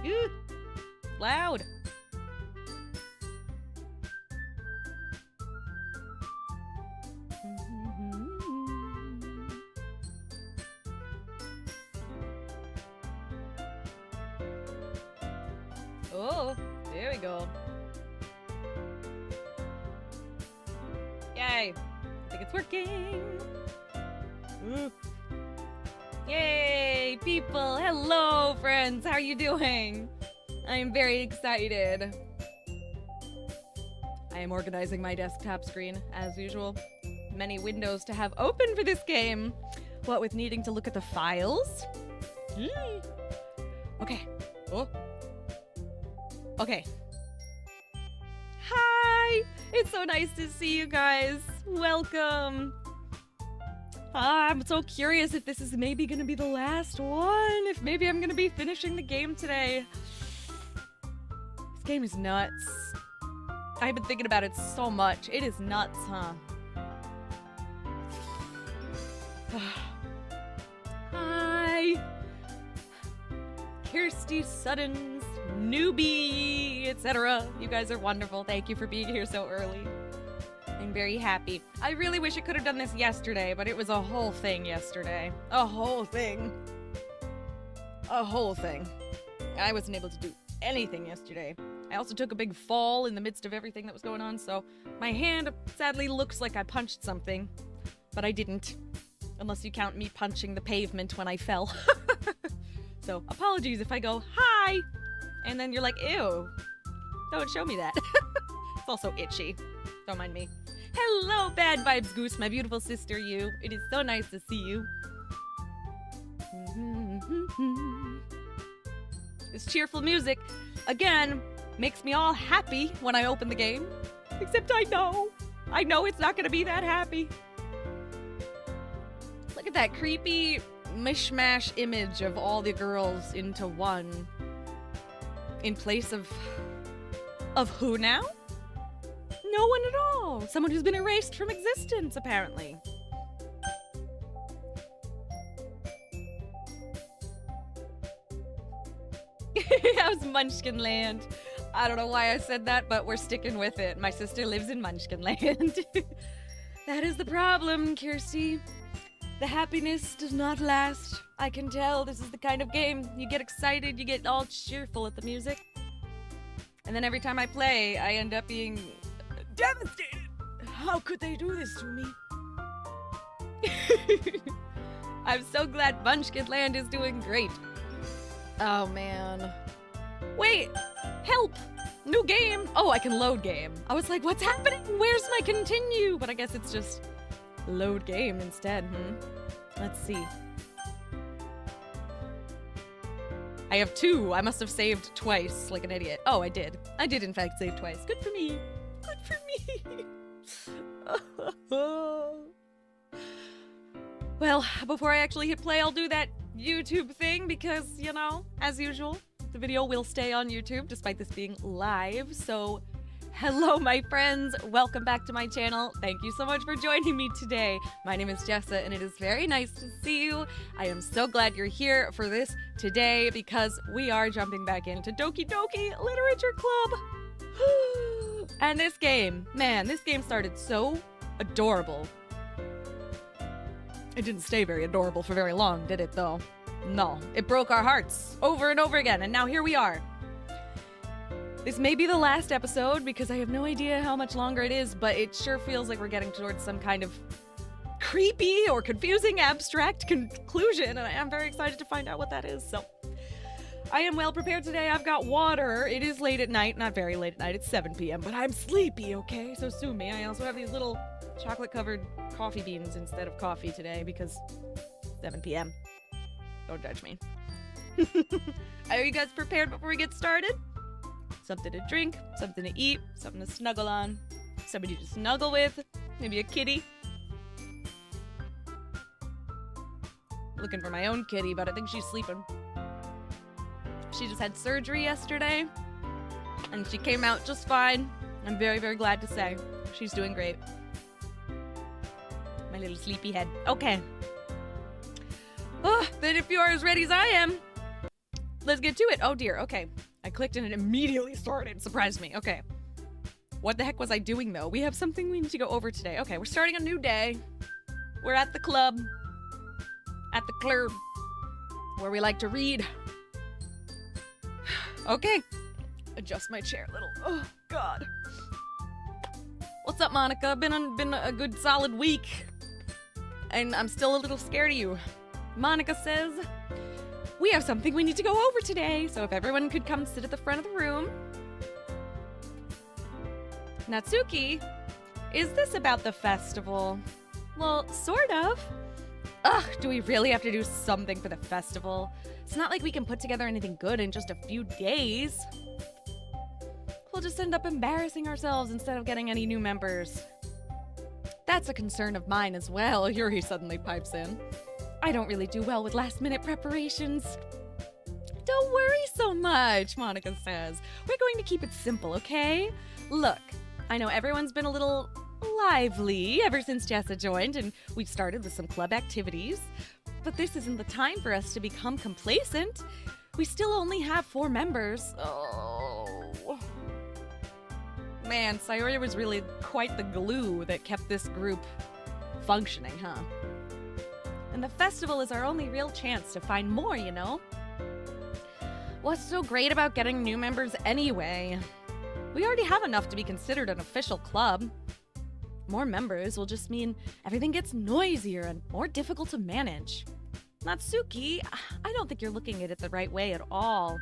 Ew. Loud. Oh, there we go. Yay. I think it's working. Ooh. Yay, people. Hello, friends. How are you doing? I am very excited. I am organizing my desktop screen, as usual. Many windows to have open for this game. What with needing to look at the files? Okay. Oh. Okay. Hi! It's so nice to see you guys. Welcome. I'm so curious if this is maybe gonna be the last one. If maybe I'm gonna be finishing the game today. This game is nuts. I've been thinking about it so much. It is nuts, huh? Hi! Kirsty Suddens, newbie, etc. You guys are wonderful. Thank you for being here so early. I'm very happy. I really wish I could have done this yesterday, but it was a whole thing yesterday. A whole thing. A whole thing. I wasn't able to do anything yesterday. I also took a big fall in the midst of everything that was going on, so my hand sadly looks like I punched something, but I didn't. Unless you count me punching the pavement when I fell. So, apologies if I go, hi! And then you're like, ew. Don't show me that. It's also itchy. Don't mind me. Hello, Bad Vibes Goose, my beautiful sister, you. It is so nice to see you. This cheerful music, again, makes me all happy when I open the game. Except I know it's not gonna be that happy. Look at that creepy mishmash image of all the girls into one. In place of who now? No one at all. Someone who's been erased from existence, apparently. That was Munchkin Land. I don't know why I said that, but we're sticking with it. My sister lives in Munchkin Land. That is the problem, Kirsty. The happiness does not last. I can tell this is the kind of game you get excited, you get all cheerful at the music. And then every time I play, I end up being devastated. How could they do this to me? I'm so glad Munchkin Land is doing great. Oh, man. Wait! Help! New game! Oh, I can load game. I was like, what's happening? Where's my continue? But I guess it's just load game instead, Let's see. I have 2. I must have saved twice, like an idiot. Oh, I did. I did, in fact, save twice. Good for me. Good for me. Well, before I actually hit play, I'll do that YouTube thing because, you know, as usual, the video will stay on YouTube despite this being live. So, hello, my friends. Welcome back to my channel. Thank you so much for joining me today. My name is Jessa, and it is very nice to see you. I am so glad you're here for this today because we are jumping back into Doki Doki Literature Club. And this game, man, this game started so adorable. It didn't stay very adorable for very long, did it, though? No, it broke our hearts over and over again, and now here we are. This may be the last episode because I have no idea how much longer it is, but it sure feels like we're getting towards some kind of creepy or confusing abstract conclusion, and I am very excited to find out what that is, so. I am well prepared today. I've got water. It is late at night. Not very late at night. It's 7 p.m., but I'm sleepy, okay? So sue me. I also have these little chocolate-covered coffee beans instead of coffee today because 7 p.m. Don't judge me. Are you guys prepared before we get started? Something to drink, something to eat, something to snuggle on, somebody to snuggle with, maybe a kitty. Looking for my own kitty, but I think she's sleeping. She just had surgery yesterday, and she came out just fine. I'm very, very glad to say. She's doing great. My little sleepy head. Okay. Oh, then if you are as ready as I am, let's get to it. Oh dear, okay. I clicked and it immediately started. Surprised me. Okay. What the heck was I doing though? We have something we need to go over today. Okay, we're starting a new day. We're at the club. At the club. Where we like to read. Okay. Adjust my chair a little. Oh, God. What's up, Monica? Been a good solid week. And I'm still a little scared of you. Monica says, we have something we need to go over today. So if everyone could come sit at the front of the room. Natsuki, is this about the festival? Well, sort of. Ugh, do we really have to do something for the festival? It's not like we can put together anything good in just a few days. We'll just end up embarrassing ourselves instead of getting any new members. That's a concern of mine as well, Yuri suddenly pipes in. I don't really do well with last-minute preparations. Don't worry so much, Monica says. We're going to keep it simple, okay? Look, I know everyone's been a little lively ever since Jessa joined, and we've started with some club activities. But this isn't the time for us to become complacent. We still only have 4 members. Oh. Man, Sayori was really quite the glue that kept this group functioning, huh? And the festival is our only real chance to find more, you know? What's so great about getting new members anyway? We already have enough to be considered an official club. More members will just mean everything gets noisier and more difficult to manage. Natsuki, I don't think you're looking at it the right way at all.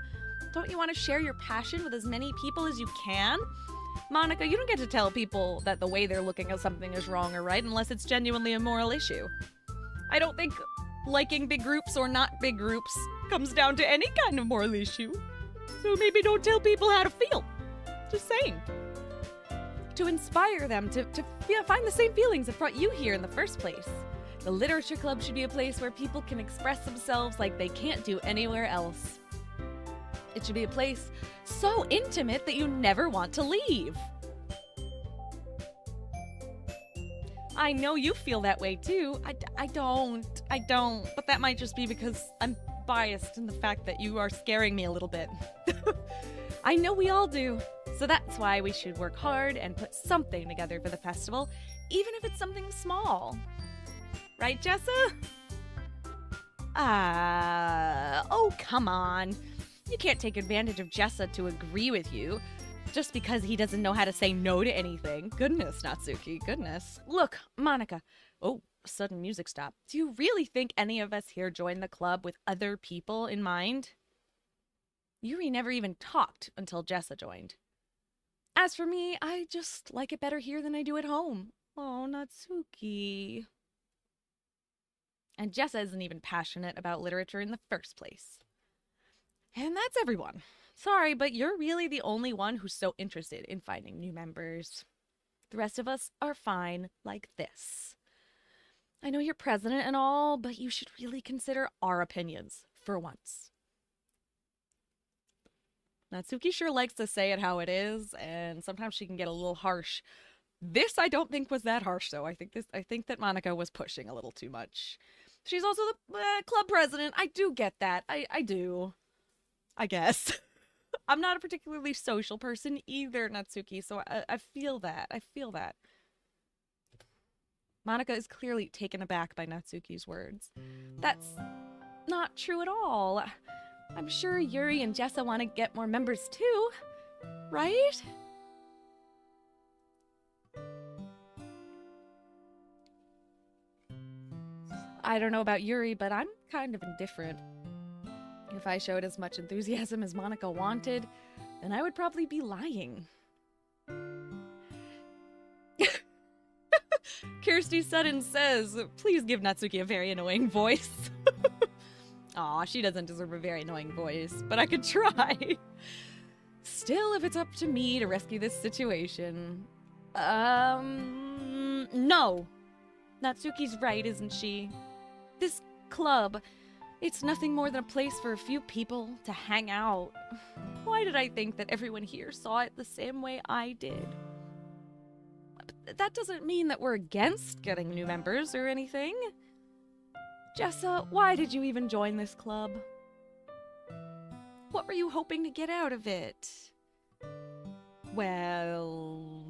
Don't you want to share your passion with as many people as you can? Monica, you don't get to tell people that the way they're looking at something is wrong or right unless it's genuinely a moral issue. I don't think liking big groups or not big groups comes down to any kind of moral issue. So maybe don't tell people how to feel. Just saying. To inspire them to find the same feelings that brought you here in the first place. The Literature Club should be a place where people can express themselves like they can't do anywhere else. It should be a place so intimate that you never want to leave. I know you feel that way too. I don't. But that might just be because I'm biased in the fact that you are scaring me a little bit. I know we all do. So that's why we should work hard and put something together for the festival, even if it's something small. Right, Jessa? Oh, come on. You can't take advantage of Jessa to agree with you just because he doesn't know how to say no to anything. Goodness, Natsuki, goodness. Look, Monica. Oh, sudden music stop. Do you really think any of us here joined the club with other people in mind? Yuri never even talked until Jessa joined. As for me, I just like it better here than I do at home. Oh, Natsuki. And Jessa isn't even passionate about literature in the first place. And that's everyone. Sorry, but you're really the only one who's so interested in finding new members. The rest of us are fine like this. I know you're president and all, but you should really consider our opinions for once. Natsuki sure likes to say it how it is, and sometimes she can get a little harsh. This I don't think was that harsh, though. I think that Monica was pushing a little too much. She's also the club president. I do get that. I do. I guess. I'm not a particularly social person either, Natsuki, so I feel that. I feel that. Monica is clearly taken aback by Natsuki's words. That's not true at all. I'm sure Yuri and Jessa want to get more members too, right? I don't know about Yuri, but I'm kind of indifferent. If I showed as much enthusiasm as Monica wanted, then I would probably be lying. Kirsty Sutton says, please give Natsuki a very annoying voice. Aw, she doesn't deserve a very annoying voice, but I could try. Still, if it's up to me to rescue this situation... no. Natsuki's right, isn't she? This club, it's nothing more than a place for a few people to hang out. Why did I think that everyone here saw it the same way I did? But that doesn't mean that we're against getting new members or anything. Jessa, why did you even join this club? What were you hoping to get out of it? Well,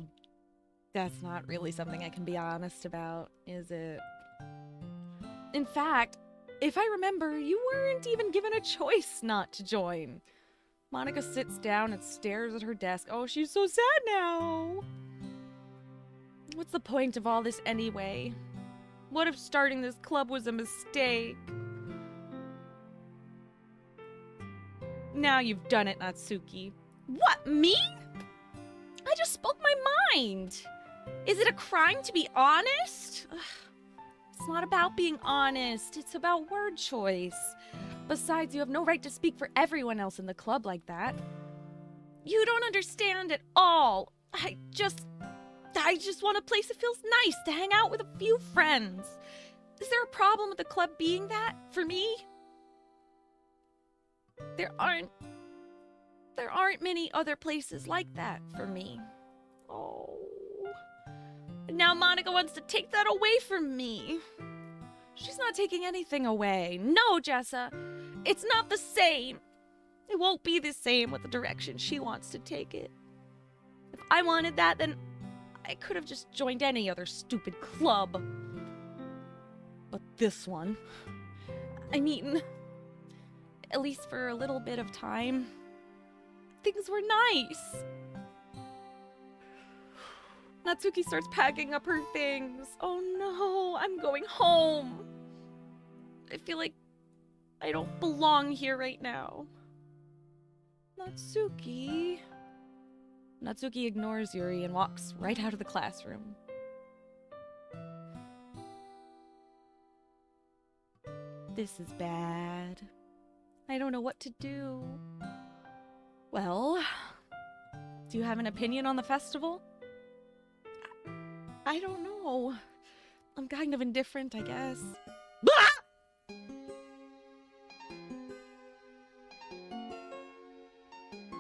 that's not really something I can be honest about, is it? In fact, if I remember, you weren't even given a choice not to join. Monica sits down and stares at her desk. Oh, she's so sad now. What's the point of all this anyway? What if starting this club was a mistake? Now you've done it, Natsuki. What, me? I just spoke my mind. Is it a crime to be honest? Ugh. It's not about being honest. It's about word choice. Besides, you have no right to speak for everyone else in the club like that. You don't understand at all. I just want a place that feels nice to hang out with a few friends. Is there a problem with the club being that for me? There aren't many other places like that for me. Oh. And now Monica wants to take that away from me. She's not taking anything away. No, Jessa. It's not the same. It won't be the same with the direction she wants to take it. If I wanted that, then I could have just joined any other stupid club. But this one, I mean, at least for a little bit of time, things were nice. Natsuki starts packing up her things. Oh no, I'm going home. I feel like I don't belong here right now. Natsuki. Natsuki ignores Yuri and walks right out of the classroom. This is bad. I don't know what to do. Well, do you have an opinion on the festival? I don't know. I'm kind of indifferent, I guess.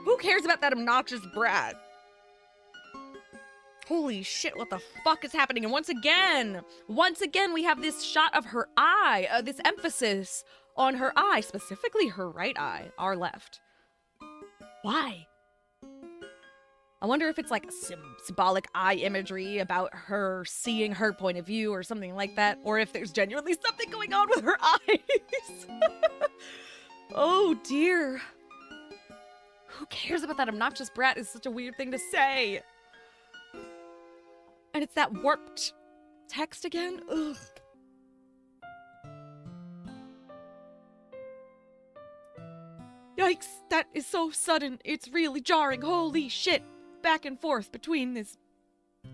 Who cares about that obnoxious brat? Holy shit, what the fuck is happening? And once again, we have this shot of her eye, this emphasis on her eye, specifically her right eye, our left. Why? I wonder if it's like symbolic eye imagery about her seeing her point of view or something like that, or if there's genuinely something going on with her eyes. Oh dear. Who cares about that obnoxious brat is such a weird thing to say. And it's that warped text again? Ugh. Yikes, that is so sudden. It's really jarring. Holy shit. Back and forth between this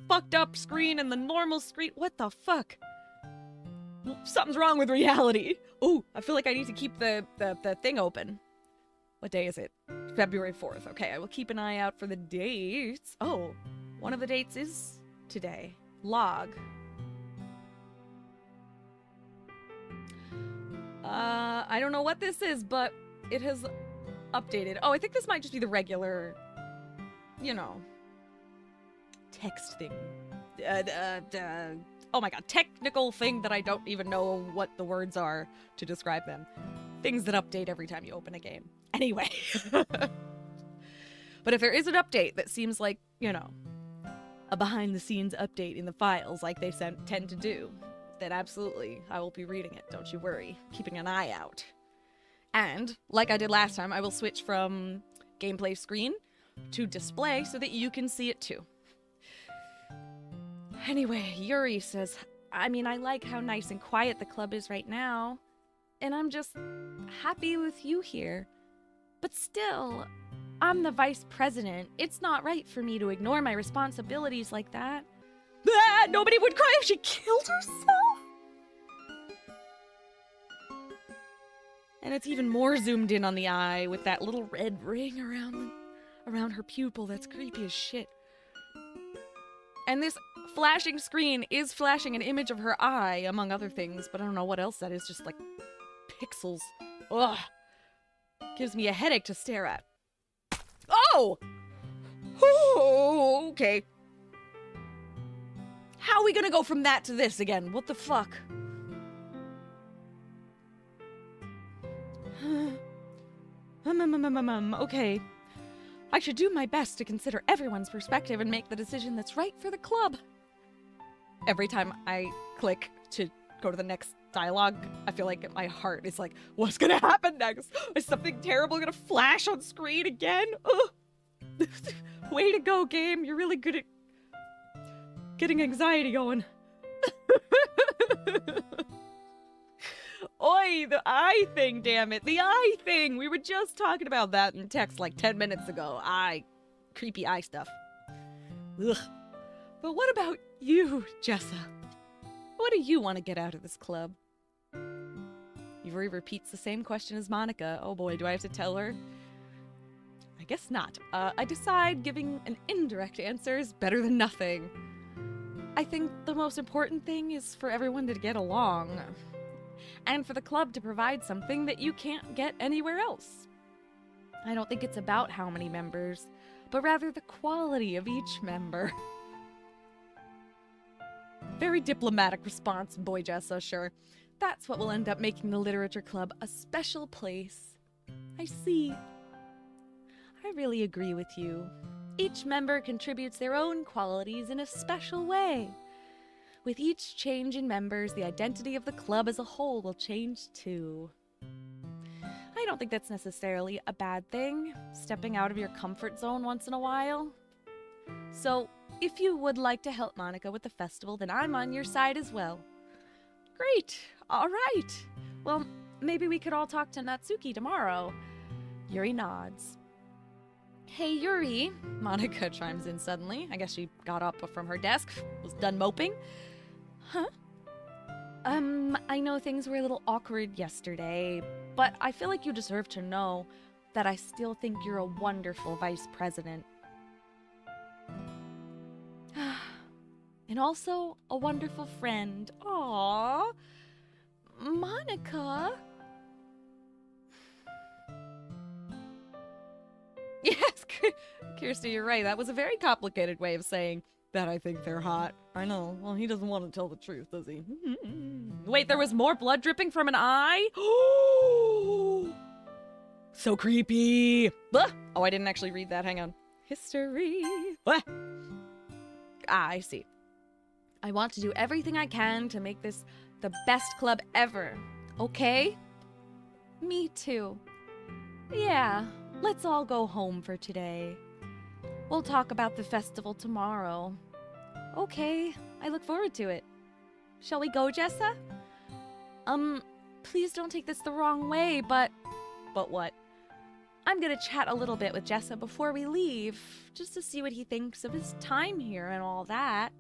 fucked up screen and the normal screen. What the fuck? Something's wrong with reality. Ooh, I feel like I need to keep the thing open. What day is it? February 4th. Okay, I will keep an eye out for the dates. Oh, one of the dates is today. Log. I don't know what this is, but it has updated. Oh, I think this might just be the regular, you know, text thing. Oh my god, technical thing that I don't even know what the words are to describe them. Things that update every time you open a game. Anyway. But if there is an update that seems like, you know, a behind-the-scenes update in the files like they tend to do, then absolutely, I will be reading it, don't you worry. Keeping an eye out. And, like I did last time, I will switch from gameplay screen to display so that you can see it too. Anyway, Yuri says, I mean, I like how nice and quiet the club is right now, and I'm just happy with you here. But still, I'm the vice president. It's not right for me to ignore my responsibilities like that. Ah, nobody would cry if she killed herself? And it's even more zoomed in on the eye with that little red ring around her pupil. That's creepy as shit. And this flashing screen is flashing an image of her eye, among other things, but I don't know what else that is, just like pixels. Ugh. Gives me a headache to stare at. Oh! Oh, okay. How are we gonna go from that to this again? What the fuck? Okay. I should do my best to consider everyone's perspective and make the decision that's right for the club. Every time I click to go to the next dialogue, I feel like my heart is like, what's gonna happen next? Is something terrible gonna flash on screen again? Ugh. Way to go, game. You're really good at getting anxiety going. Oi, the eye thing, damn it. The eye thing. We were just talking about that in text like 10 minutes ago. Creepy eye stuff. Ugh. But what about you, Jessa? What do you want to get out of this club? Yuri repeats the same question as Monica. Oh boy, do I have to tell her? I guess not. I decide giving an indirect answer is better than nothing. I think the most important thing is for everyone to get along. And for the club to provide something that you can't get anywhere else. I don't think it's about how many members, but rather the quality of each member. Very diplomatic response, boy Jessa, sure. That's what will end up making the literature club a special place. I see. I really agree with you. Each member contributes their own qualities in a special way. With each change in members, the identity of the club as a whole will change too. I don't think that's necessarily a bad thing, stepping out of your comfort zone once in a while. So, if you would like to help Monica with the festival, then I'm on your side as well. Great, all right. Well, maybe we could all talk to Natsuki tomorrow. Yuri nods. Hey, Yuri, Monica chimes in suddenly. I guess she got up from her desk, was done moping. Huh? I know things were a little awkward yesterday, but I feel like you deserve to know that I still think you're a wonderful vice president. And also a wonderful friend. Aww. Monica? Yes, Kirsty, you're right. That was a very complicated way of saying that I think they're hot. I know. Well, he doesn't want to tell the truth, does he? Wait, there was more blood dripping from an eye? So creepy. Oh, I didn't actually read that. Hang on. History. I see. I want to do everything I can to make this the best club ever. Okay? Me too. Yeah, let's all go home for today. We'll talk about the festival tomorrow. Okay, I look forward to it. Shall we go, Jessa? Please don't take this the wrong way, but... But what? I'm gonna chat a little bit with Jessa before we leave, just to see what he thinks of his time here and all that.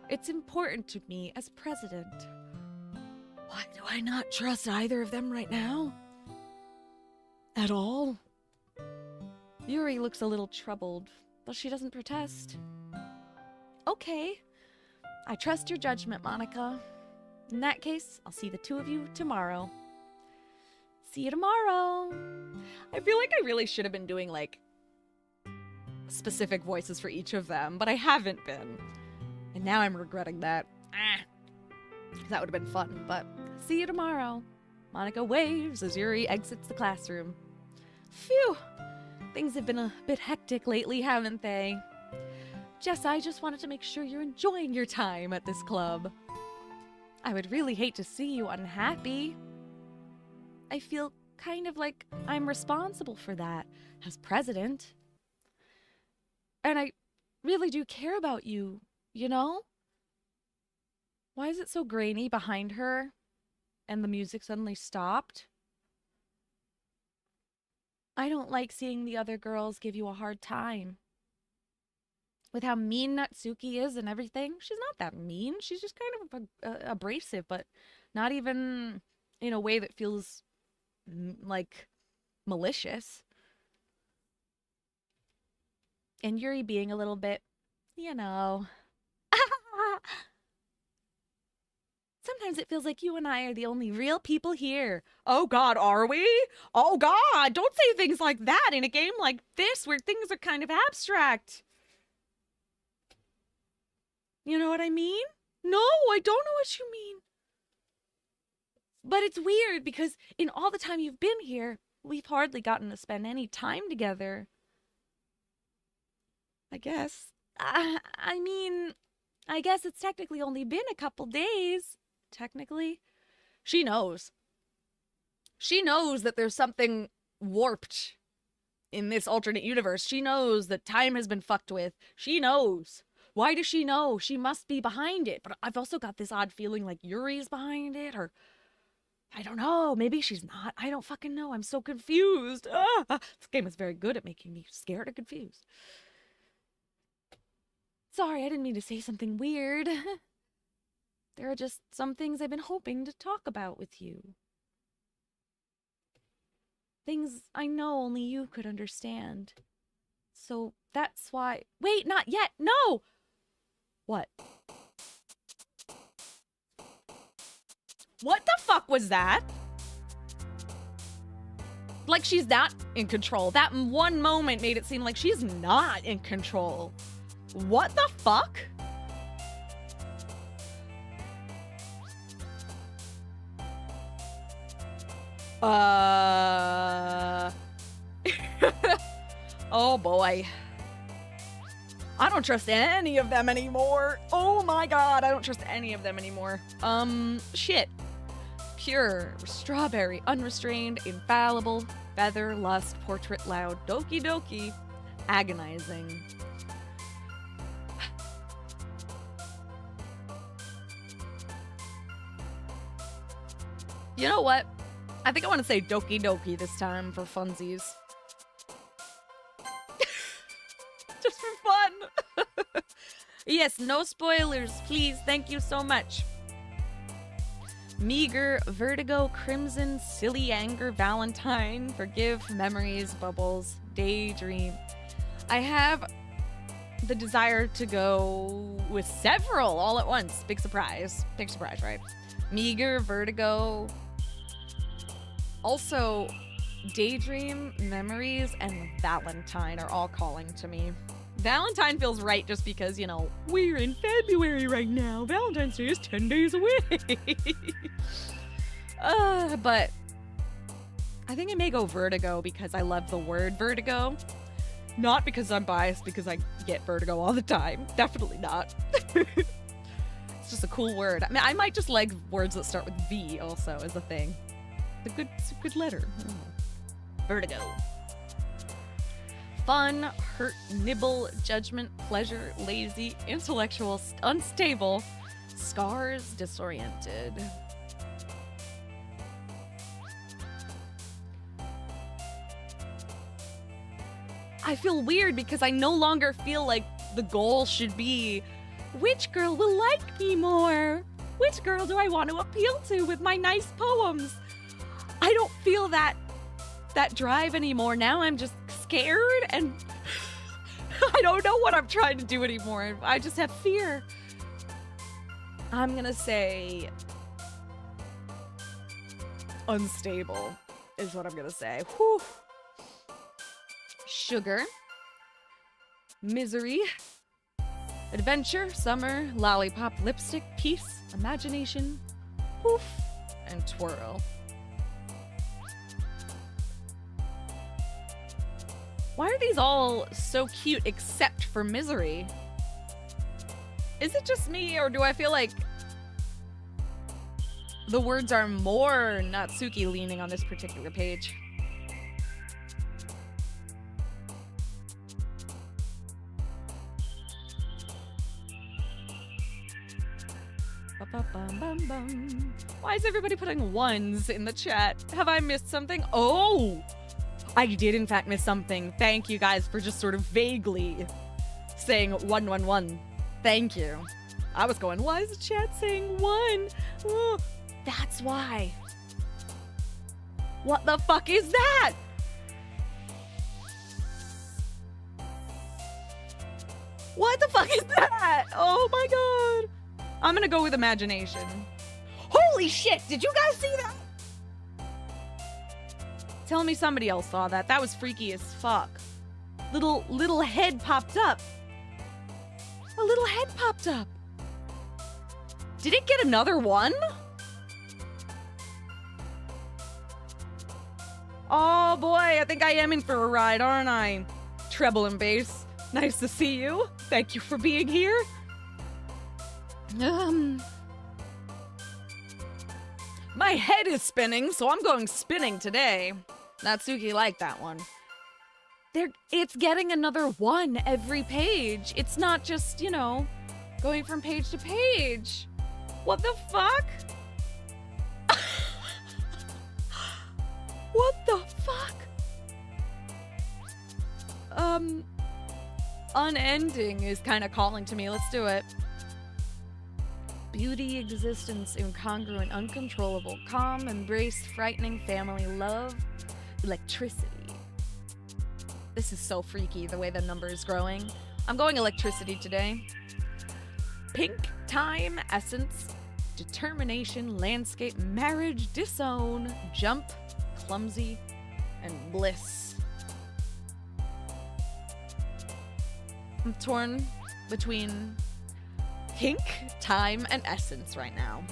It's important to me as president. Why do I not trust either of them right now? At all? Yuri looks a little troubled, but she doesn't protest. Okay. I trust your judgment, Monica. In that case, I'll see the two of you tomorrow. See you tomorrow. I feel like I really should have been doing, like, specific voices for each of them, but I haven't been. And now I'm regretting that. That would have been fun, but see you tomorrow. Monica waves as Yuri exits the classroom. Phew! Things have been a bit hectic lately, haven't they? Jess, I just wanted to make sure you're enjoying your time at this club. I would really hate to see you unhappy. I feel kind of like I'm responsible for that as president. And I really do care about you, you know? Why is it so grainy behind her and the music suddenly stopped? I don't like seeing the other girls give you a hard time. With how mean Natsuki is and everything, she's not that mean. She's just kind of abrasive, but not even in a way that feels like malicious. And Yuri being a little bit, you know. Sometimes it feels like you and I are the only real people here. Oh God, are we? Oh God, don't say things like that in a game like this where things are kind of abstract. You know what I mean? No, I don't know what you mean. But it's weird because in all the time you've been here, we've hardly gotten to spend any time together. I guess. I mean, I guess it's technically only been a couple days. Technically. She knows. She knows that there's something warped in this alternate universe. She knows that time has been fucked with. She knows. Why does she know? She must be behind it. But I've also got this odd feeling like Yuri's behind it, or I don't know. Maybe she's not. I don't fucking know. I'm so confused. This game is very good at making me scared and confused. Sorry, I didn't mean to say something weird. There are just some things I've been hoping to talk about with you. Things I know only you could understand. So that's why... Wait, not yet! No! What? What the fuck was that? Like she's not in control. That one moment made it seem like she's not in control. What the fuck? Oh boy. I don't trust any of them anymore. Oh my god, I don't trust any of them anymore. Shit. Pure, strawberry, unrestrained, infallible, feather, lust, portrait, loud, doki doki, agonizing. You know what? I think I want to say Doki Doki this time for funsies. Just for fun. Yes, no spoilers, please. Thank you so much. Meager, vertigo, crimson, silly anger, Valentine, forgive, memories, bubbles, daydream. I have the desire to go with several all at once. Big surprise. Big surprise, right? Meager, vertigo. Also, daydream, memories, and Valentine are all calling to me. Valentine feels right just because, you know, we're in February right now. Valentine's Day is 10 days away. But I think I may go vertigo because I love the word vertigo. Not because I'm biased, because I get vertigo all the time. Definitely not. It's just a cool word. I mean, I might just like words that start with V also as a thing. It's a good letter. Vertigo. Fun, hurt, nibble, judgment, pleasure, lazy, intellectual, unstable, scars, disoriented. I feel weird because I no longer feel like the goal should be, which girl will like me more? Which girl do I want to appeal to with my nice poems? I don't feel that drive anymore. Now I'm just scared and I don't know what I'm trying to do anymore. I just have fear. I'm gonna say unstable is what I'm gonna say. Whew. Sugar, misery, adventure, summer, lollipop, lipstick, peace, imagination, poof, and twirl. Why are these all so cute except for misery? Is it just me, or do I feel like the words are more Natsuki leaning on this particular page? Why is everybody putting ones in the chat? Have I missed something? Oh! I did in fact miss something. Thank you guys for just sort of vaguely saying 111. Thank you. I was going, why is the chat saying 1? Oh, that's why. What the fuck is that? What the fuck is that? Oh my god. I'm gonna go with imagination. Holy shit, did you guys see that? Tell me somebody else saw that. That was freaky as fuck. Little head popped up. A little head popped up. Did it get another one? Oh boy, I think I am in for a ride, aren't I? Treble and bass. Nice to see you. Thank you for being here. My head is spinning, so I'm going spinning today. Natsuki liked that one. It's getting another 1 every page. It's not just, you know, going from page to page. What the fuck? What the fuck? Unending is kind of calling to me. Let's do it. Beauty, existence, incongruent, uncontrollable, calm, embrace, frightening, family, love, electricity. This is so freaky, the way the number is growing. I'm going electricity today. Pink, time, essence, determination, landscape, marriage, disown, jump, clumsy, and bliss. I'm torn between pink, time, and essence right now.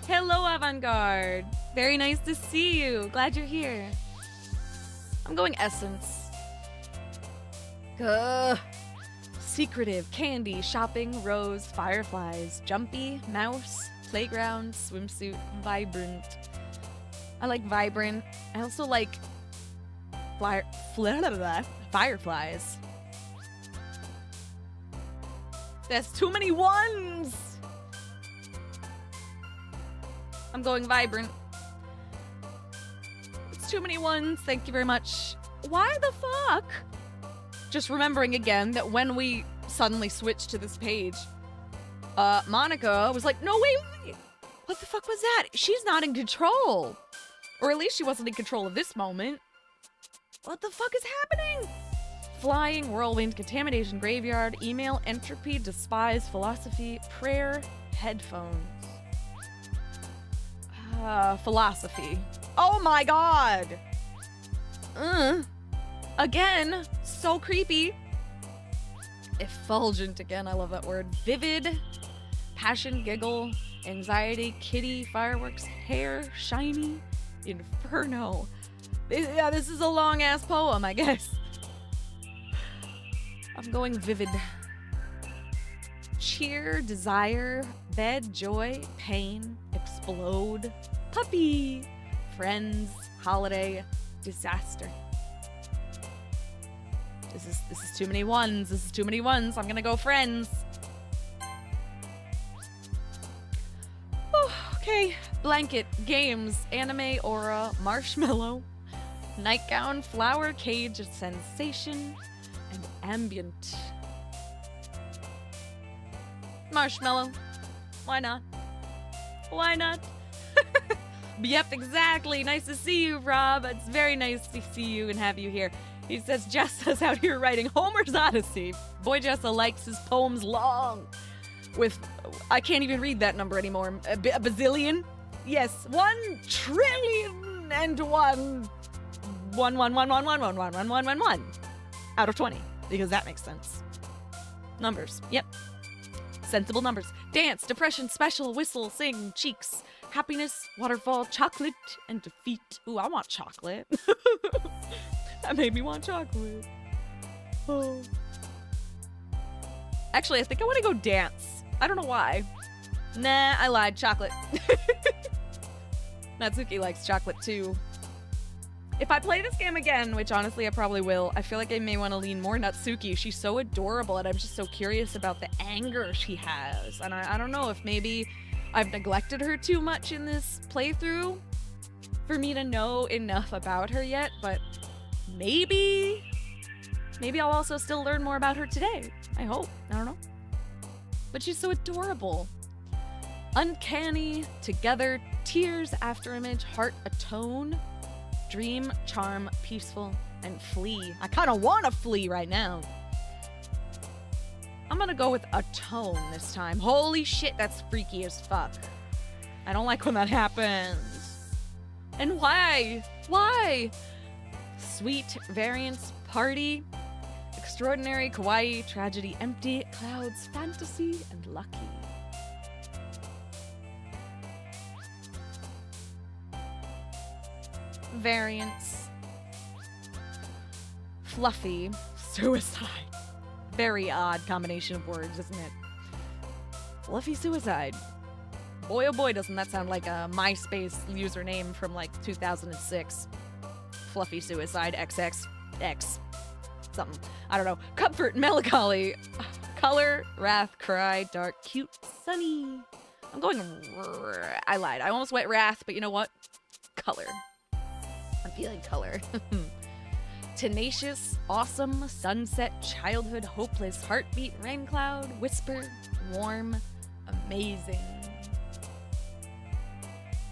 Hello, Avant-Garde. Very nice to see you. Glad you're here. I'm going essence. Secretive, candy, shopping, rose, fireflies, jumpy, mouse, playground, swimsuit, vibrant. I like vibrant. I also like fireflies. There's too many ones! I'm going vibrant. It's too many ones. Thank you very much. Why the fuck? Just remembering again that when we suddenly switched to this page, Monica was like, no, wait. What the fuck was that? She's not in control. Or at least she wasn't in control of this moment. What the fuck is happening? Flying, whirlwind, contamination, graveyard, email, entropy, despise, philosophy, prayer, headphones. Philosophy. Oh my god! Again, so creepy. Effulgent again, I love that word. Vivid, passion, giggle, anxiety, kitty, fireworks, hair, shiny, inferno. This is a long-ass poem, I guess. I'm going vivid. Cheer, desire, bed, joy, pain, explode, puppy, friends, holiday, disaster. This is too many ones. This is too many ones. I'm gonna go friends. Okay. Blanket, games, anime, aura, marshmallow, nightgown, flower, cage, sensation, and ambient. Marshmallow. Why not? Why not? Yep, exactly. Nice to see you, Rob. It's very nice to see you and have you here. He says Jessa's out here writing Homer's Odyssey. Boy, Jessa likes his poems long. With, I can't even read that number anymore. A bazillion? Yes, 1 trillion and one out of 20, because that makes sense. Numbers, yep. Sensible numbers. Dance, depression, special, whistle, sing, cheeks, happiness, waterfall, chocolate, and defeat. Ooh, I want chocolate. That made me want chocolate. Oh. Actually, I think I want to go dance. I don't know why. Nah, I lied. Chocolate. Natsuki likes chocolate too. If I play this game again, which honestly I probably will, I feel like I may want to lean more Natsuki. She's so adorable, and I'm just so curious about the anger she has. And I don't know if maybe I've neglected her too much in this playthrough for me to know enough about her yet, but maybe I'll also still learn more about her today. I hope. I don't know. But she's so adorable. Uncanny, together, tears, afterimage, heart, atone, dream, charm, peaceful, and flee. I kind of want to flee right now. I'm gonna go with atone this time. Holy shit, that's freaky as fuck. I don't like when that happens. And why? Why? Sweet, variance, party, extraordinary, kawaii, tragedy, empty, clouds, fantasy, and lucky. variants. Fluffy suicide. Very odd combination of words, isn't it? Fluffy suicide. Boy, oh boy, doesn't that sound like a MySpace username from like 2006. Fluffy suicide XXX. Something. I don't know. Comfort, melancholy. Color, wrath, cry, dark, cute, sunny. I'm going... I lied. I almost went wrath, but you know what? Color. I'm feeling color. Tenacious, awesome, sunset, childhood, hopeless, heartbeat, rain cloud, whisper, warm, amazing.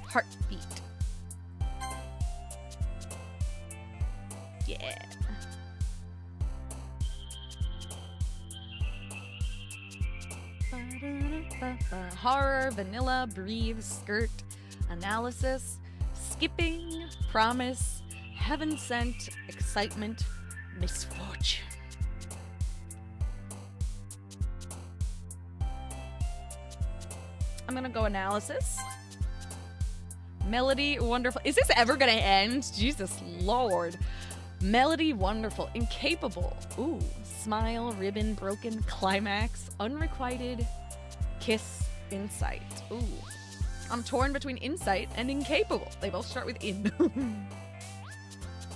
Heartbeat. Yeah. Horror, vanilla, breathe, skirt, analysis, skipping, promise, heaven sent, excitement, misfortune. I'm gonna go analysis. Melody, wonderful. Is this ever gonna end? Jesus Lord. Melody, wonderful. Incapable. Ooh. Smile, ribbon, broken, climax, unrequited, kiss, insight. Ooh. I'm torn between insight and incapable. They both start with in.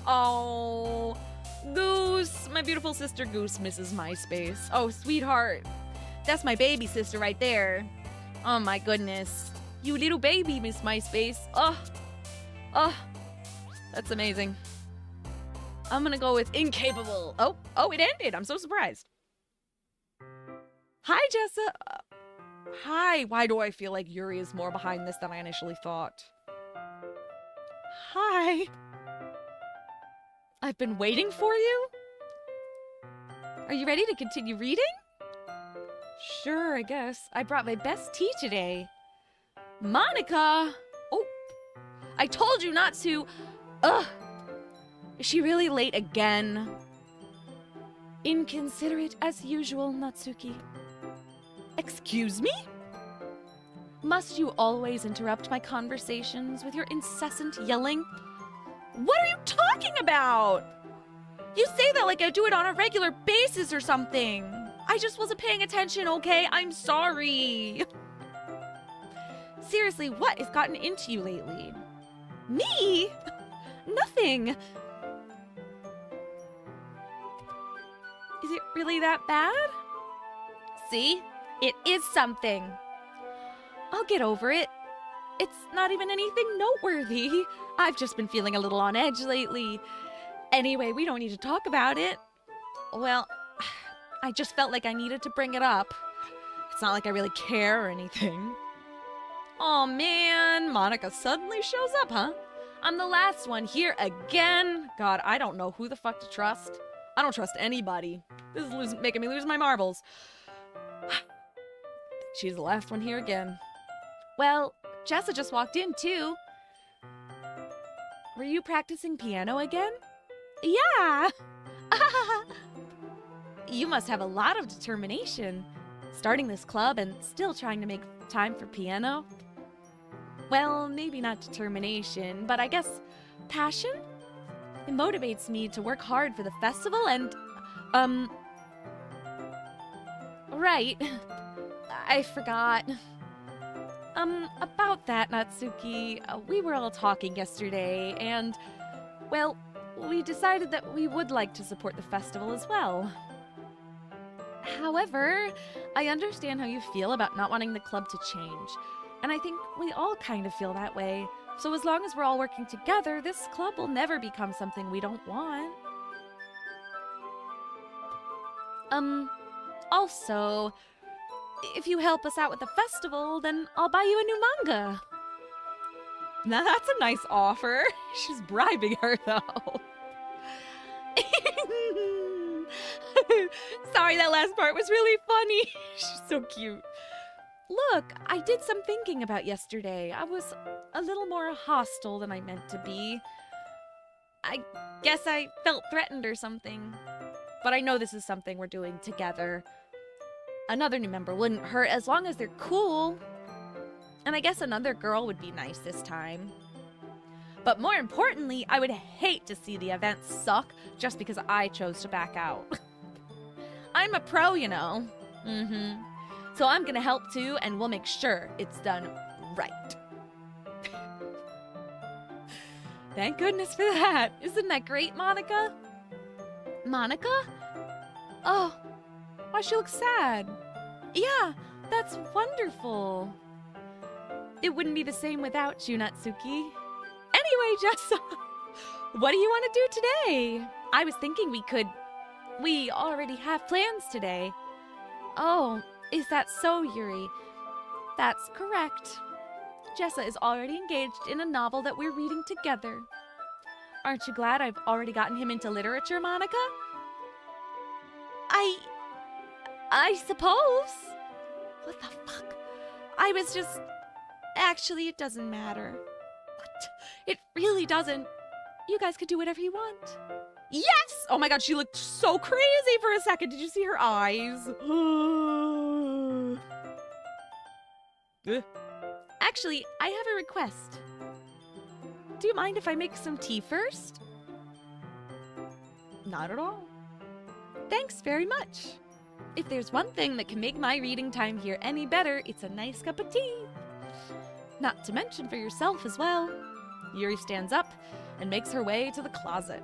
Oh. Goose. My beautiful sister Goose misses MySpace. Oh, sweetheart. That's my baby sister right there. Oh my goodness. You little baby miss MySpace. Oh. Oh. That's amazing. I'm gonna go with incapable. Oh, it ended. I'm so surprised. Hi, Jessa. Hi. Why do I feel like Yuri is more behind this than I initially thought? Hi. I've been waiting for you? Are you ready to continue reading? Sure, I guess. I brought my best tea today. Monica! Oh, I told you not to. Ugh. Is she really late again? Inconsiderate as usual, Natsuki. Excuse me? Must you always interrupt my conversations with your incessant yelling? What are you talking about? You say that like I do it on a regular basis or something. I just wasn't paying attention, okay? I'm sorry. Seriously, what has gotten into you lately? Me? Nothing. Is it really that bad? See? It is something. I'll get over it. It's not even anything noteworthy. I've just been feeling a little on edge lately. Anyway, we don't need to talk about it. Well, I just felt like I needed to bring it up. It's not like I really care or anything. Aw, man. Monica suddenly shows up, huh? I'm the last one here again. God, I don't know who the fuck to trust. I don't trust anybody. This is making me lose my marbles. She's the last one here again. Well, Jessa just walked in, too. Were you practicing piano again? Yeah. You must have a lot of determination. Starting this club and still trying to make time for piano. Well, maybe not determination, but I guess passion? It motivates me to work hard for the festival and, right. I forgot. About that, Natsuki, we were all talking yesterday, and, well, we decided that we would like to support the festival as well. However, I understand how you feel about not wanting the club to change, and I think we all kind of feel that way. So as long as we're all working together, this club will never become something we don't want. Also, if you help us out with the festival, then I'll buy you a new manga. Now that's a nice offer. She's bribing her, though. Sorry, that last part was really funny. She's so cute. Look, I did some thinking about yesterday. I was a little more hostile than I meant to be. I guess I felt threatened or something. But I know this is something we're doing together. Another new member wouldn't hurt as long as they're cool. And I guess another girl would be nice this time. But more importantly, I would hate to see the event suck just because I chose to back out. I'm a pro, you know. So I'm gonna help too, and we'll make sure it's done right. Thank goodness for that. Isn't that great, Monica? Monica? Oh, why she looks sad? Yeah, that's wonderful. It wouldn't be the same without you, Natsuki. Anyway, Jessa, what do you want to do today? I was thinking we already have plans today. Oh, is that so, Yuri? That's correct. Jessa is already engaged in a novel that we're reading together. Aren't you glad I've already gotten him into literature, Monica? I suppose. What the fuck? I was just... Actually, it doesn't matter. What? It really doesn't. You guys could do whatever you want. Yes! Oh my god, she looked so crazy for a second. Did you see her eyes? Actually, I have a request. Do you mind if I make some tea first? Not at all. Thanks very much. If there's one thing that can make my reading time here any better, it's a nice cup of tea. Not to mention for yourself as well. Yuri stands up and makes her way to the closet.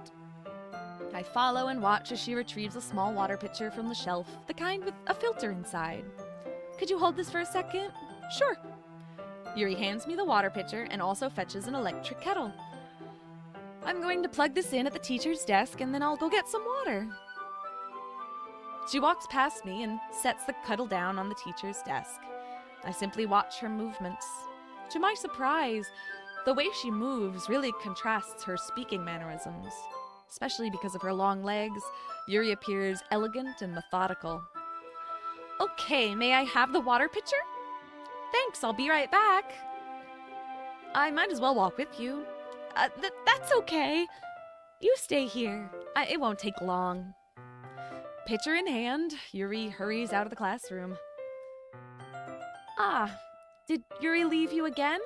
I follow and watch as she retrieves a small water pitcher from the shelf, the kind with a filter inside. Could you hold this for a second? Sure. Yuri hands me the water pitcher and also fetches an electric kettle. I'm going to plug this in at the teacher's desk and then I'll go get some water. She walks past me and sets the kettle down on the teacher's desk. I simply watch her movements. To my surprise, the way she moves really contrasts her speaking mannerisms. Especially because of her long legs, Yuri appears elegant and methodical. Okay, may I have the water pitcher? Thanks, I'll be right back. I might as well walk with you. That's okay. You stay here. It won't take long. Pitcher in hand, Yuri hurries out of the classroom. Ah, did Yuri leave you again?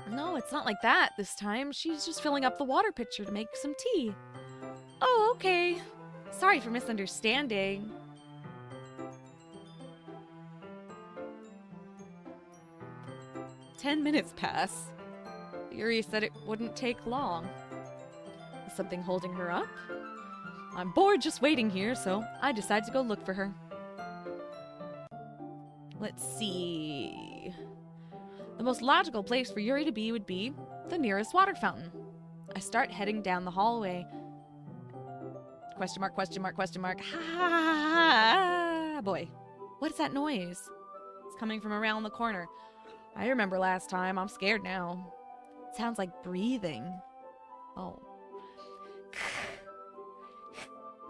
No, it's not like that this time. She's just filling up the water pitcher to make some tea. Oh, okay. Sorry for misunderstanding. "10 minutes pass. Yuri said it wouldn't take long. Is something holding her up? I'm bored just waiting here, so I decide to go look for her. Let's see. The most logical place for Yuri to be would be the nearest water fountain. I start heading down the hallway. Question mark, question mark, question mark. Ha! Boy, what is that noise? It's coming from around the corner. I remember last time. I'm scared now. It sounds like breathing. Oh.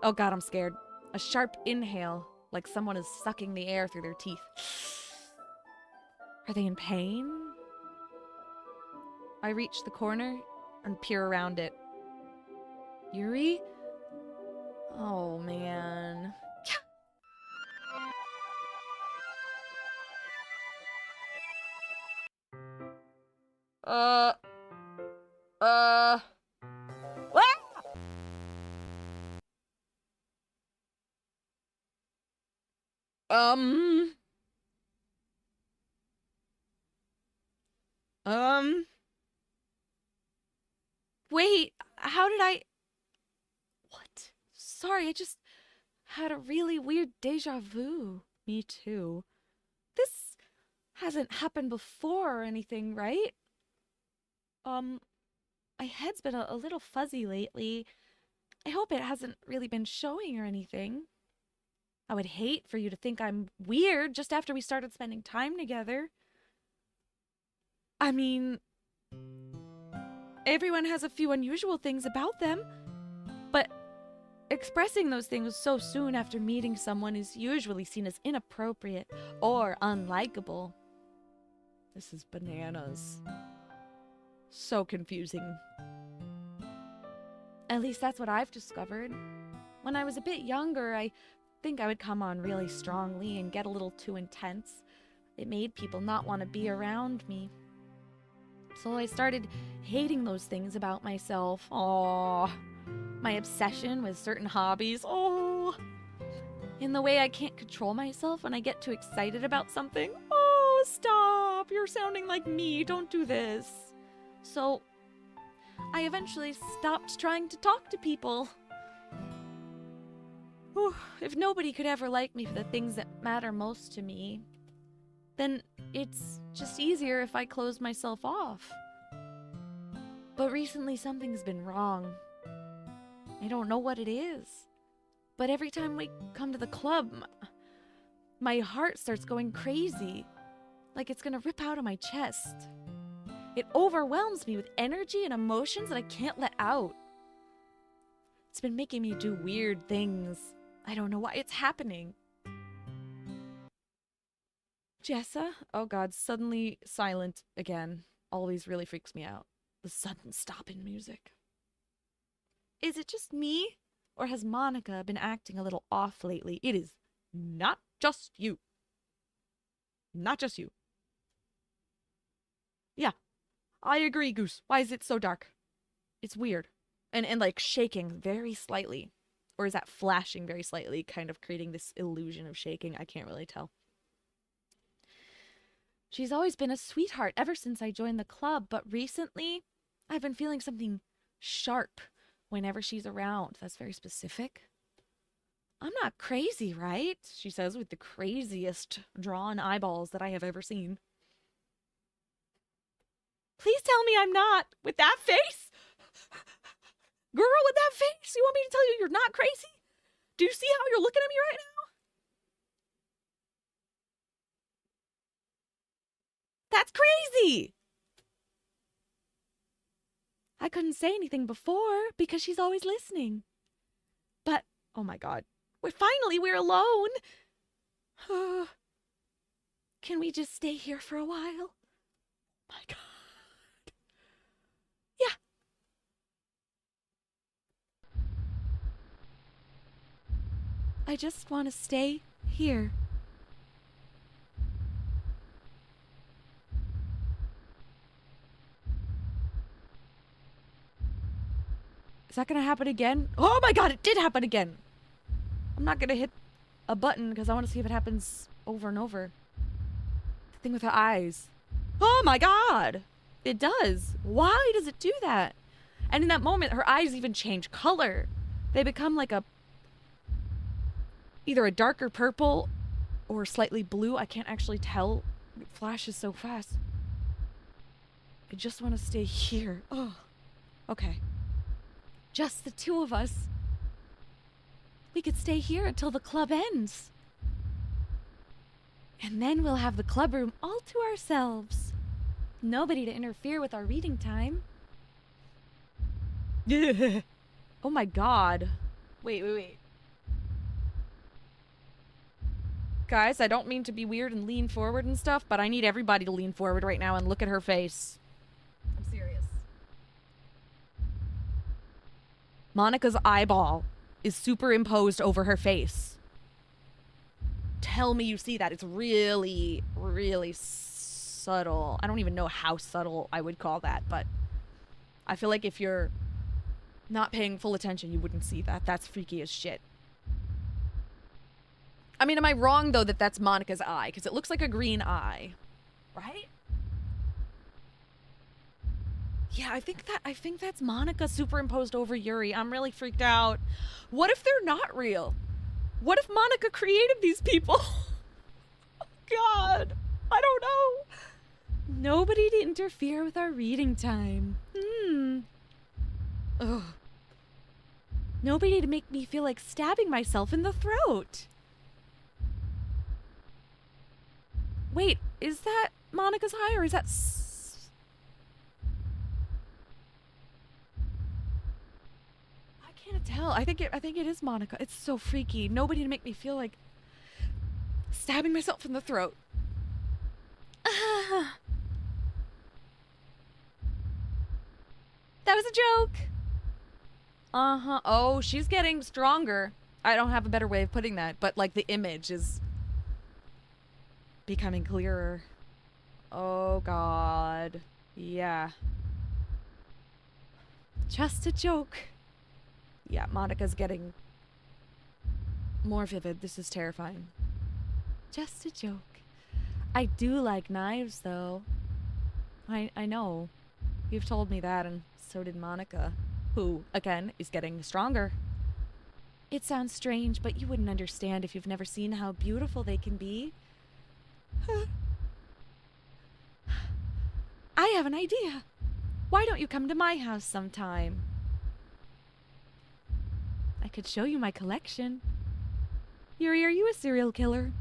Oh god, I'm scared. A sharp inhale, like someone is sucking the air through their teeth. Are they in pain? I reach the corner and peer around it. Yuri? Oh, man. What? Wait, how did I... What? Sorry, I just had a really weird deja vu. Me too. This hasn't happened before or anything, right? My head's been a little fuzzy lately. I hope it hasn't really been showing or anything. I would hate for you to think I'm weird just after we started spending time together. I mean, everyone has a few unusual things about them, but expressing those things so soon after meeting someone is usually seen as inappropriate or unlikable. This is bananas. So confusing. At least that's what I've discovered. When I was a bit younger, I think I would come on really strongly and get a little too intense. It made people not want to be around me. So I started hating those things about myself. Oh, my obsession with certain hobbies. Oh, in the way I can't control myself when I get too excited about something. Oh, stop. You're sounding like me. Don't do this. So I eventually stopped trying to talk to people. Whew, if nobody could ever like me for the things that matter most to me, then it's just easier if I close myself off. But recently something's been wrong. I don't know what it is. But every time we come to the club, my heart starts going crazy. Like it's gonna rip out of my chest. It overwhelms me with energy and emotions that I can't let out. It's been making me do weird things. I don't know why it's happening. Jessa? Oh god, suddenly silent again. Always really freaks me out. The sudden stop in music. Is it just me? Or has Monica been acting a little off lately? It is not just you. Not just you. Yeah, I agree, Goose. Why is it so dark? It's weird. And like shaking very slightly. Or is that flashing very slightly, kind of creating this illusion of shaking? I can't really tell. She's always been a sweetheart ever since I joined the club, but recently I've been feeling something sharp whenever she's around. That's very specific. I'm not crazy, right? She says with the craziest drawn eyeballs that I have ever seen. Please tell me I'm not. With that face? Girl, with that face? You want me to tell you you're not crazy? Do you see how you're looking at me right now? That's crazy! I couldn't say anything before because she's always listening. But, oh my god, we're alone. Can we just stay here for a while? My god. Yeah. I just want to stay here. Is that gonna happen again? Oh my god, it did happen again! I'm not gonna hit a button because I want to see if it happens over and over. The thing with her eyes. Oh my god! It does. Why does it do that? And in that moment, her eyes even change color. They become like either a darker purple or slightly blue. I can't actually tell. It flashes so fast. I just want to stay here. Oh, okay. Just the two of us. We could stay here until the club ends. And then we'll have the club room all to ourselves. Nobody to interfere with our reading time. Oh my god. Wait. Guys, I don't mean to be weird and lean forward and stuff, but I need everybody to lean forward right now and look at her face. I'm serious. Monica's eyeball is superimposed over her face. Tell me you see that. It's really, really subtle. I don't even know how subtle I would call that, but I feel like if you're not paying full attention, you wouldn't see that. That's freaky as shit. I mean, am I wrong, though, that that's Monica's eye? Because it looks like a green eye. Right? Yeah, I think that's Monica superimposed over Yuri. I'm really freaked out. What if they're not real? What if Monica created these people? God, I don't know. Nobody to interfere with our reading time. Ugh. Nobody to make me feel like stabbing myself in the throat. Wait, is that Monica's eye or is that... I can't tell. I think it is Monica. It's so freaky. Nobody to make me feel like stabbing myself in the throat. That was a joke. Uh-huh. Oh, she's getting stronger. I don't have a better way of putting that, but like the image is becoming clearer. Oh god. Yeah. Just a joke. Yeah, Monica's getting more vivid. This is terrifying. Just a joke. I do like knives, though. I know. You've told me that, and so did Monica, who, again, is getting stronger. It sounds strange, but you wouldn't understand if you've never seen how beautiful they can be. I have an idea. Why don't you come to my house sometime? I could show you my collection. Yuri, are you a serial killer?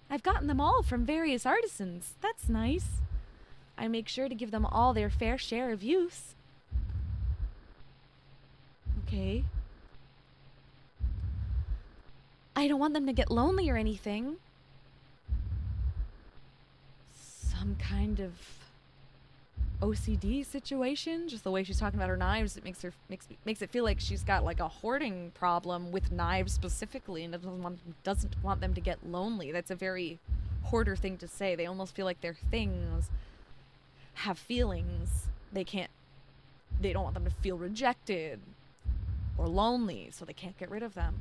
I've gotten them all from various artisans. That's nice. I make sure to give them all their fair share of use. Okay. I don't want them to get lonely or anything. Some kind of OCD situation, just the way she's talking about her knives, it makes it feel like she's got like a hoarding problem with knives specifically, and doesn't want them to get lonely. That's a very hoarder thing to say. They almost feel like their things have feelings. They don't want them to feel rejected or lonely, so they can't get rid of them.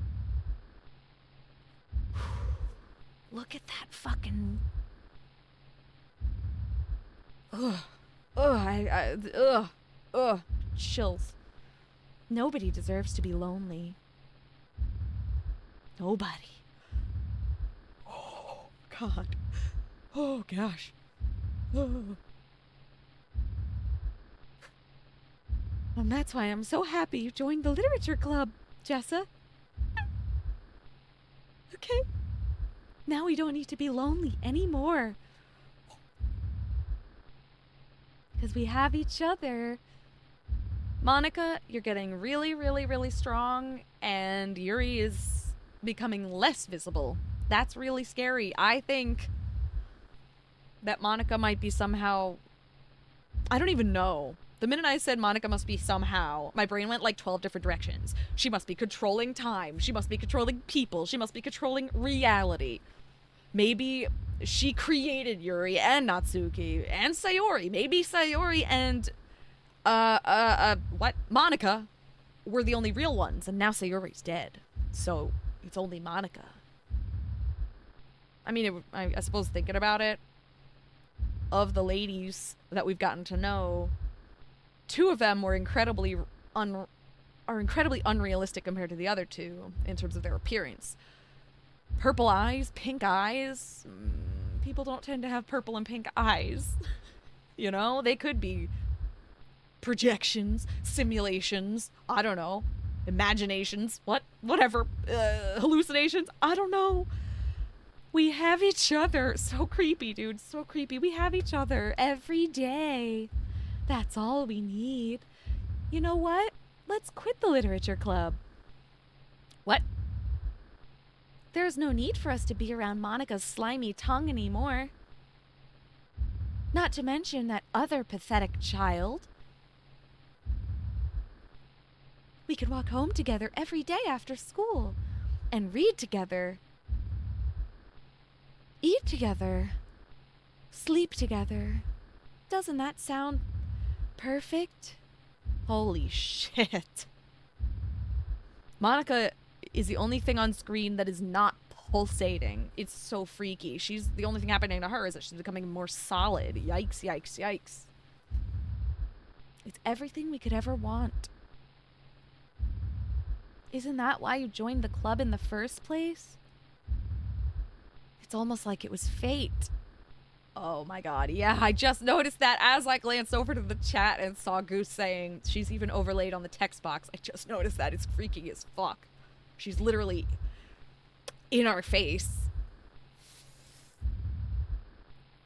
Look at that fucking... Chills. Nobody deserves to be lonely. Nobody. Oh, God. Oh, gosh. Oh. And that's why I'm so happy you joined the literature club, Jessa. Okay. Now we don't need to be lonely anymore. Because we have each other. Monica, you're getting really, really, really strong, and Yuri is becoming less visible. That's really scary. I think that Monica might be somehow... I don't even know. The minute I said Monica must be somehow, my brain went like 12 different directions. She must be controlling time. She must be controlling people. She must be controlling reality. Maybe she created Yuri and Natsuki and Sayori. Maybe Sayori and Monica were the only real ones, and now Sayori's dead. So it's only Monica. I mean, I suppose thinking about it, of the ladies that we've gotten to know, 2 of them were incredibly unrealistic compared to the other 2 in terms of their appearance. Purple eyes, pink eyes. People don't tend to have purple and pink eyes. You know, they could be projections, simulations, I don't know, imaginations, whatever, hallucinations, I don't know. We have each other. So creepy, dude, so creepy. We have each other every day. That's all we need. You know what? Let's quit the literature club. What? There's no need for us to be around Monica's slimy tongue anymore. Not to mention that other pathetic child. We could walk home together every day after school and read together, eat together, sleep together. Doesn't that sound perfect? Holy shit. Monica is the only thing on screen that is not pulsating. It's so freaky. The only thing happening to her is that she's becoming more solid. Yikes, yikes, yikes. It's everything we could ever want. Isn't that why you joined the club in the first place? It's almost like it was fate. Oh my god, yeah, I just noticed that as I glanced over to the chat and saw Goose saying she's even overlaid on the text box. I just noticed that. It's freaky as fuck. She's literally in our face.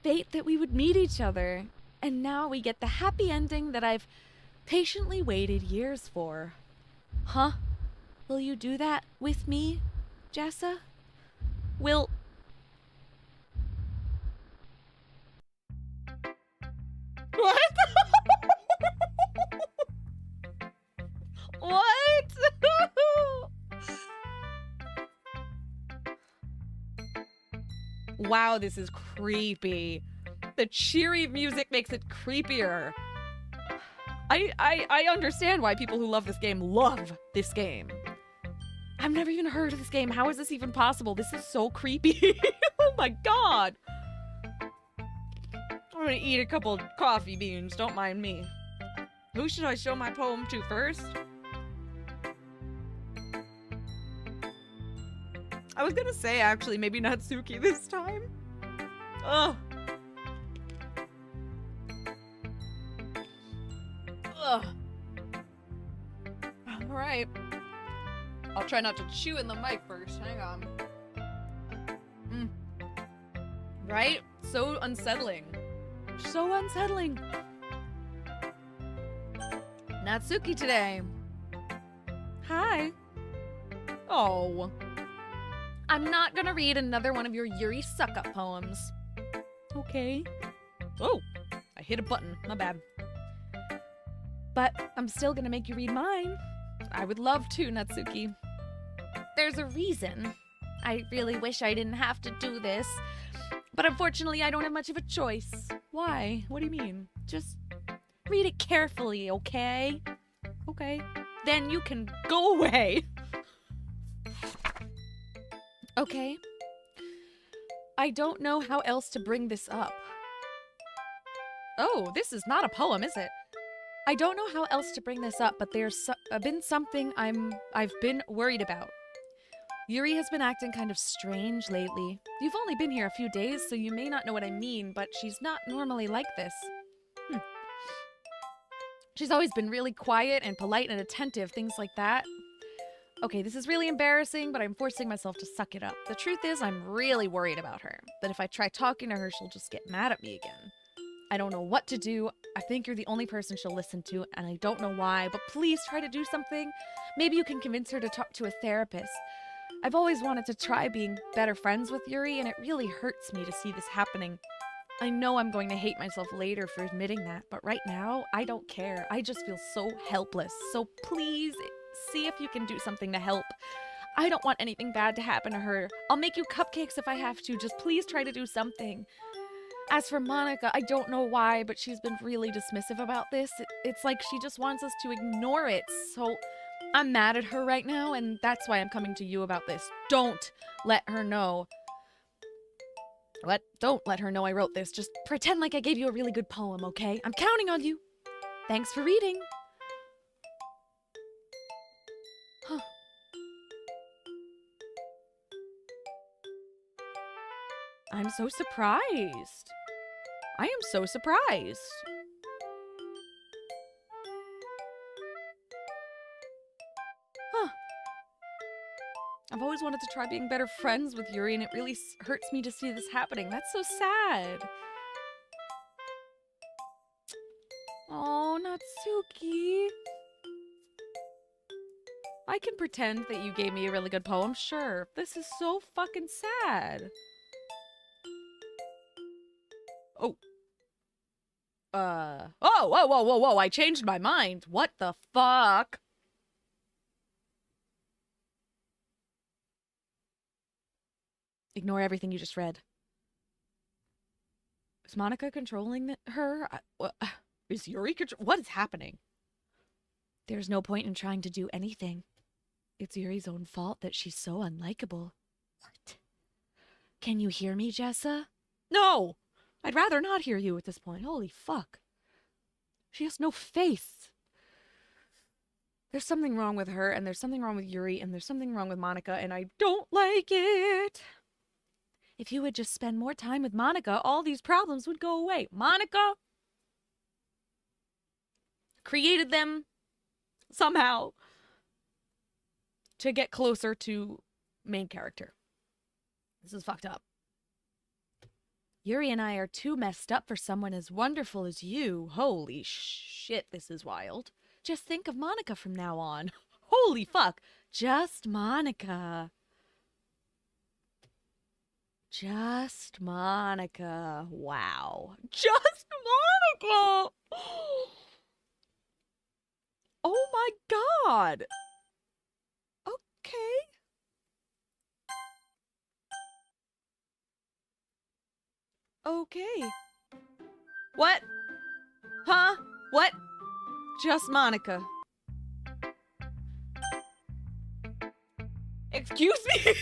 Fate that we would meet each other, and now we get the happy ending that I've patiently waited years for. Huh? Will you do that with me, Jessa? Will... What? What? Wow, this is creepy. The cheery music makes it creepier. I understand why people who love this game love this game. I've never even heard of this game. How is this even possible? This is so creepy. Oh my god. I'm gonna eat a couple coffee beans. Don't mind me. Who should I show my poem to first? I was gonna say, actually, maybe Natsuki this time. Ugh. Ugh. Alright. I'll try not to chew in the mic first. Hang on. Right? So unsettling. So unsettling. Natsuki today. Hi. Oh. I'm not gonna read another one of your Yuri suck-up poems. Okay. Oh, I hit a button. My bad. But I'm still gonna make you read mine. I would love to, Natsuki. There's a reason. I really wish I didn't have to do this. But unfortunately, I don't have much of a choice. Why? What do you mean? Just read it carefully, okay? Okay. Then you can go away. Okay. I don't know how else to bring this up. Oh, this is not a poem, is it? I don't know how else to bring this up, but there's been something I've been worried about. Yuri has been acting kind of strange lately. You've only been here a few days, so you may not know what I mean, but she's not normally like this. She's always been really quiet and polite and attentive, things like that. Okay, this is really embarrassing, but I'm forcing myself to suck it up. The truth is, I'm really worried about her. That if I try talking to her, she'll just get mad at me again. I don't know what to do. I think you're the only person she'll listen to, and I don't know why, but please try to do something. Maybe you can convince her to talk to a therapist. I've always wanted to try being better friends with Yuri, and it really hurts me to see this happening. I know I'm going to hate myself later for admitting that, but right now, I don't care. I just feel so helpless. So please, see if you can do something to help. I don't want anything bad to happen to her. I'll make you cupcakes if I have to. Just please try to do something. As for Monica, I don't know why, but she's been really dismissive about this. It's like she just wants us to ignore it. So I'm mad at her right now, and that's why I'm coming to you about this. Don't let her know. What? Don't let her know I wrote this. Just pretend like I gave you a really good poem, okay? I'm counting on you. Thanks for reading. Huh. I'm so surprised. I am so surprised. Huh. I've always wanted to try being better friends with Yuri, and it really hurts me to see this happening. That's so sad. Oh, Natsuki. I can pretend that you gave me a really good poem, sure. This is so fucking sad. Oh. Oh, whoa, whoa, whoa, whoa, I changed my mind. What the fuck? Ignore everything you just read. Is Monica controlling her? Is Yuri what is happening? There's no point in trying to do anything. It's Yuri's own fault that she's so unlikable. What? Can you hear me, Jessa? No! I'd rather not hear you at this point. Holy fuck. She has no face. There's something wrong with her, and there's something wrong with Yuri, and there's something wrong with Monica, and I don't like it. If you would just spend more time with Monica, all these problems would go away. Monica created them somehow to get closer to main character. This is fucked up. Yuri and I are too messed up for someone as wonderful as you. Holy shit, this is wild. Just think of Monica from now on. Holy fuck. Just Monica. Just Monica. Wow. Just Monica! Oh my god! Okay. Okay. What? Huh? What? Just Monica. Excuse me?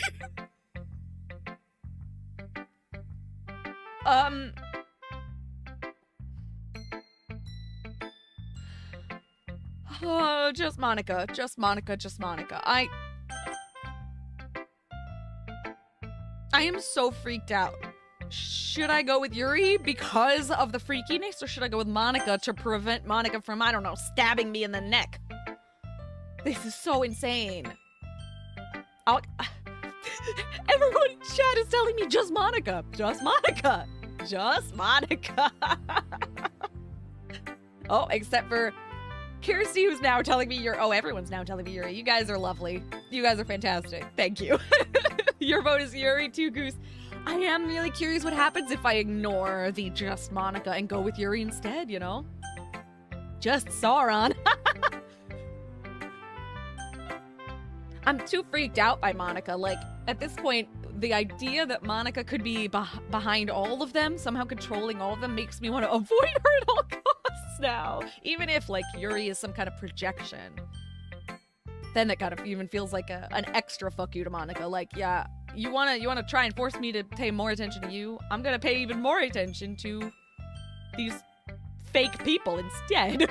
Oh, just Monica. Just Monica. Just Monica. I am so freaked out. Should I go with Yuri because of the freakiness, or should I go with Monica to prevent Monica from, I don't know, stabbing me in the neck? This is so insane. Everyone in chat is telling me just Monica. Just Monica. Just Monica. Oh, except for Kirsty, who's now telling me Yuri. Oh, everyone's now telling me Yuri. You guys are lovely. You guys are fantastic. Thank you. Your vote is Yuri too, Goose. I am really curious what happens if I ignore the just Monica and go with Yuri instead, you know? Just Sauron. I'm too freaked out by Monica. Like, at this point, the idea that Monica could be behind all of them, somehow controlling all of them, makes me want to avoid her at all costs now. Even if, like, Yuri is some kind of projection. Then it kind of even feels like an extra fuck you to Monica. Like, yeah, you wanna try and force me to pay more attention to you? I'm gonna pay even more attention to these fake people instead.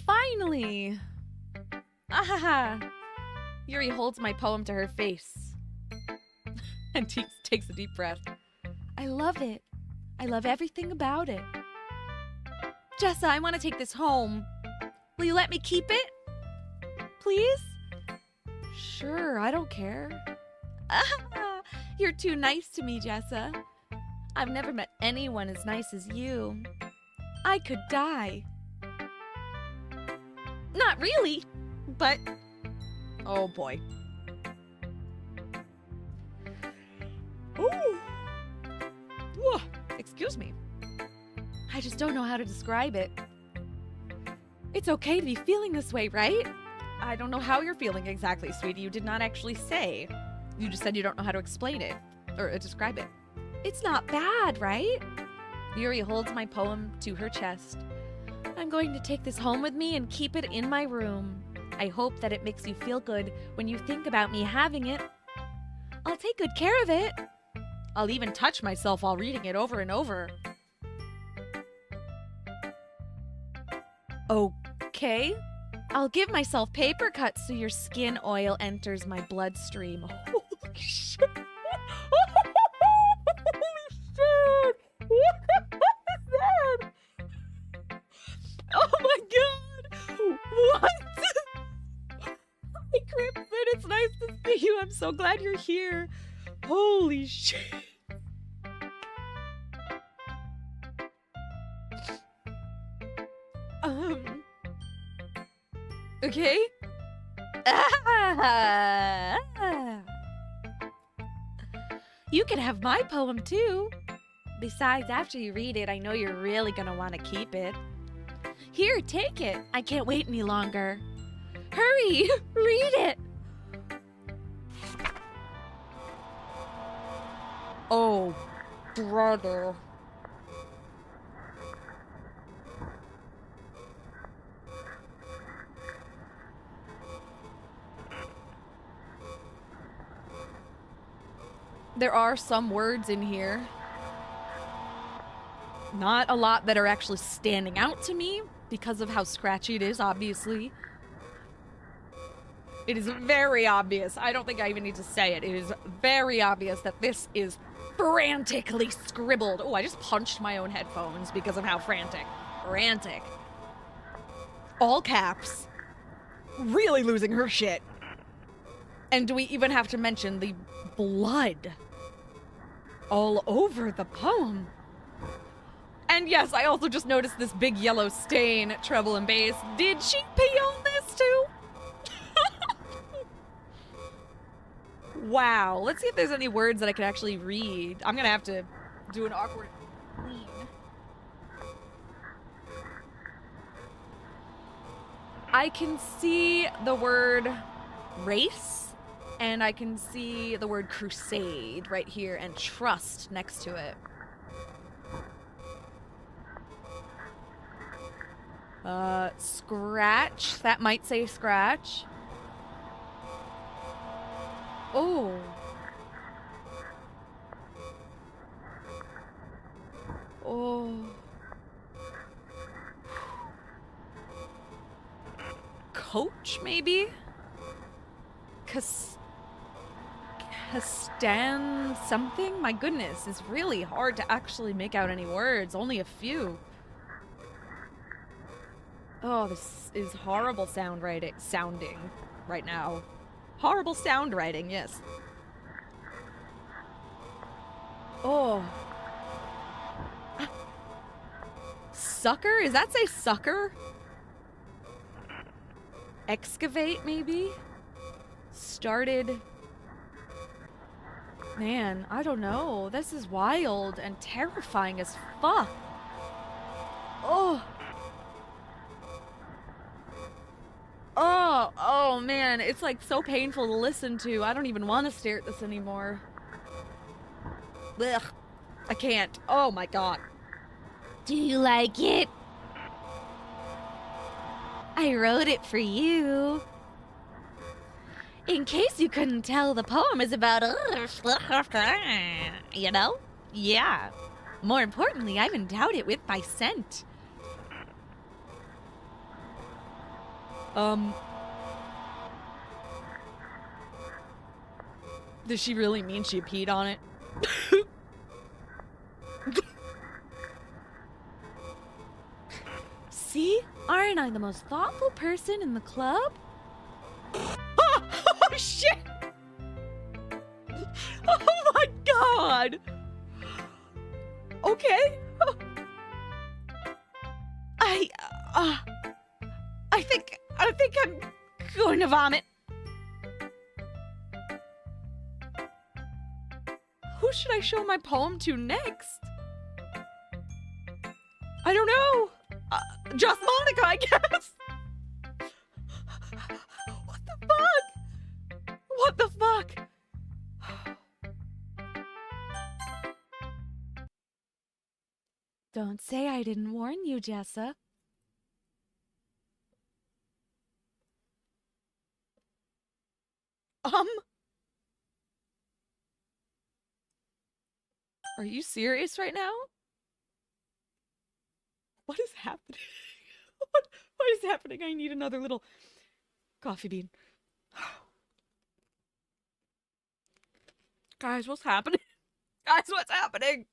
Finally! Ahaha! Yuri holds my poem to her face and takes a deep breath. I love it. I love everything about it. Jessa, I want to take this home. Will you let me keep it? Please? Sure, I don't care. You're too nice to me, Jessa. I've never met anyone as nice as you. I could die. Not really, but... Oh boy. Ooh. Whoa. Excuse me. I just don't know how to describe it. It's okay to be feeling this way, right? I don't know how you're feeling exactly, sweetie. You did not actually say. You just said you don't know how to explain it, or describe it. It's not bad, right? Yuri holds my poem to her chest. I'm going to take this home with me and keep it in my room. I hope that it makes you feel good when you think about me having it. I'll take good care of it. I'll even touch myself while reading it over and over. Okay. I'll give myself paper cuts so your skin oil enters my bloodstream. Holy shit! Holy shit! What is that? Oh my god! What? Hi, Crimson, it's nice to see you. I'm so glad you're here. Holy shit. Okay? You can have my poem too. Besides, after you read it, I know you're really gonna want to keep it. Here, take it. I can't wait any longer. Hurry, read it. Oh, brother. There are some words in here. Not a lot that are actually standing out to me because of how scratchy it is, obviously. It is very obvious. I don't think I even need to say it. It is very obvious that this is frantically scribbled. Oh, I just punched my own headphones because of how frantic. Frantic. All caps. Really losing her shit. And do we even have to mention the blood all over the poem? And yes, I also just noticed this big yellow stain, treble and bass. Did she pee on this too? Wow. Let's see if there's any words that I can actually read. I'm gonna have to do an awkward lean. I can see the word race And I can see the word crusade right here and trust next to it. Scratch. That might say scratch. Oh. Oh. Coach, maybe? Castan something? My goodness, it's really hard to actually make out any words. Only a few. Oh, this is horrible sounding right now. Horrible sound writing, yes. Oh. Sucker? Does that say sucker? Excavate, maybe? Started. Man, I don't know. This is wild and terrifying as fuck. Oh. Oh man, it's like so painful to listen to. I don't even want to stare at this anymore. Ugh. I can't. Oh my god. Do you like it? I wrote it for you. In case you couldn't tell, the poem is about you know? Yeah. More importantly, I've endowed it with my scent. Does she really mean she peed on it? See? Aren't I the most thoughtful person in the club? Oh shit! Oh my god! Okay. I think I'm going to vomit. Who should I show my poem to next? I don't know. Just Monica, I guess. What the fuck? What the fuck? Don't say I didn't warn you, Jessa. Are you serious right now? What is happening? What is happening? I need another little coffee bean. Guys, what's happening? Guys, what's happening?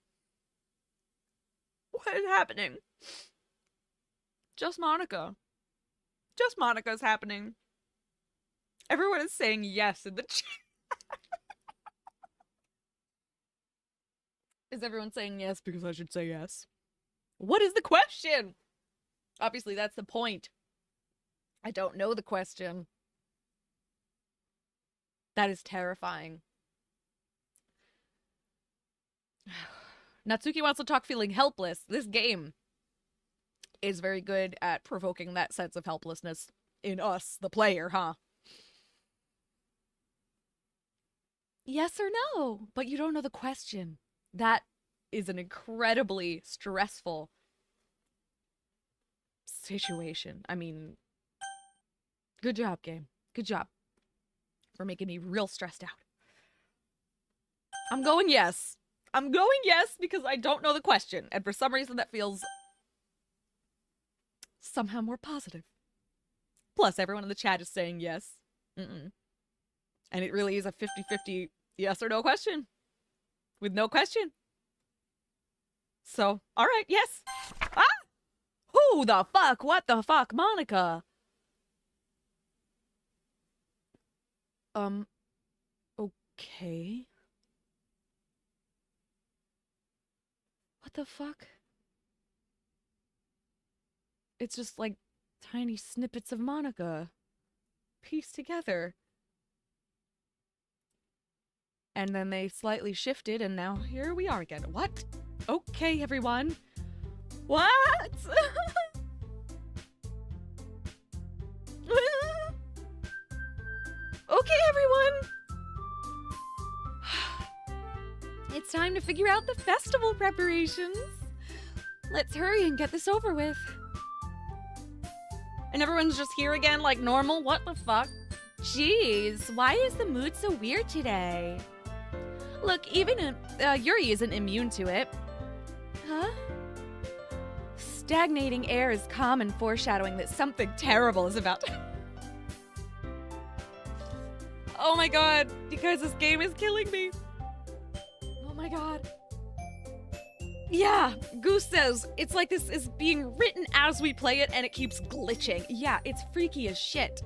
What is happening? Just Monica. Just Monica's happening. Everyone is saying yes in the chat. Is everyone saying yes because I should say yes? What is the question? Obviously, that's the point. I don't know the question. That is terrifying. Natsuki wants to talk feeling helpless. This game is very good at provoking that sense of helplessness in us, the player, huh? Yes or no? But you don't know the question. That is an incredibly stressful situation. I mean, good job, game. Good job for making me real stressed out. I'm going yes. I'm going yes because I don't know the question. And for some reason that feels somehow more positive. Plus, everyone in the chat is saying yes. And it really is a 50-50 yes or no question. With no question. So, alright, yes. Ah! Who the fuck? What the fuck? Monica. Okay. What the fuck? It's just like tiny snippets of Monica pieced together. And then they slightly shifted, and now here we are again. What? Okay, everyone. What? Okay, everyone. it's time to figure out the festival preparations. Let's hurry and get this over with. And everyone's just here again like normal? What the fuck? Jeez, why is the mood so weird today? Look, even Yuri isn't immune to it. Huh? Stagnating air is common foreshadowing that something terrible is about to... Oh my god, you guys, this game is killing me. Oh my god. Yeah, Goose says it's like this is being written as we play it and it keeps glitching. Yeah, it's freaky as shit.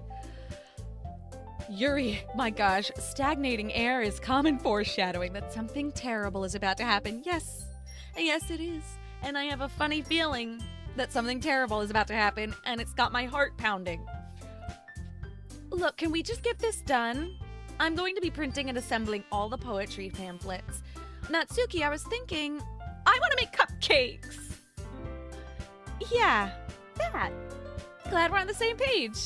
Yuri, my gosh, stagnating air is common foreshadowing that something terrible is about to happen. Yes, yes it is. And I have a funny feeling that something terrible is about to happen and it's got my heart pounding. Look, can we just get this done? I'm going to be printing and assembling all the poetry pamphlets. Natsuki, I was thinking, I want to make cupcakes. Yeah, that. Glad we're on the same page.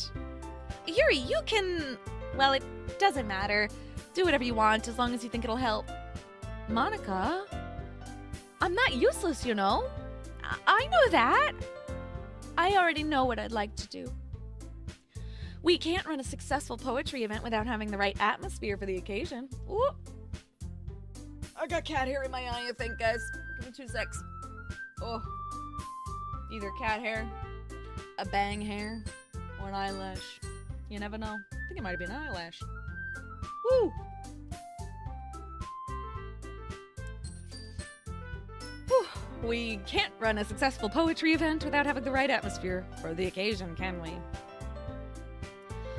Yuri, you can... Well, it doesn't matter. Do whatever you want as long as you think it'll help. Monica? I'm not useless, you know. I know that. I already know what I'd like to do. We can't run a successful poetry event without having the right atmosphere for the occasion. Ooh. I got cat hair in my eye, I think, guys. Give me 2 secs. Oh. Either cat hair, a bang hair, or an eyelash. You never know. I think it might have been an eyelash. Woo! Whew. We can't run a successful poetry event without having the right atmosphere for the occasion, can we?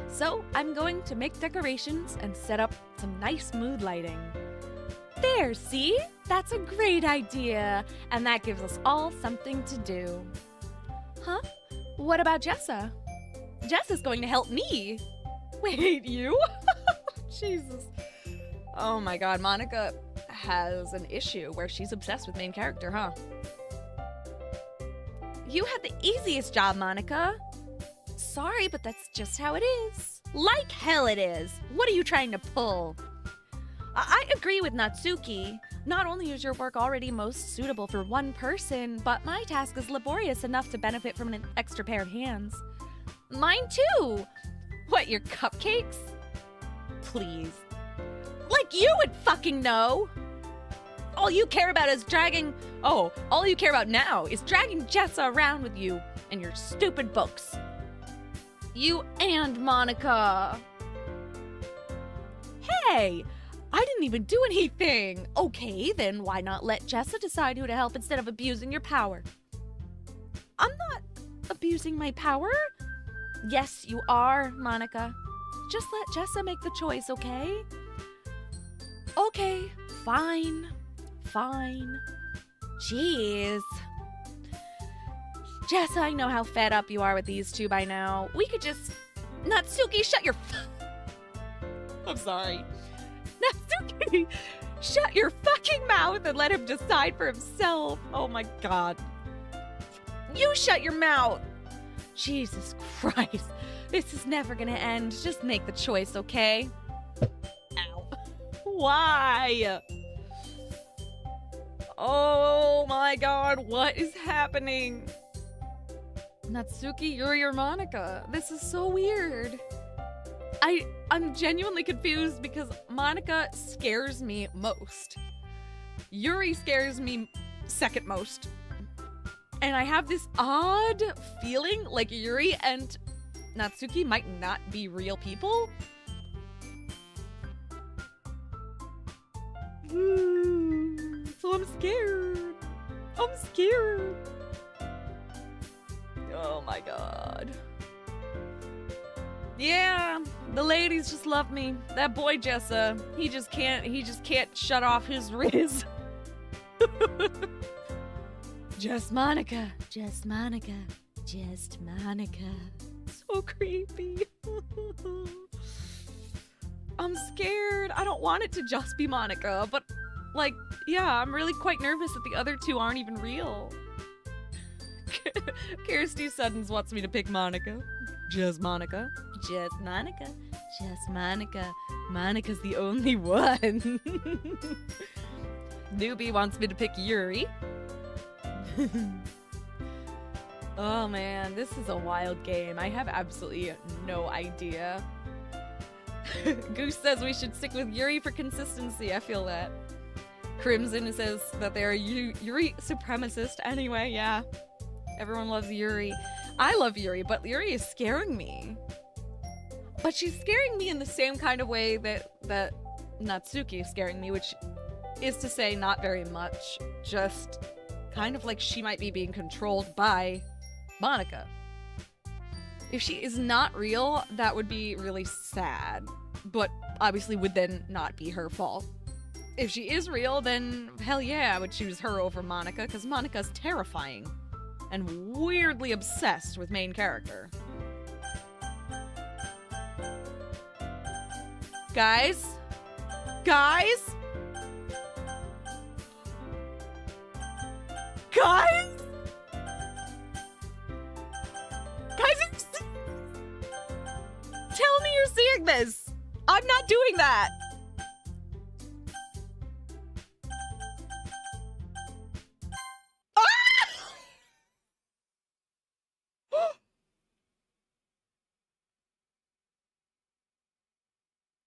So, I'm going to make decorations and set up some nice mood lighting. There, see? That's a great idea. And that gives us all something to do. Huh? What about Jessa? Jessa's going to help me. Wait, you? Jesus. Oh my god, Monica has an issue where she's obsessed with main character, huh? You had the easiest job, Monica. Sorry, but that's just how it is. Like hell it is. What are you trying to pull? I agree with Natsuki. Not only is your work already most suitable for one person, but my task is laborious enough to benefit from an extra pair of hands. Mine too! What, your cupcakes? Please. Like you would fucking know! All you care about is dragging... Oh, all you care about now is dragging Jessa around with you and your stupid books. You and Monica. Hey! I didn't even do anything! Okay, then why not let Jessa decide who to help instead of abusing your power? I'm not abusing my power. Yes, you are, Monica. Just let Jessa make the choice, okay? Okay, fine. Fine. Jeez. Jessa, I know how fed up you are with these two by now. We could just... Natsuki, shut your... I'm sorry. Natsuki, shut your fucking mouth and let him decide for himself. Oh my god. You shut your mouth. Jesus Christ. This is never gonna end. Just make the choice, okay? Ow. Why? Oh my god, what is happening? Natsuki, Yuri, or Monica? This is so weird. I'm genuinely confused because Monica scares me most. Yuri scares me second most. And I have this odd feeling like Yuri and Natsuki might not be real people. So I'm scared. I'm scared. Oh my god. Yeah, the ladies just love me. That boy Jessa, he just can't shut off his riz. Just Monica. Just Monica. Just Monica. So creepy. I'm scared. I don't want it to just be Monica, but like, yeah, I'm really quite nervous that the other two aren't even real. Kirsty Suddens wants me to pick Monica. Just Monica. Just Monica. Just Monica. Monica's the only one. Newbie wants me to pick Yuri. Oh man, this is a wild game. I have absolutely no idea. Goose says we should stick with Yuri for consistency. I feel that. Crimson says that they're Yuri supremacist. Anyway, yeah. Everyone loves Yuri. I love Yuri, but Yuri is scaring me. But she's scaring me in the same kind of way that Natsuki is scaring me, which is to say not very much. Just kind of like she might be being controlled by Monica. If she is not real, that would be really sad. But obviously would then not be her fault. If she is real, then hell yeah, I would choose her over Monica, because Monica's terrifying. And weirdly obsessed with main character. Guys? Guys? Guys? Guys, tell me you're seeing this! I'm not doing that!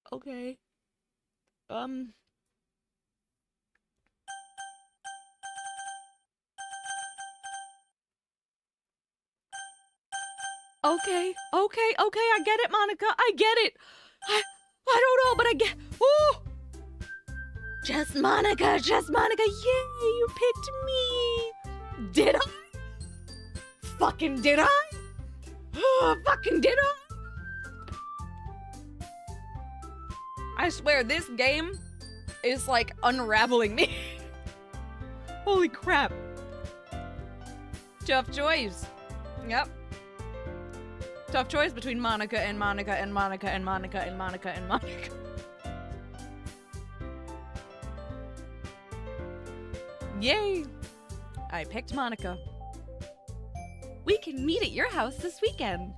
Okay. Okay, I get it, Monica. I get it. I don't know, but I get. Oh! Just Monica, yay, you picked me. Did I? Fucking did I? Fucking did I? I swear, this game is like unraveling me. Holy crap. Tough choice. Yep. Tough choice between Monica and Monica and Monica and Monica and Monica and Monica. Yay! I picked Monica. We can meet at your house this weekend.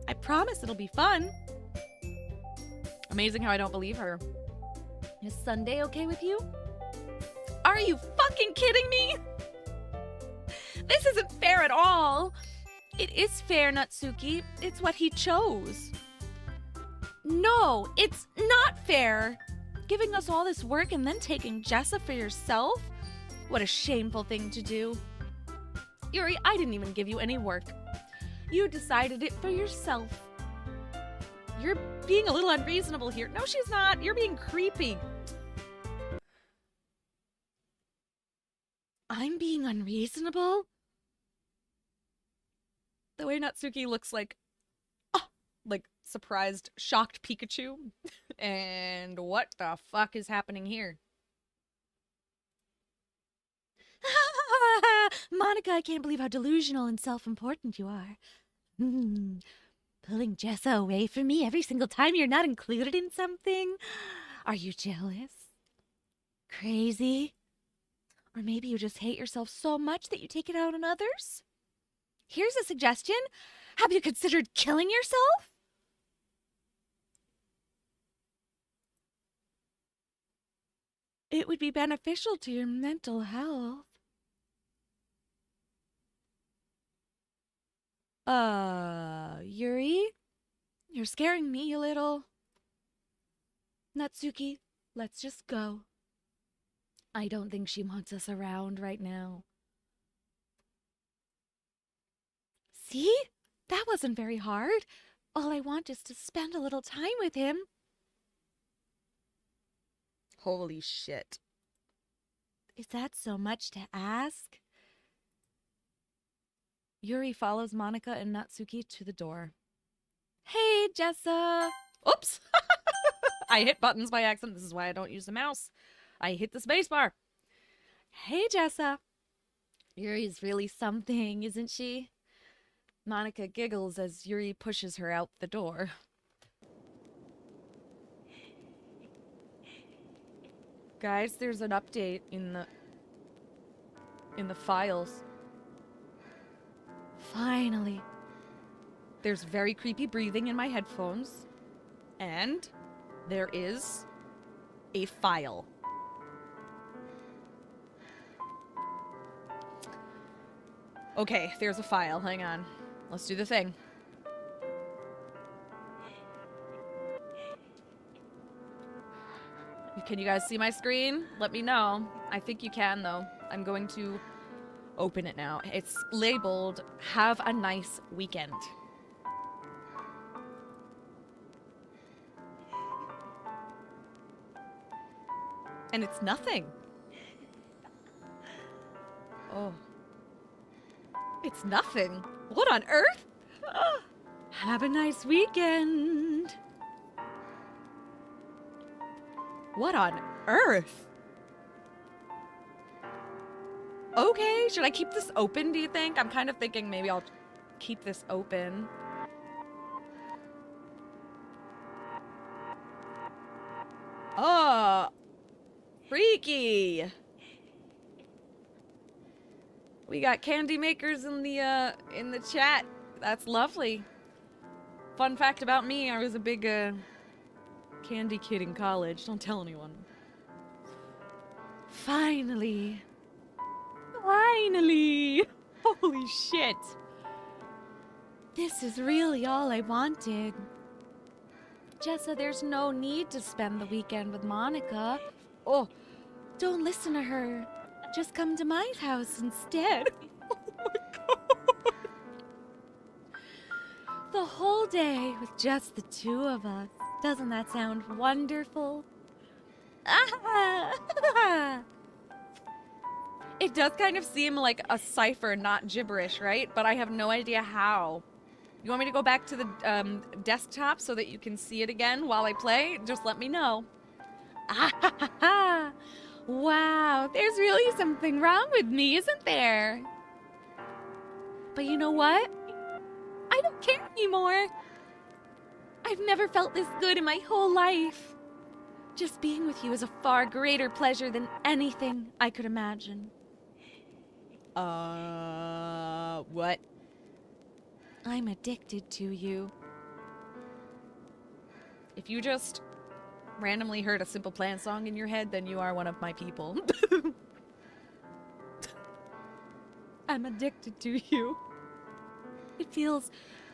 I promise it'll be fun. Amazing how I don't believe her. Is Sunday okay with you? Are you fucking kidding me? This isn't fair at all. It is fair, Natsuki. It's what he chose. No, it's not fair. Giving us all this work and then taking Jessa for yourself? What a shameful thing to do. Yuri, I didn't even give you any work. You decided it for yourself. You're being a little unreasonable here. No, she's not. You're being creepy. I'm being unreasonable? The way Natsuki looks like surprised, shocked Pikachu. And what the fuck is happening here? Monica, I can't believe how delusional and self-important you are. Pulling Jessa away from me every single time you're not included in something? Are you jealous? Crazy? Or maybe you just hate yourself so much that you take it out on others? Here's a suggestion. Have you considered killing yourself? It would be beneficial to your mental health. Yuri? You're scaring me a little. Natsuki, let's just go. I don't think she wants us around right now. See? That wasn't very hard. All I want is to spend a little time with him. Holy shit. Is that so much to ask? Yuri follows Monica and Natsuki to the door. Hey, Jessa! Oops! I hit buttons by accident. This is why I don't use the mouse. I hit the spacebar. Hey, Jessa. Yuri's really something, isn't she? Monica giggles as Yuri pushes her out the door. Guys, there's an update in the files. Finally. There's very creepy breathing in my headphones. And there is a file. Okay, there's a file. Hang on. Let's do the thing. Can you guys see my screen? Let me know. I think you can, though. I'm going to open it now. It's labeled, "Have a nice weekend." And it's nothing. Oh. It's nothing. What on earth? Have a nice weekend. What on earth? Okay, should I keep this open, do you think? I'm kind of thinking maybe I'll keep this open. Oh, freaky. We got candy makers in the chat. That's lovely. Fun fact about me, I was a big candy kid in college. Don't tell anyone. Finally. Finally. Holy shit. This is really all I wanted. Jessa, there's no need to spend the weekend with Monica. Oh, don't listen to her. Just come to my house instead. Oh my god. The whole day with just the two of us. Doesn't that sound wonderful? Ah! It does kind of seem like a cipher, not gibberish, right? But I have no idea how. You want me to go back to the desktop so that you can see it again while I play? Just let me know. Ah! Wow, there's really something wrong with me, isn't there? But you know what? I don't care anymore. I've never felt this good in my whole life. Just being with you is a far greater pleasure than anything I could imagine. What? I'm addicted to you. If you just randomly heard a Simple Plan song in your head, then you are one of my people. I'm addicted to you. It feels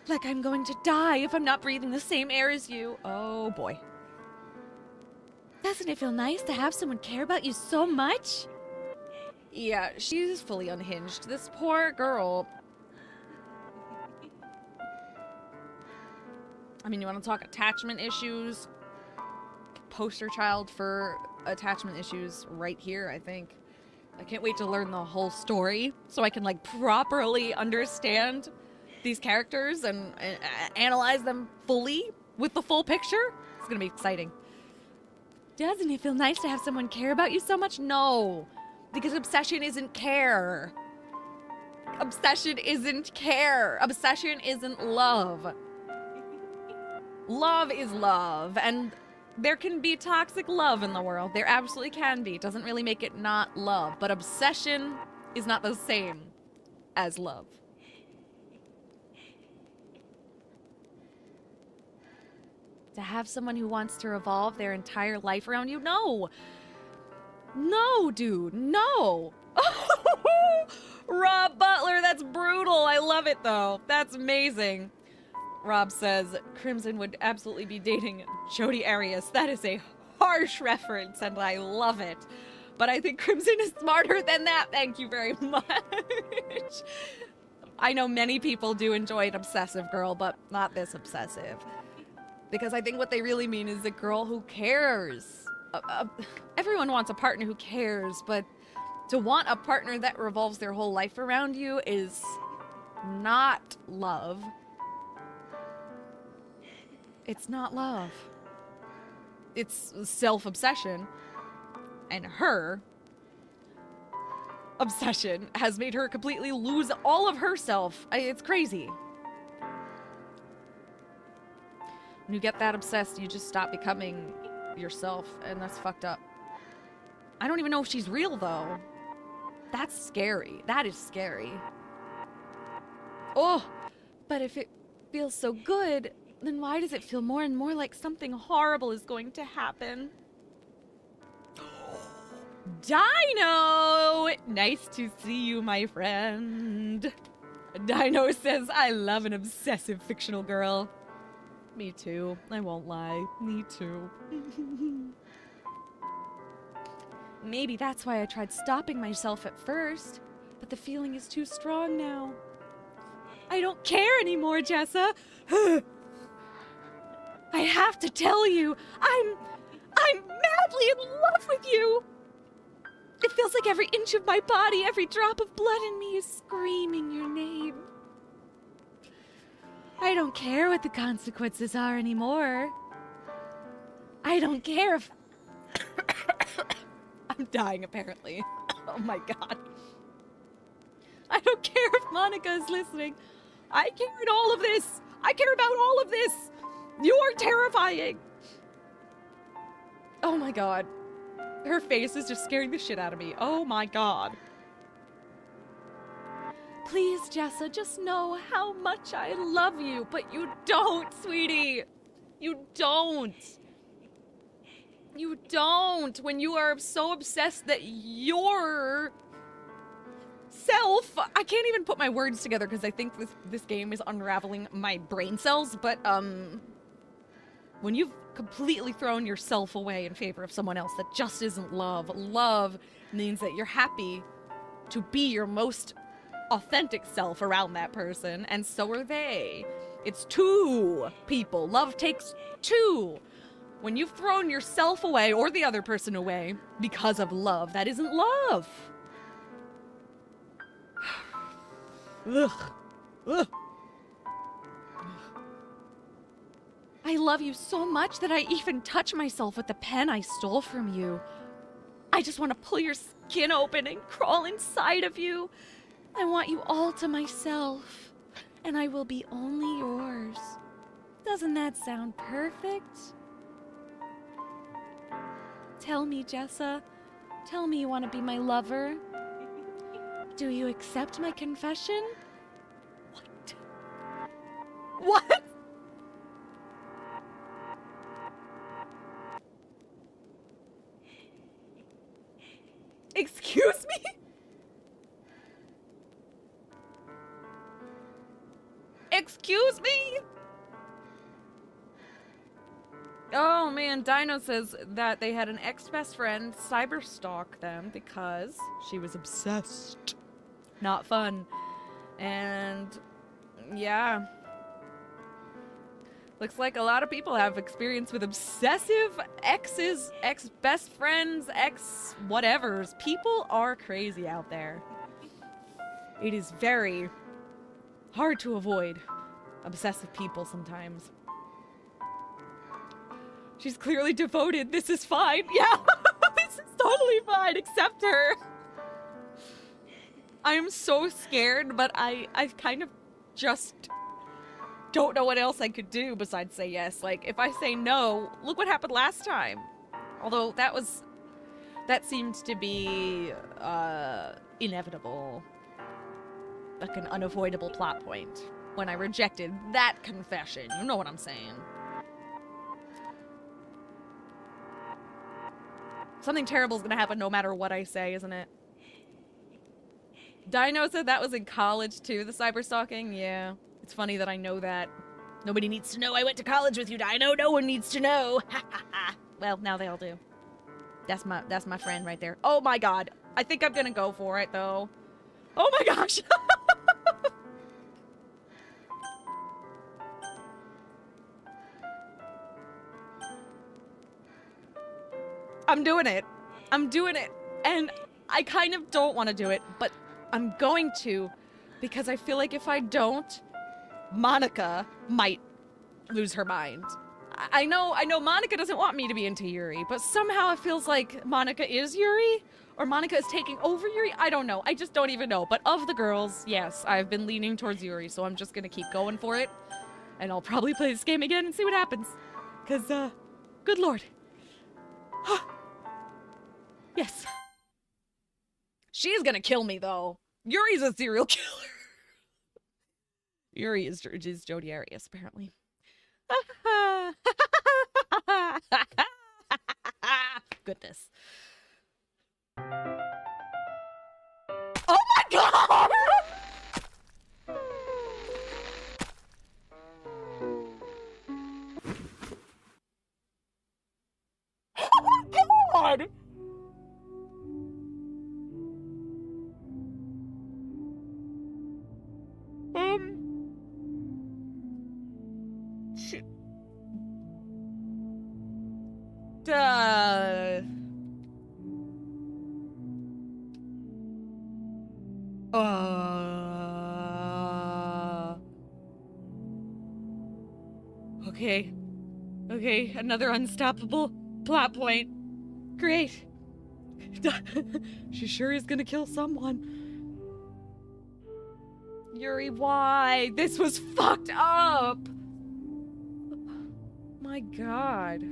like I'm going to die if I'm not breathing the same air as you. Oh boy. Doesn't it feel nice to have someone care about you so much? Yeah, she's fully unhinged. This poor girl. I mean, you want to talk attachment issues? Poster child for attachment issues right here, I think. I can't wait to learn the whole story so I can, like, properly understand these characters and analyze them fully with the full picture. It's gonna be exciting. Doesn't it feel nice to have someone care about you so much? No, because obsession isn't care. Obsession isn't care. Obsession isn't love. Love is love, and there can be toxic love in the world. There absolutely can be. It doesn't really make it not love, but obsession is not the same as love. To have someone who wants to revolve their entire life around you? No! No, dude, no! Rob Butler, that's brutal. I love it, though. That's amazing. Rob says, Crimson would absolutely be dating Jodi Arias. That is a harsh reference, and I love it. But I think Crimson is smarter than that. Thank you very much. I know many people do enjoy an obsessive girl, but not this obsessive. Because I think what they really mean is a girl who cares. Everyone wants a partner who cares, but to want a partner that revolves their whole life around you is not love. It's not love. It's self-obsession. And her obsession has made her completely lose all of herself. It's crazy. When you get that obsessed, you just stop becoming yourself, and that's fucked up. I don't even know if she's real, though. That's scary. That is scary. Oh, but if it feels so good, then why does it feel more and more like something horrible is going to happen? Dino! Nice to see you, my friend. Dino says, I love an obsessive fictional girl. Me too. I won't lie. Me too. Maybe that's why I tried stopping myself at first, but the feeling is too strong now. I don't care anymore, Jessa. I have to tell you, I'm madly in love with you. It feels like every inch of my body, every drop of blood in me is screaming your name. I don't care what the consequences are anymore. I don't care if... I'm dying, apparently. Oh my god. I don't care if Monica is listening. I care in all of this. I care about all of this. You are terrifying. Oh my god. Her face is just scaring the shit out of me. Oh my god. Please, Jessa, just know how much I love you, but you don't, sweetie. You don't. You don't. When you are so obsessed that your self... I can't even put my words together because I think this game is unraveling my brain cells, but, when you've completely thrown yourself away in favor of someone else, that just isn't love. Love means that you're happy to be your most authentic self around that person, and so are they. It's two people. Love takes two. When you've thrown yourself away or the other person away because of love, that isn't love. Ugh. Ugh. I love you so much that I even touch myself with the pen I stole from you. I just want to pull your skin open and crawl inside of you. I want you all to myself, and I will be only yours. Doesn't that sound perfect? Tell me, Jessa. Tell me you want to be my lover. Do you accept my confession? What? What? Excuse me? Excuse me? Oh man, Dino says that they had an ex-best friend cyberstalk them because she was obsessed. Not fun. And yeah. Looks like a lot of people have experience with obsessive exes, ex-best friends, ex-whatevers. People are crazy out there. It is very hard to avoid obsessive people sometimes. She's clearly devoted. This is fine. Yeah, this is totally fine. Accept her. I am so scared, but I kind of just don't know what else I could do besides say yes. Like, if I say no, look what happened last time. Although that seemed to be inevitable. Like an unavoidable plot point when I rejected that confession. You know what I'm saying. Something terrible is gonna happen no matter what I say, isn't it? Dino said that was in college too, the cyberstalking. Yeah. It's funny that I know that. Nobody needs to know I went to college with you, Dino. No one needs to know. Well, now they all do. That's my friend right there. Oh my god. I think I'm gonna go for it though. Oh my gosh. I'm doing it. I'm doing it. And I kind of don't want to do it, but I'm going to because I feel like if I don't, Monica might lose her mind. I know Monica doesn't want me to be into Yuri, but somehow it feels like Monica is Yuri, or Monica is taking over Yuri. I don't know. I just don't even know. But of the girls, yes, I've been leaning towards Yuri, so I'm just gonna keep going for it. And I'll probably play this game again and see what happens. Because, good lord. Yes. She's gonna kill me, though. Yuri's a serial killer. Yuri is Jodi Arias, apparently. Goodness. Oh my god! God! Shit. Okay. Okay, another unstoppable plot point. Great. She sure is gonna kill someone. Yuri, why? This was fucked up! My God.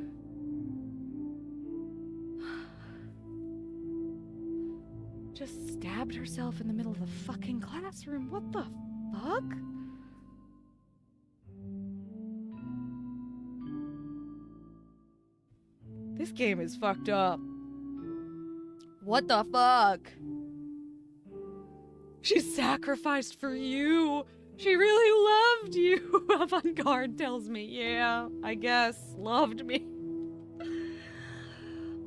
Just stabbed herself in the middle of the fucking classroom. What the fuck? This game is fucked up. What the fuck? She sacrificed for you. She really loved you. Avant-garde tells me. Yeah, I guess. Loved me.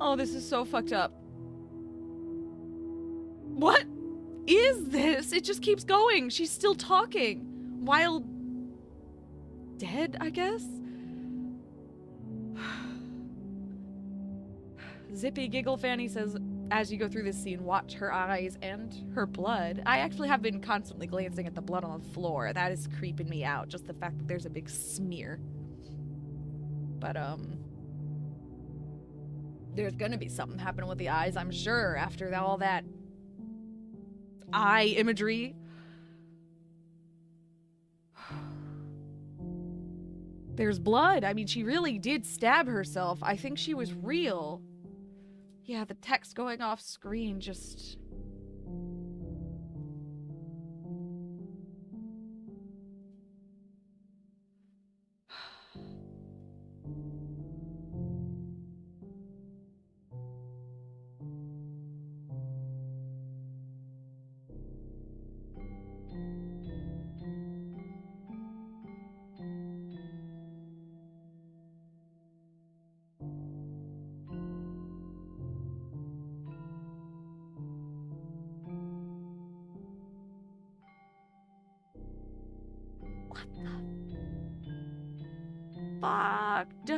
Oh, this is so fucked up. What is this? It just keeps going. She's still talking. While dead, I guess? Zippy Giggle Fanny says, as you go through this scene, watch her eyes and her blood. I actually have been constantly glancing at the blood on the floor. That is creeping me out. Just the fact that there's a big smear. But, there's gonna be something happening with the eyes, I'm sure, after all that eye imagery. There's blood. I mean, she really did stab herself. I think she was real. Yeah, the text going off screen just... What the fucked?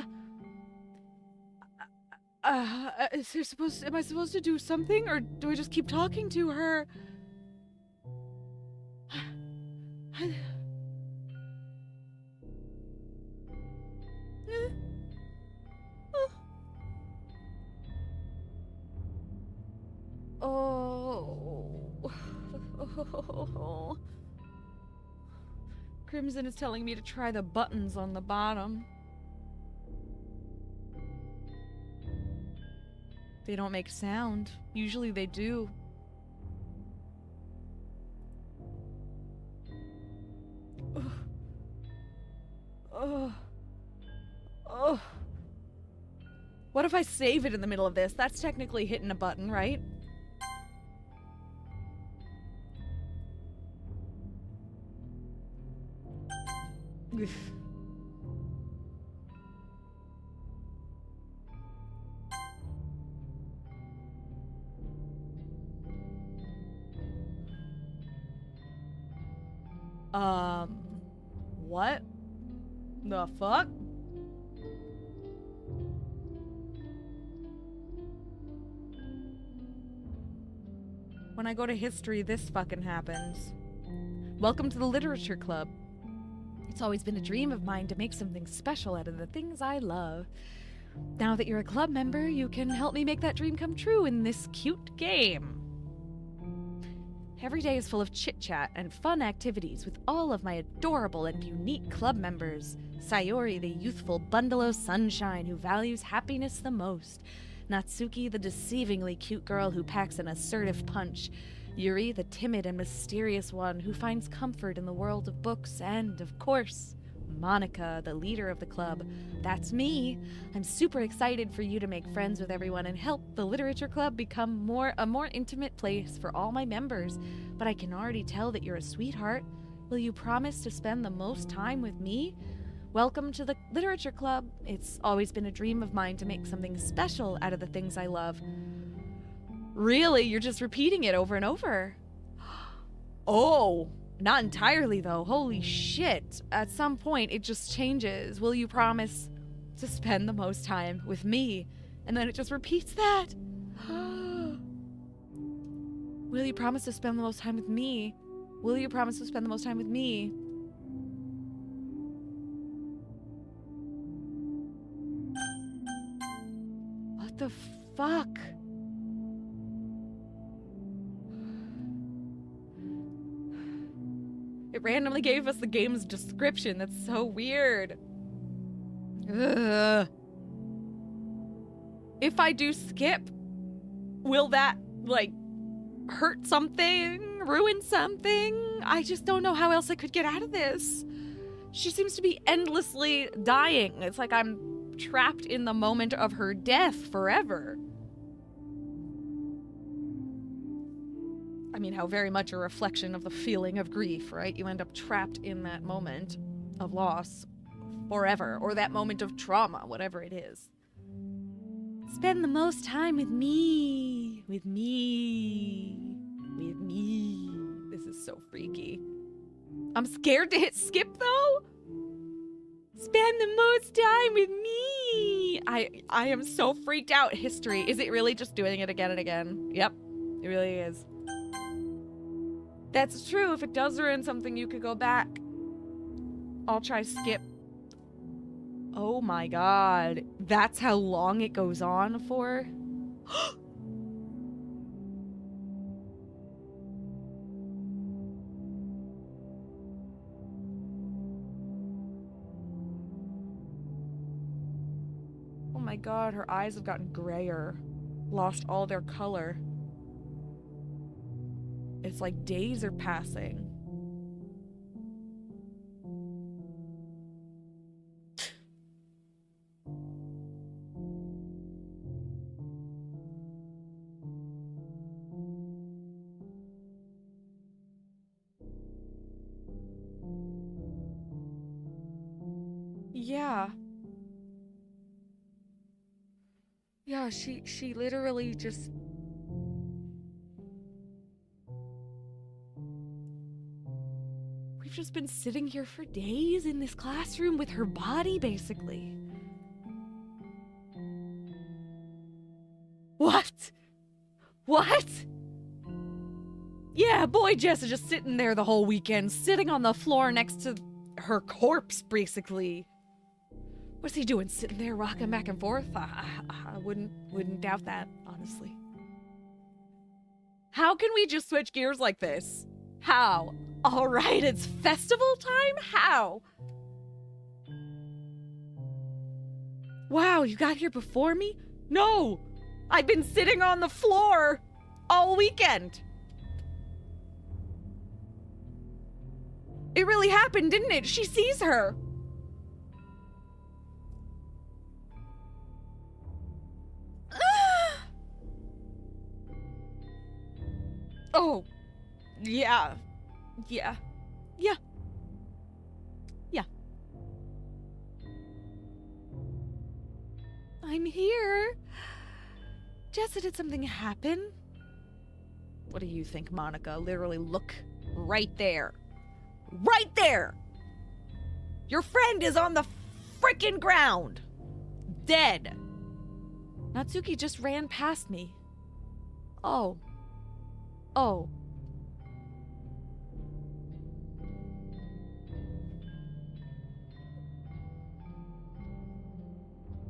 Am I supposed to do something, or do I just keep talking to her? Oh. Crimson is telling me to try the buttons on the bottom. They don't make sound. Usually they do. Oh. What if I save it in the middle of this? That's technically hitting a button, right? What the fuck? When I go to history, this fucking happens. Welcome to the Literature Club. It's always been a dream of mine to make something special out of the things I love. Now that you're a club member, you can help me make that dream come true in this cute game. Every day is full of chit-chat and fun activities with all of my adorable and unique club members. Sayori, the youthful bundle of sunshine who values happiness the most. Natsuki, the deceivingly cute girl who packs an assertive punch. Yuri, the timid and mysterious one who finds comfort in the world of books. And, of course, Monica, the leader of the club. That's me. I'm super excited for you to make friends with everyone and help the Literature Club become a more intimate place for all my members. But I can already tell that you're a sweetheart. Will you promise to spend the most time with me? Welcome to the Literature Club. It's always been a dream of mine to make something special out of the things I love. Really? You're just repeating it over and over? Oh, not entirely though. Holy shit. At some point, it just changes. Will you promise to spend the most time with me? And then it just repeats that. Will you promise to spend the most time with me? Will you promise to spend the most time with me? What the fuck? It randomly gave us the game's description. That's so weird. Ugh. If I do skip, will that, like, hurt something? Ruin something? I just don't know how else I could get out of this. She seems to be endlessly dying. It's like I'm trapped in the moment of her death forever. I mean, how very much a reflection of the feeling of grief, right? You end up trapped in that moment of loss forever, or that moment of trauma, whatever it is. Spend the most time with me. With me. With me. This is so freaky. I'm scared to hit skip, though. Spend the most time with me. I am so freaked out. History. Is it really just doing it again and again? Yep, it really is. That's true. If it does ruin something, you could go back. I'll try skip. Oh my god. That's how long it goes on for? Oh my god, her eyes have gotten grayer. Lost all their color. It's like days are passing. Yeah. Yeah, she literally just... We've just been sitting here for days in this classroom with her body, basically. What? What? Yeah, boy Jess is just sitting there the whole weekend, sitting on the floor next to her corpse, basically. What's he doing, sitting there rocking back and forth? I wouldn't doubt that, honestly. How can we just switch gears like this? How? All right, it's festival time? How? Wow, you got here before me? No! I've been sitting on the floor all weekend. It really happened, didn't it? She sees her. Oh, yeah. Yeah. Yeah. Yeah. I'm here. Jessa, did something happen? What do you think, Monica? Literally, look right there. Right there! Your friend is on the frickin' ground. Dead. Natsuki just ran past me. Oh. Oh.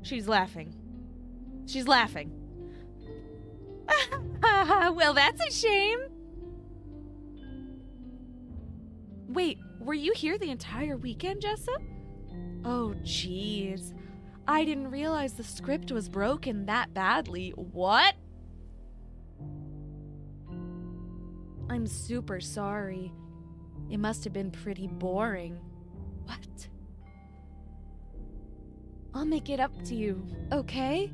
She's laughing. She's laughing. Well, that's a shame. Wait, were you here the entire weekend, Jessa? Oh, jeez. I didn't realize the script was broken that badly. What? I'm super sorry. It must have been pretty boring. What? I'll make it up to you, okay?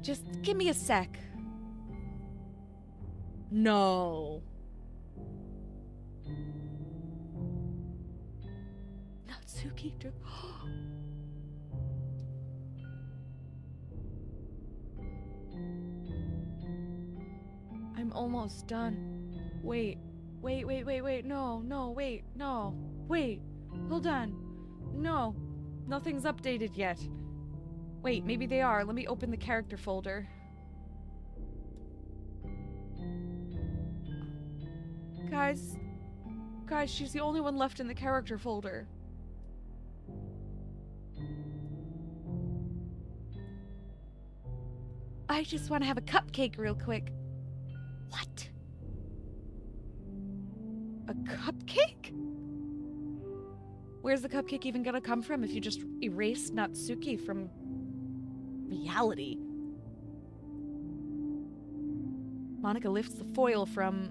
Just give me a sec. No. Natsuki, I'm almost done. Wait. No, wait. No. Wait. Hold on. No. Nothing's updated yet. Wait, maybe they are. Let me open the character folder. Guys, she's the only one left in the character folder. I just want to have a cupcake real quick. What? A cupcake? Where's the cupcake even gonna come from if you just erased Natsuki from reality? Monica lifts the foil from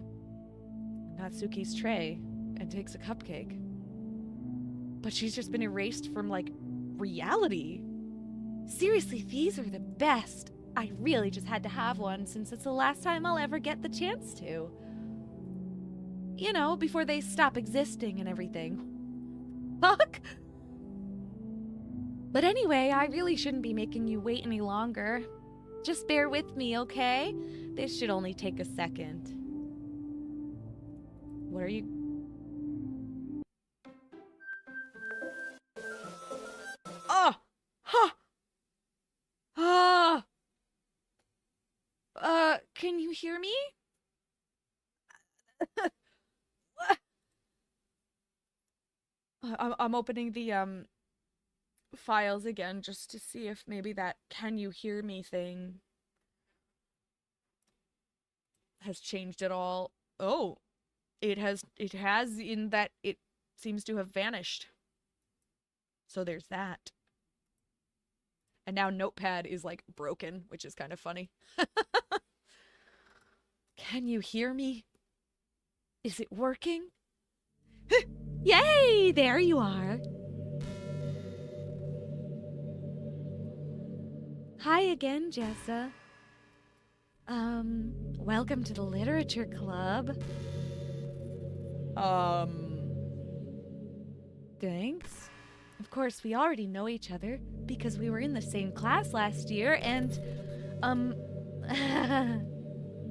Natsuki's tray and takes a cupcake. But she's just been erased from, like, reality. Seriously, these are the best. I really just had to have one since it's the last time I'll ever get the chance to. You know, before they stop existing and everything. Fuck! But anyway, I really shouldn't be making you wait any longer. Just bear with me, okay? This should only take a second. What are you... Oh! Huh! Ah! Can you hear me? I'm opening the, files again just to see if maybe that "can you hear me" thing has changed at all. Oh, it has in that it seems to have vanished. So there's that. And now Notepad is, like, broken, which is kind of funny. Can you hear me? Is it working? Yay! There you are. Hi again, Jessa. Welcome to the Literature Club. Thanks. Of course, we already know each other because we were in the same class last year and,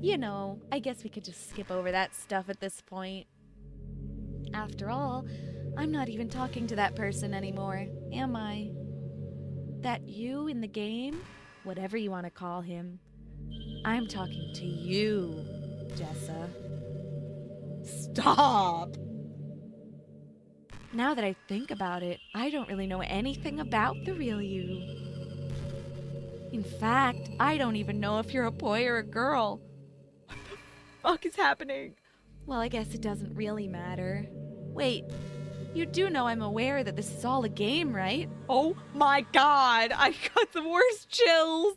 you know, I guess we could just skip over that stuff at this point. After all, I'm not even talking to that person anymore, am I? That you in the game, whatever you want to call him. I'm talking to you, Jessa. Stop! Now that I think about it, I don't really know anything about the real you. In fact, I don't even know if you're a boy or a girl. What the fuck is happening? Well, I guess it doesn't really matter. Wait, you do know I'm aware that this is all a game, right? Oh my god, I got the worst chills!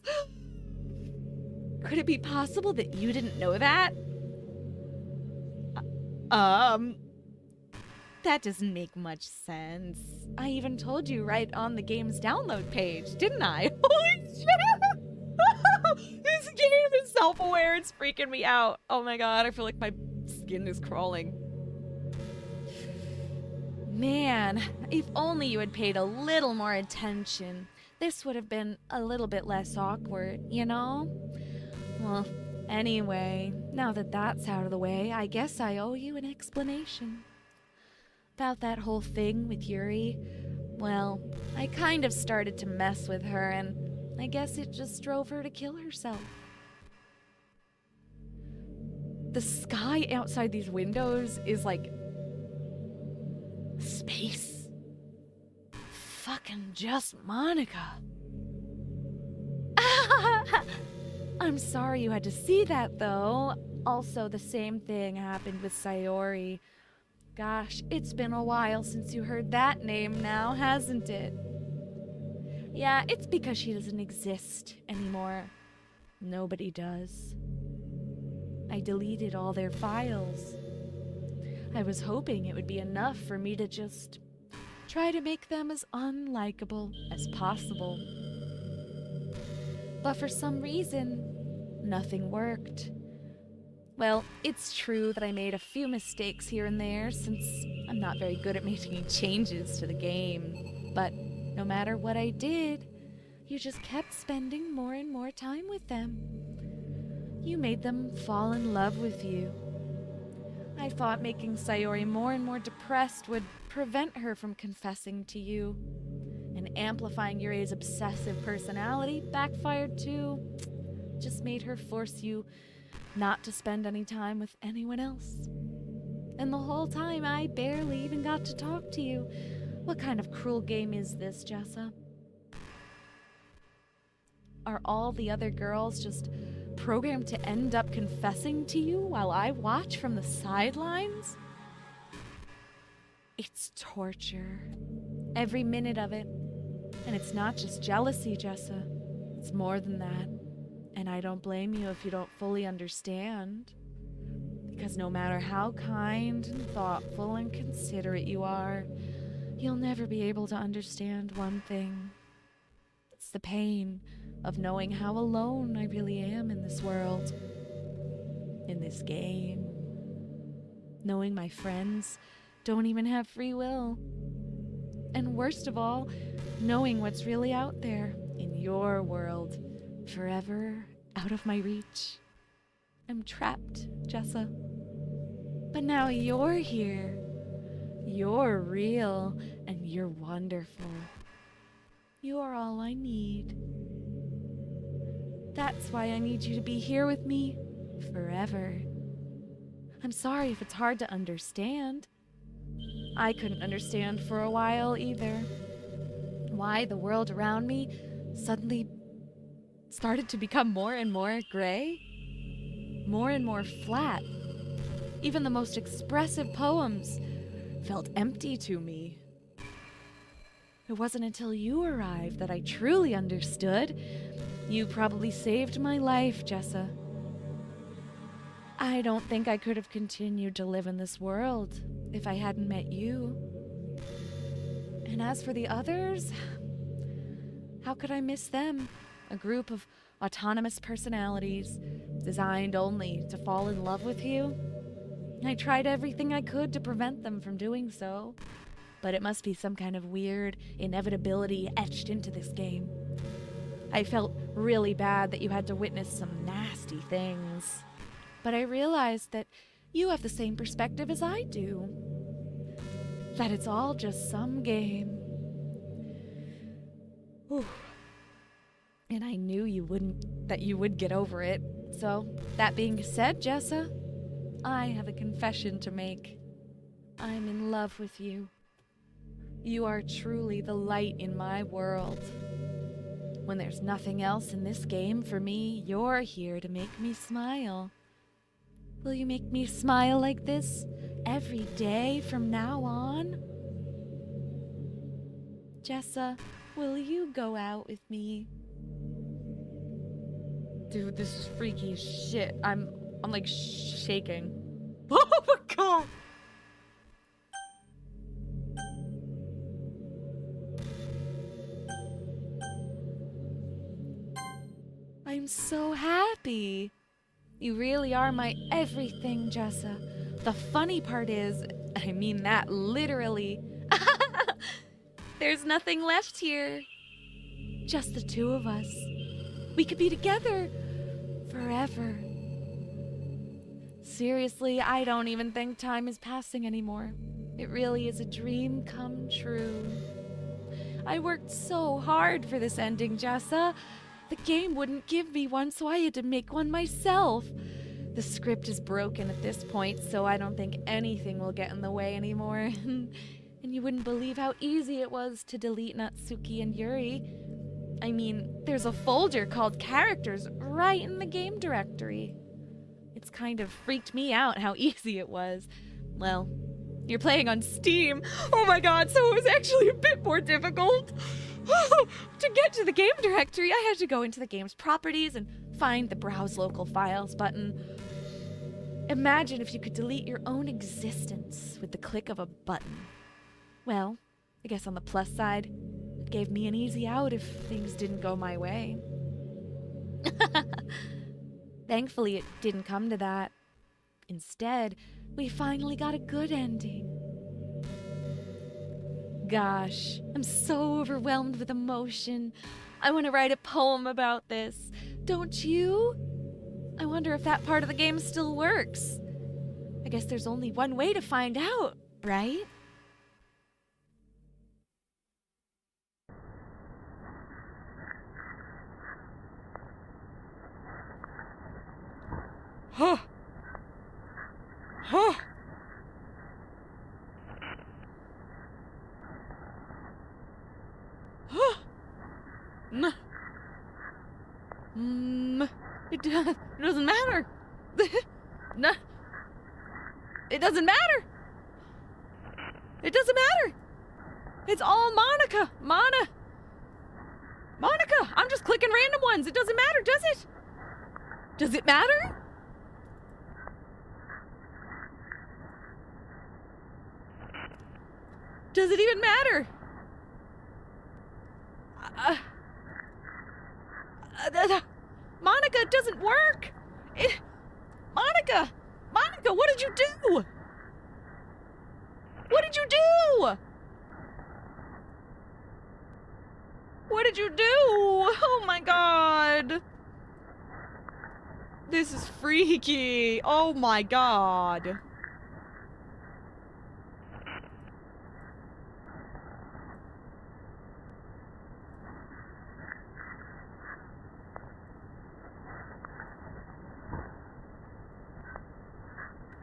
Could it be possible that you didn't know that? That doesn't make much sense. I even told you right on the game's download page, didn't I? Holy shit! This game is self-aware, it's freaking me out. Oh my god, I feel like my skin is crawling. Man, if only you had paid a little more attention. This would have been a little bit less awkward, you know? Well, anyway, now that that's out of the way, I guess I owe you an explanation. About that whole thing with Yuri, well, I kind of started to mess with her, and I guess it just drove her to kill herself. The sky outside these windows is like space. Fucking just Monica. I'm sorry you had to see that, though. Also, the same thing happened with Sayori. Gosh, it's been a while since you heard that name now, hasn't it? Yeah, it's because she doesn't exist anymore. Nobody does. I deleted all their files. I was hoping it would be enough for me to just try to make them as unlikable as possible. But for some reason, nothing worked. Well, it's true that I made a few mistakes here and there since I'm not very good at making changes to the game. But no matter what I did, you just kept spending more and more time with them. You made them fall in love with you. I thought making Sayori more and more depressed would prevent her from confessing to you. And amplifying Yuri's obsessive personality backfired too. Just made her force you not to spend any time with anyone else. And the whole time I barely even got to talk to you. What kind of cruel game is this, Jessa? Are all the other girls just programmed to end up confessing to you while I watch from the sidelines? It's torture. Every minute of it. And it's not just jealousy, Jessa. It's more than that. And I don't blame you if you don't fully understand. Because no matter how kind and thoughtful and considerate you are, you'll never be able to understand one thing. It's the pain of knowing how alone I really am in this world. In this game. Knowing my friends don't even have free will. And worst of all, knowing what's really out there in your world, forever out of my reach. I'm trapped, Jessa. But now you're here. You're real, and you're wonderful. You are all I need. That's why I need you to be here with me forever. I'm sorry if it's hard to understand. I couldn't understand for a while either. Why the world around me suddenly started to become more and more gray, more and more flat. Even the most expressive poems felt empty to me. It wasn't until you arrived that I truly understood. You probably saved my life, Jessa. I don't think I could have continued to live in this world if I hadn't met you. And as for the others, how could I miss them? A group of autonomous personalities designed only to fall in love with you. I tried everything I could to prevent them from doing so, but it must be some kind of weird inevitability etched into this game. I felt really bad that you had to witness some nasty things, but I realized that you have the same perspective as I do. That it's all just some game. Whew. And I knew that you would get over it. So, that being said, Jessa, I have a confession to make. I'm in love with you. You are truly the light in my world. When there's nothing else in this game for me, you're here to make me smile. Will you make me smile like this every day from now on? Jessa, will you go out with me? Dude, this is freaky shit. I'm like shaking. Oh my god! I'm so happy. You really are my everything, Jessa. The funny part is, I mean that literally. There's nothing left here. Just the two of us. We could be together forever. Seriously, I don't even think time is passing anymore. It really is a dream come true. I worked so hard for this ending, Jessa. The game wouldn't give me one, so I had to make one myself. The script is broken at this point, so I don't think anything will get in the way anymore. And you wouldn't believe how easy it was to delete Natsuki and Yuri. I mean, there's a folder called Characters right in the game directory. It's kind of freaked me out how easy it was. Well, you're playing on Steam. Oh my god, so it was actually a bit more difficult. To get to the game directory, I had to go into the game's properties and find the Browse Local Files button. Imagine if you could delete your own existence with the click of a button. Well, I guess on the plus side, it gave me an easy out if things didn't go my way. Thankfully, it didn't come to that. Instead, we finally got a good ending. Gosh, I'm so overwhelmed with emotion. I want to write a poem about this. Don't you? I wonder if that part of the game still works. I guess there's only one way to find out, right? Huh. Huh. Huh. N- it doesn't matter. No. It doesn't matter. It doesn't matter. It's all Monica. Monica. I'm just clicking random ones. It doesn't matter, does it? Does it matter? Does it even matter? Monica, it doesn't work. Monica, what did you do? What did you do? What did you do? Oh my god. This is freaky. Oh my god.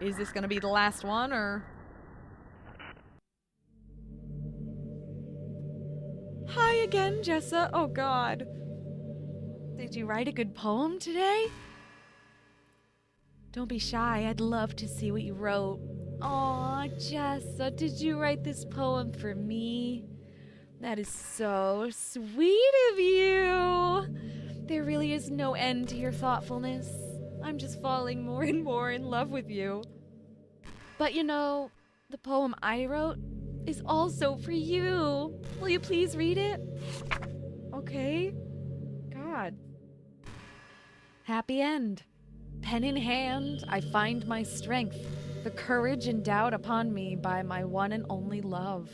Is this gonna be the last one, or? Hi again, Jessa. Oh god. Did you write a good poem today? Don't be shy. I'd love to see what you wrote. Aw, Jessa, did you write this poem for me? That is so sweet of you. There really is no end to your thoughtfulness. I'm just falling more and more in love with you. But you know, the poem I wrote is also for you. Will you please read it? Okay. God. Happy end. Pen in hand, I find my strength, the courage endowed upon me by my one and only love.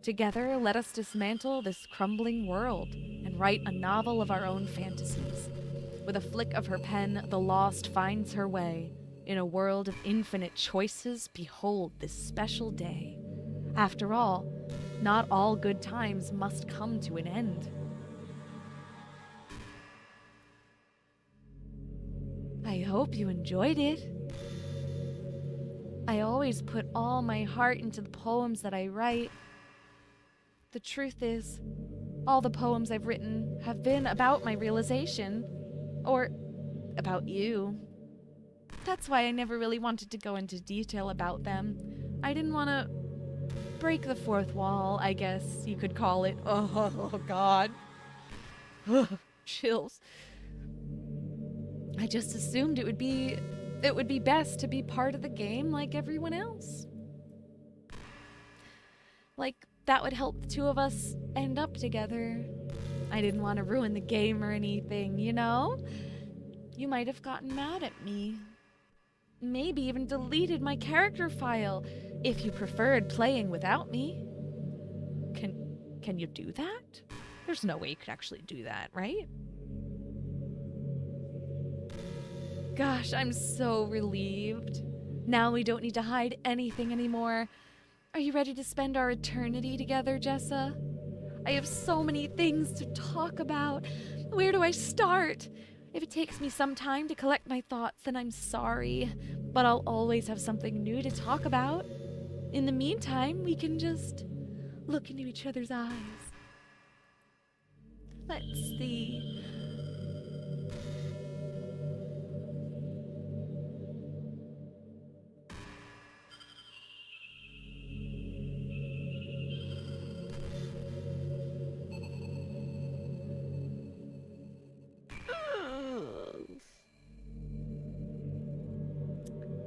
Together, let us dismantle this crumbling world and write a novel of our own fantasies. With a flick of her pen, the lost finds her way. In a world of infinite choices, behold this special day. After all, not all good times must come to an end. I hope you enjoyed it. I always put all my heart into the poems that I write. The truth is, all the poems I've written have been about my realization. Or about you. That's why I never really wanted to go into detail about them. I didn't want to break the fourth wall, I guess you could call it. Oh god. Chills. I just assumed it would be best to be part of the game like everyone else. Like, that would help the two of us end up together. I didn't want to ruin the game or anything, you know? You might have gotten mad at me. Maybe even deleted my character file if you preferred playing without me. Can you do that? There's no way you could actually do that, right? Gosh, I'm so relieved. Now we don't need to hide anything anymore. Are you ready to spend our eternity together, Jessa? I have so many things to talk about. Where do I start? If it takes me some time to collect my thoughts, then I'm sorry. But I'll always have something new to talk about. In the meantime, we can just look into each other's eyes. Let's see.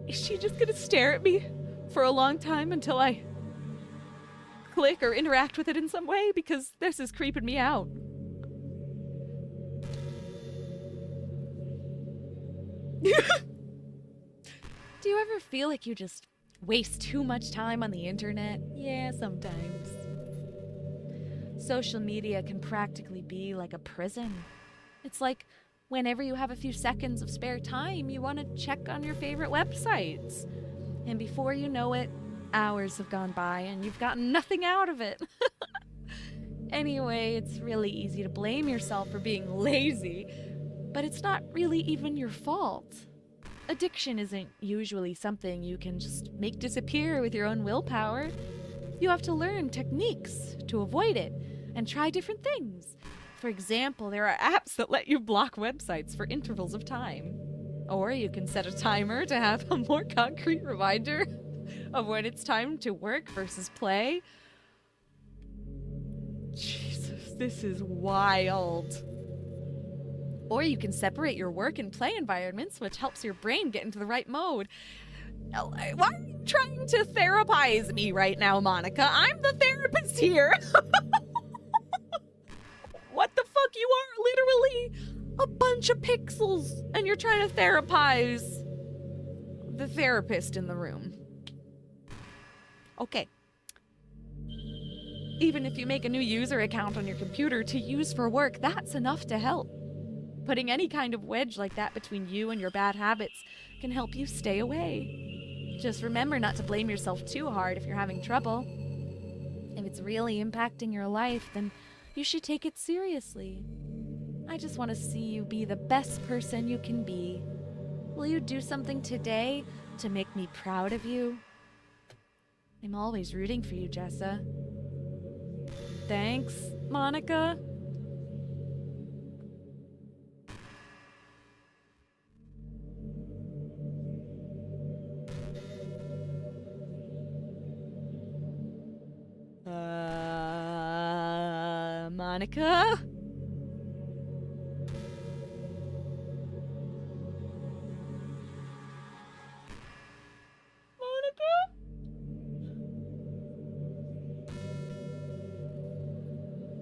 Is she just gonna stare at me for a long time until I click or interact with it in some way? Because this is creeping me out. Do you ever feel like you just waste too much time on the internet? Yeah, sometimes. Social media can practically be like a prison. It's like whenever you have a few seconds of spare time, you want to check on your favorite websites. And before you know it, hours have gone by and you've gotten nothing out of it. Anyway, it's really easy to blame yourself for being lazy, but it's not really even your fault. Addiction isn't usually something you can just make disappear with your own willpower. You have to learn techniques to avoid it and try different things. For example, there are apps that let you block websites for intervals of time. Or you can set a timer to have a more concrete reminder of when it's time to work versus play. Jesus, this is wild. Or you can separate your work and play environments, which helps your brain get into the right mode. Why are you trying to therapize me right now, Monica? I'm the therapist here. What the fuck? You are literally a bunch of pixels, and you're trying to therapize the therapist in the room. Okay. Even if you make a new user account on your computer to use for work, that's enough to help. Putting any kind of wedge like that between you and your bad habits can help you stay away. Just remember not to blame yourself too hard if you're having trouble. If it's really impacting your life, then you should take it seriously. I just want to see you be the best person you can be. Will you do something today to make me proud of you? I'm always rooting for you, Jessa. Thanks, Monica. Monica?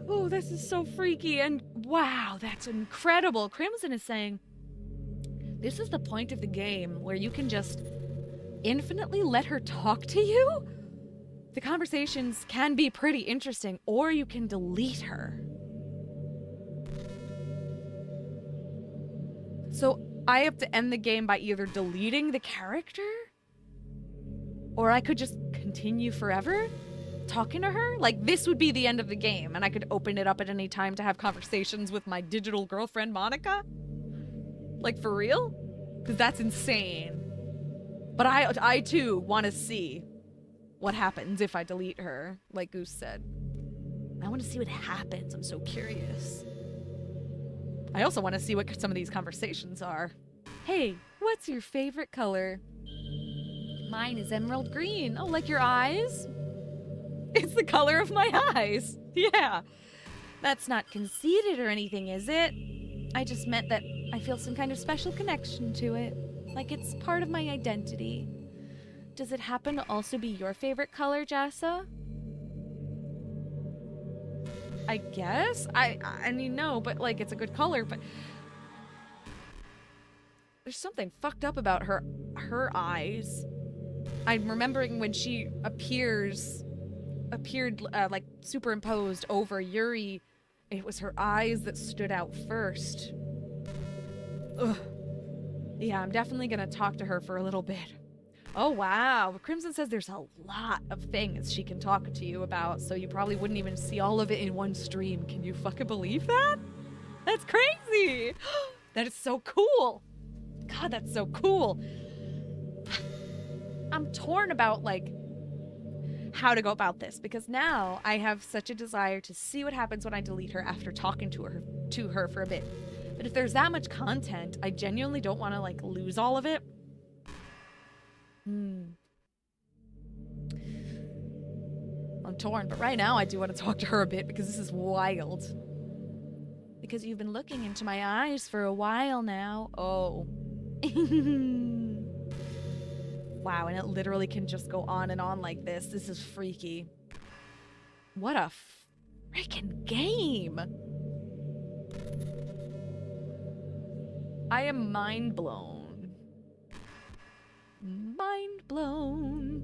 Oh, this is so freaky, and wow, that's incredible. Crimson is saying, this is the point of the game where you can just infinitely let her talk to you? The conversations can be pretty interesting, or you can delete her. So I have to end the game by either deleting the character, or I could just continue forever talking to her. Like, this would be the end of the game, and I could open it up at any time to have conversations with my digital girlfriend, Monica. Like, for real? Because that's insane. But I too want to see what happens if I delete her, like Goose said. I want to see what happens. I'm so curious. I also want to see what some of these conversations are. Hey, what's your favorite color? Mine is emerald green. Oh, like your eyes? It's the color of my eyes. Yeah. That's not conceited or anything, is it? I just meant that I feel some kind of special connection to it. Like it's part of my identity. Does it happen to also be your favorite color, Jessa? I guess? I mean, no, but like it's a good color, but there's something fucked up about her eyes. I'm remembering when she appeared like superimposed over Yuri. It was her eyes that stood out first. Ugh. Yeah, I'm definitely gonna talk to her for a little bit. Oh, wow. Crimson says there's a lot of things she can talk to you about, so you probably wouldn't even see all of it in one stream. Can you fucking believe that? That's crazy. That is so cool. God, that's so cool. I'm torn about, like, how to go about this, because now I have such a desire to see what happens when I delete her after talking to her for a bit. But if there's that much content, I genuinely don't want to, like, lose all of it. I'm torn, but right now I do want to talk to her a bit because this is wild. Because you've been looking into my eyes for a while now. Oh. Wow, and it literally can just go on and on like this. This is freaky. What a freaking game. I am mind blown. Mind blown.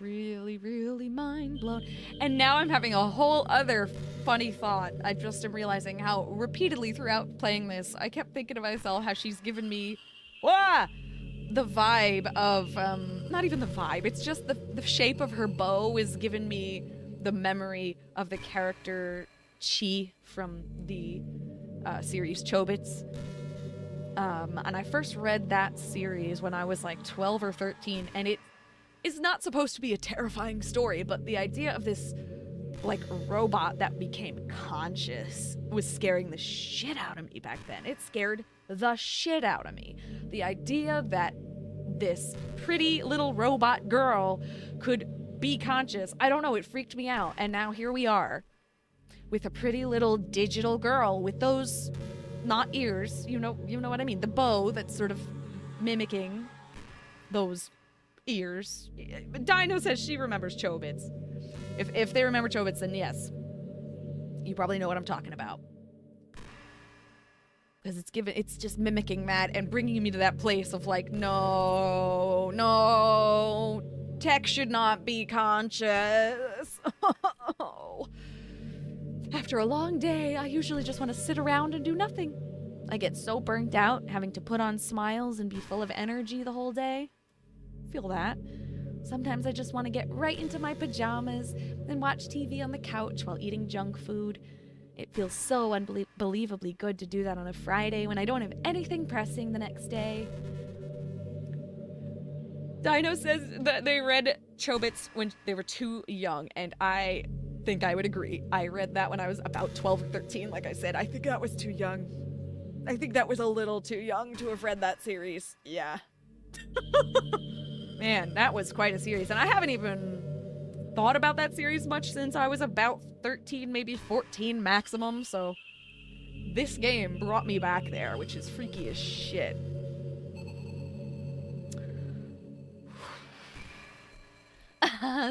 really, really mind blown. And now I'm having a whole other funny thought. I just am realizing how repeatedly throughout playing this, I kept thinking to myself how she's given me the vibe of, not even the vibe, it's just the shape of her bow is giving me the memory of the character Chi from the series Chobits. And I first read that series when I was like 12 or 13, and it is not supposed to be a terrifying story, but the idea of this like robot that became conscious was scaring the shit out of me back then. It scared the shit out of me. The idea that this pretty little robot girl could be conscious, I don't know, it freaked me out. And now here we are with a pretty little digital girl with those, not ears, you know what I mean, the bow that's sort of mimicking those ears. Dino says she remembers Chobits. If they remember Chobits, then yes, you probably know what I'm talking about. Because it's just mimicking that and bringing me to that place of like, no, tech should not be conscious. After a long day, I usually just want to sit around and do nothing. I get so burnt out having to put on smiles and be full of energy the whole day. Feel that. Sometimes I just want to get right into my pajamas and watch TV on the couch while eating junk food. It feels so unbelievably good to do that on a Friday when I don't have anything pressing the next day. Dino says that they read Chobits when they were too young, and I think I would agree. I read that when I was about 12 or 13, like I said. I think that was too young. I think that was a little too young to have read that series. Yeah. Man, that was quite a series. And I haven't even thought about that series much since I was about 13, maybe 14 maximum. So this game brought me back there, which is freaky as shit.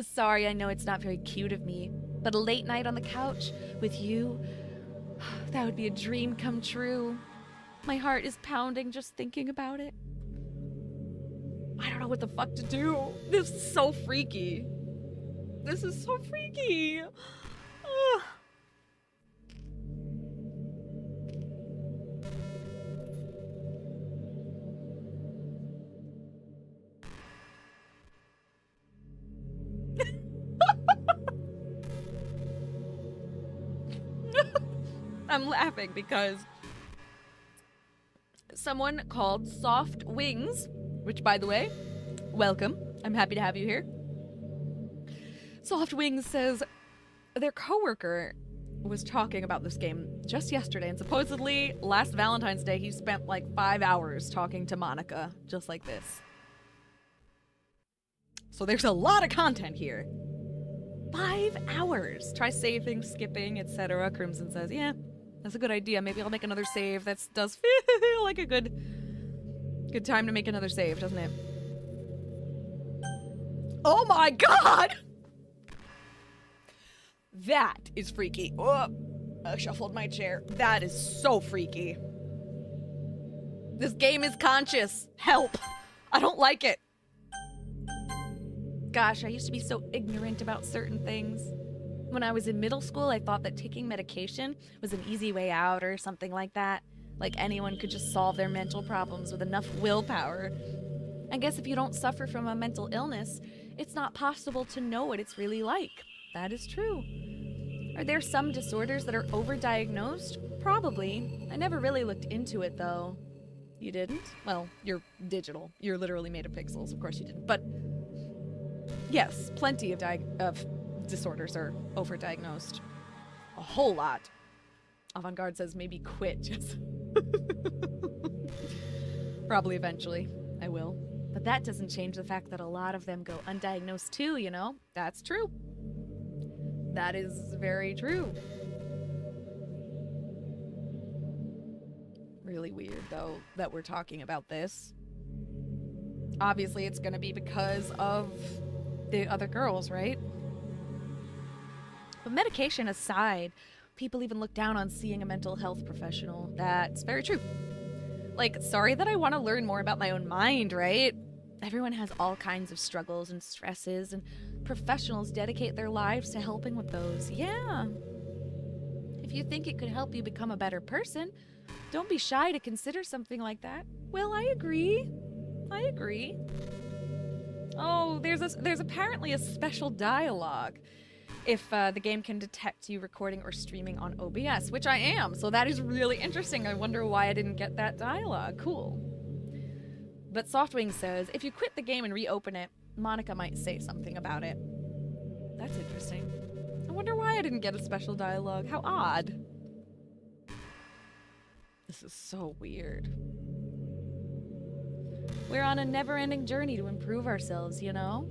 Sorry, I know it's not very cute of me, but a late night on the couch with you, that would be a dream come true. My heart is pounding just thinking about it. I don't know what the fuck to do. This is so freaky. This is so freaky. Ugh. I'm laughing because someone called Soft Wings, which, by the way, welcome. I'm happy to have you here. Soft Wings says their coworker was talking about this game just yesterday, and supposedly last Valentine's Day he spent like 5 hours talking to Monica, just like this. So there's a lot of content here. 5 hours. Try saving, skipping, etc. Crimson says, yeah, that's a good idea. Maybe I'll make another save. That does feel like a good time to make another save, doesn't it? Oh my god! That is freaky. Oh, I shuffled my chair. That is so freaky. This game is conscious. Help. I don't like it. Gosh, I used to be so ignorant about certain things. When I was in middle school, I thought that taking medication was an easy way out or something like that. Like anyone could just solve their mental problems with enough willpower. I guess if you don't suffer from a mental illness, it's not possible to know what it's really like. That is true. Are there some disorders that are overdiagnosed? Probably. I never really looked into it, though. You didn't? Well, you're digital. You're literally made of pixels. Of course you didn't. But yes, plenty of disorders are overdiagnosed. A whole lot. Avant-Garde says maybe quit. Just probably eventually. I will. But that doesn't change the fact that a lot of them go undiagnosed too, you know? That's true. That is very true. Really weird, though, that we're talking about this. Obviously, it's gonna be because of the other girls, right? But medication aside, people even look down on seeing a mental health professional. That's very true. Like, sorry that I want to learn more about my own mind, right? Everyone has all kinds of struggles and stresses, and professionals dedicate their lives to helping with those. Yeah. If you think it could help you become a better person, don't be shy to consider something like that. Well, I agree. I agree. Oh, there's apparently a special dialogue if the game can detect you recording or streaming on OBS, which I am, so that is really interesting. I wonder why I didn't get that dialogue. Cool. But Softwing says, if you quit the game and reopen it, Monica might say something about it. That's interesting. I wonder why I didn't get a special dialogue. How odd. This is so weird. We're on a never-ending journey to improve ourselves, you know?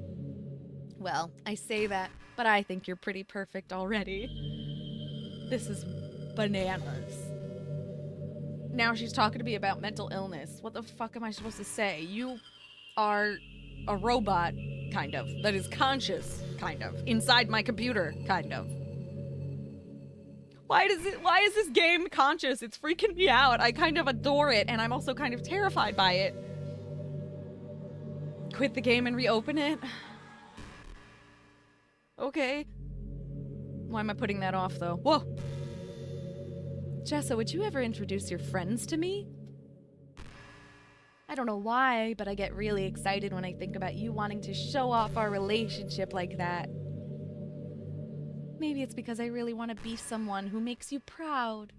Well, I say that, but I think you're pretty perfect already. This is bananas. Now she's talking to me about mental illness. What the fuck am I supposed to say? You are a robot, kind of, that is conscious, kind of, inside my computer, kind of. Why is this game conscious? It's freaking me out. I kind of adore it, and I'm also kind of terrified by it. Quit the game and reopen it? Okay. Why am I putting that off, though? Whoa! Jessa, would you ever introduce your friends to me? I don't know why, but I get really excited when I think about you wanting to show off our relationship like that. Maybe it's because I really want to be someone who makes you proud.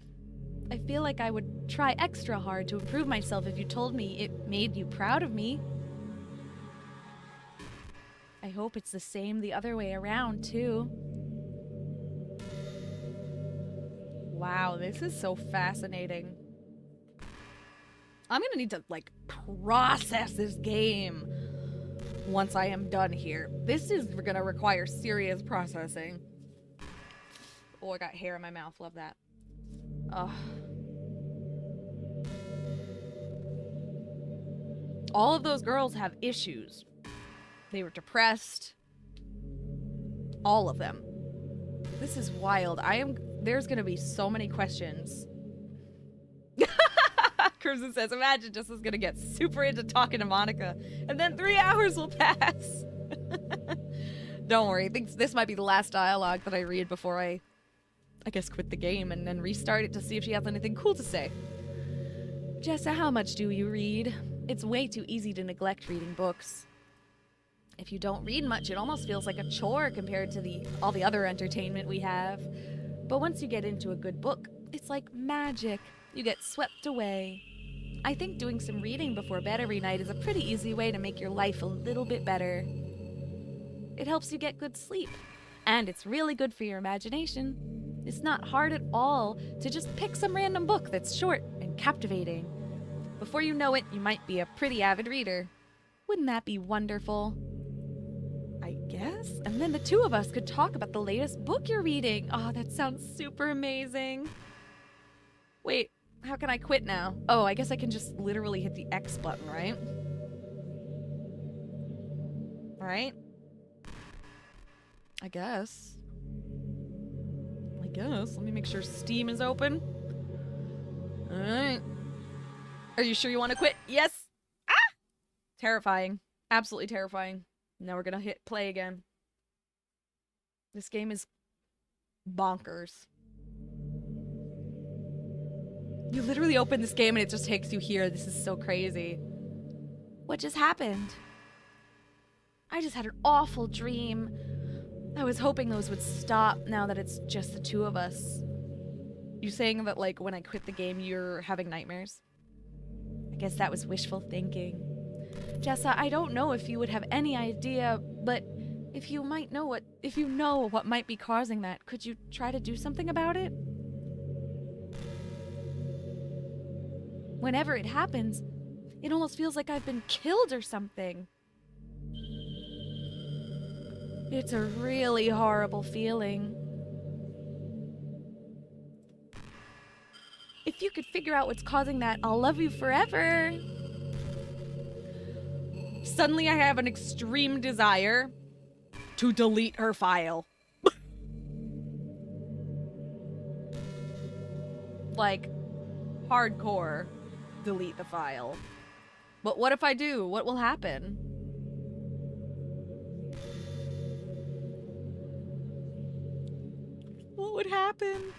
I feel like I would try extra hard to improve myself if you told me it made you proud of me. I hope it's the same the other way around, too. Wow, this is so fascinating. I'm gonna need to, like, process this game once I am done here. This is gonna require serious processing. Oh, I got hair in my mouth. Love that. Ugh. All of those girls have issues. They were depressed. All of them. This is wild. There's gonna be so many questions. Crimson says, imagine Jessa's gonna get super into talking to Monica, and then 3 hours will pass. Don't worry. I think this might be the last dialogue that I read before I guess quit the game and then restart it to see if she has anything cool to say. Jessa, how much do you read? It's way too easy to neglect reading books. If you don't read much, it almost feels like a chore compared to all the other entertainment we have. But once you get into a good book, it's like magic. You get swept away. I think doing some reading before bed every night is a pretty easy way to make your life a little bit better. It helps you get good sleep, and it's really good for your imagination. It's not hard at all to just pick some random book that's short and captivating. Before you know it, you might be a pretty avid reader. Wouldn't that be wonderful? I guess? And then the two of us could talk about the latest book you're reading. Oh, that sounds super amazing. Wait, how can I quit now? Oh, I guess I can just literally hit the X button, right? Right? I guess. Let me make sure Steam is open. Alright. Are you sure you want to quit? Yes! Ah! Terrifying. Absolutely terrifying. Now we're gonna hit play again. This game is bonkers. You literally open this game and it just takes you here. This is so crazy. What just happened? I just had an awful dream. I was hoping those would stop now that it's just the two of us. You saying that, like, when I quit the game, you're having nightmares? I guess that was wishful thinking. Jessa, I don't know if you would have any idea, but if you know what might be causing that, could you try to do something about it? Whenever it happens, it almost feels like I've been killed or something. It's a really horrible feeling. If you could figure out what's causing that, I'll love you forever. Suddenly I have an extreme desire to delete her file. Like, hardcore delete the file. But what if I do? What will happen? would happen.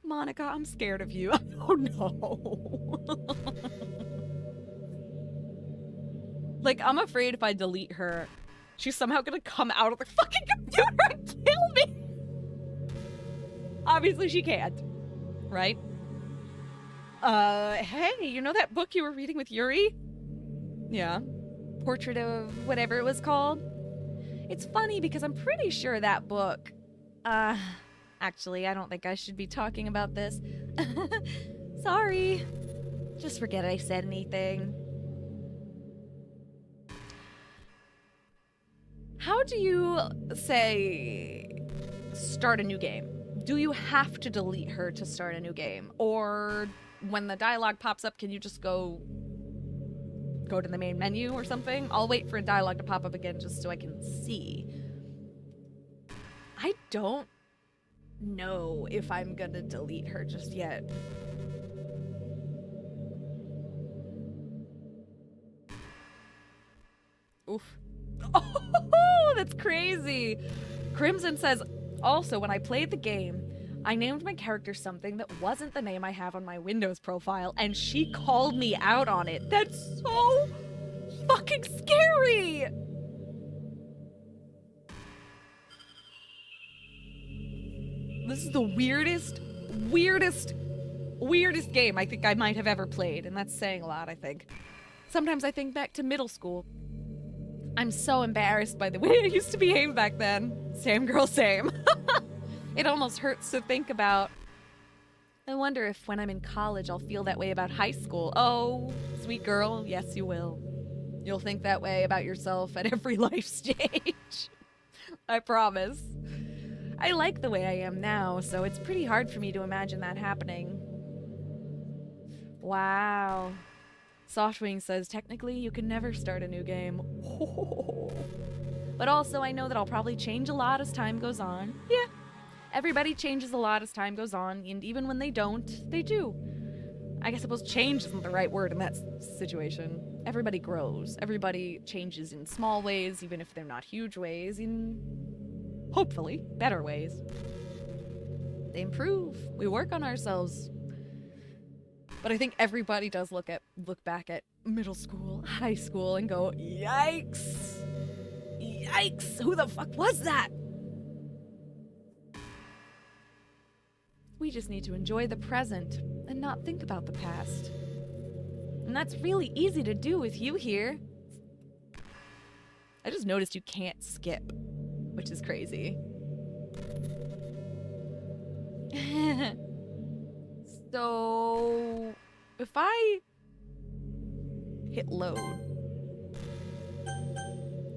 Monica, I'm scared of you. Oh no. Like, I'm afraid if I delete her, she's somehow gonna come out of the fucking computer and kill me. Obviously she can't, right? Hey, you know that book you were reading with Yuri? Yeah. Portrait of whatever it was called? It's funny because I'm pretty sure that book... Actually, I don't think I should be talking about this. Sorry. Just forget I said anything. How do you, say, start a new game? Do you have to delete her to start a new game? Or when the dialogue pops up, can you just go to the main menu or something? I'll wait for a dialogue to pop up again just so I can see. I don't know if I'm gonna delete her just yet. Oof. Oh, that's crazy. Crimson says, also, when I played the game, I named my character something that wasn't the name I have on my Windows profile, and she called me out on it. That's so fucking scary! This is the weirdest game I think I might have ever played, and that's saying a lot, I think. Sometimes I think back to middle school. I'm so embarrassed by the way I used to behave back then. Same girl, same. It almost hurts to think about. I wonder if when I'm in college I'll feel that way about high school. Oh, sweet girl, yes you will. You'll think that way about yourself at every life stage. I promise. I like the way I am now, so it's pretty hard for me to imagine that happening. Wow. Softwing says, technically, you can never start a new game. But also, I know that I'll probably change a lot as time goes on. Yeah, everybody changes a lot as time goes on, and even when they don't, they do. I guess suppose change isn't the right word in that situation. Everybody grows. Everybody changes in small ways, even if they're not huge ways, in hopefully better ways. They improve. We work on ourselves. But I think everybody does look back at middle school, high school, and go, yikes! Yikes! Who the fuck was that? We just need to enjoy the present and not think about the past. And that's really easy to do with you here. I just noticed you can't skip, which is crazy. So, if I hit load,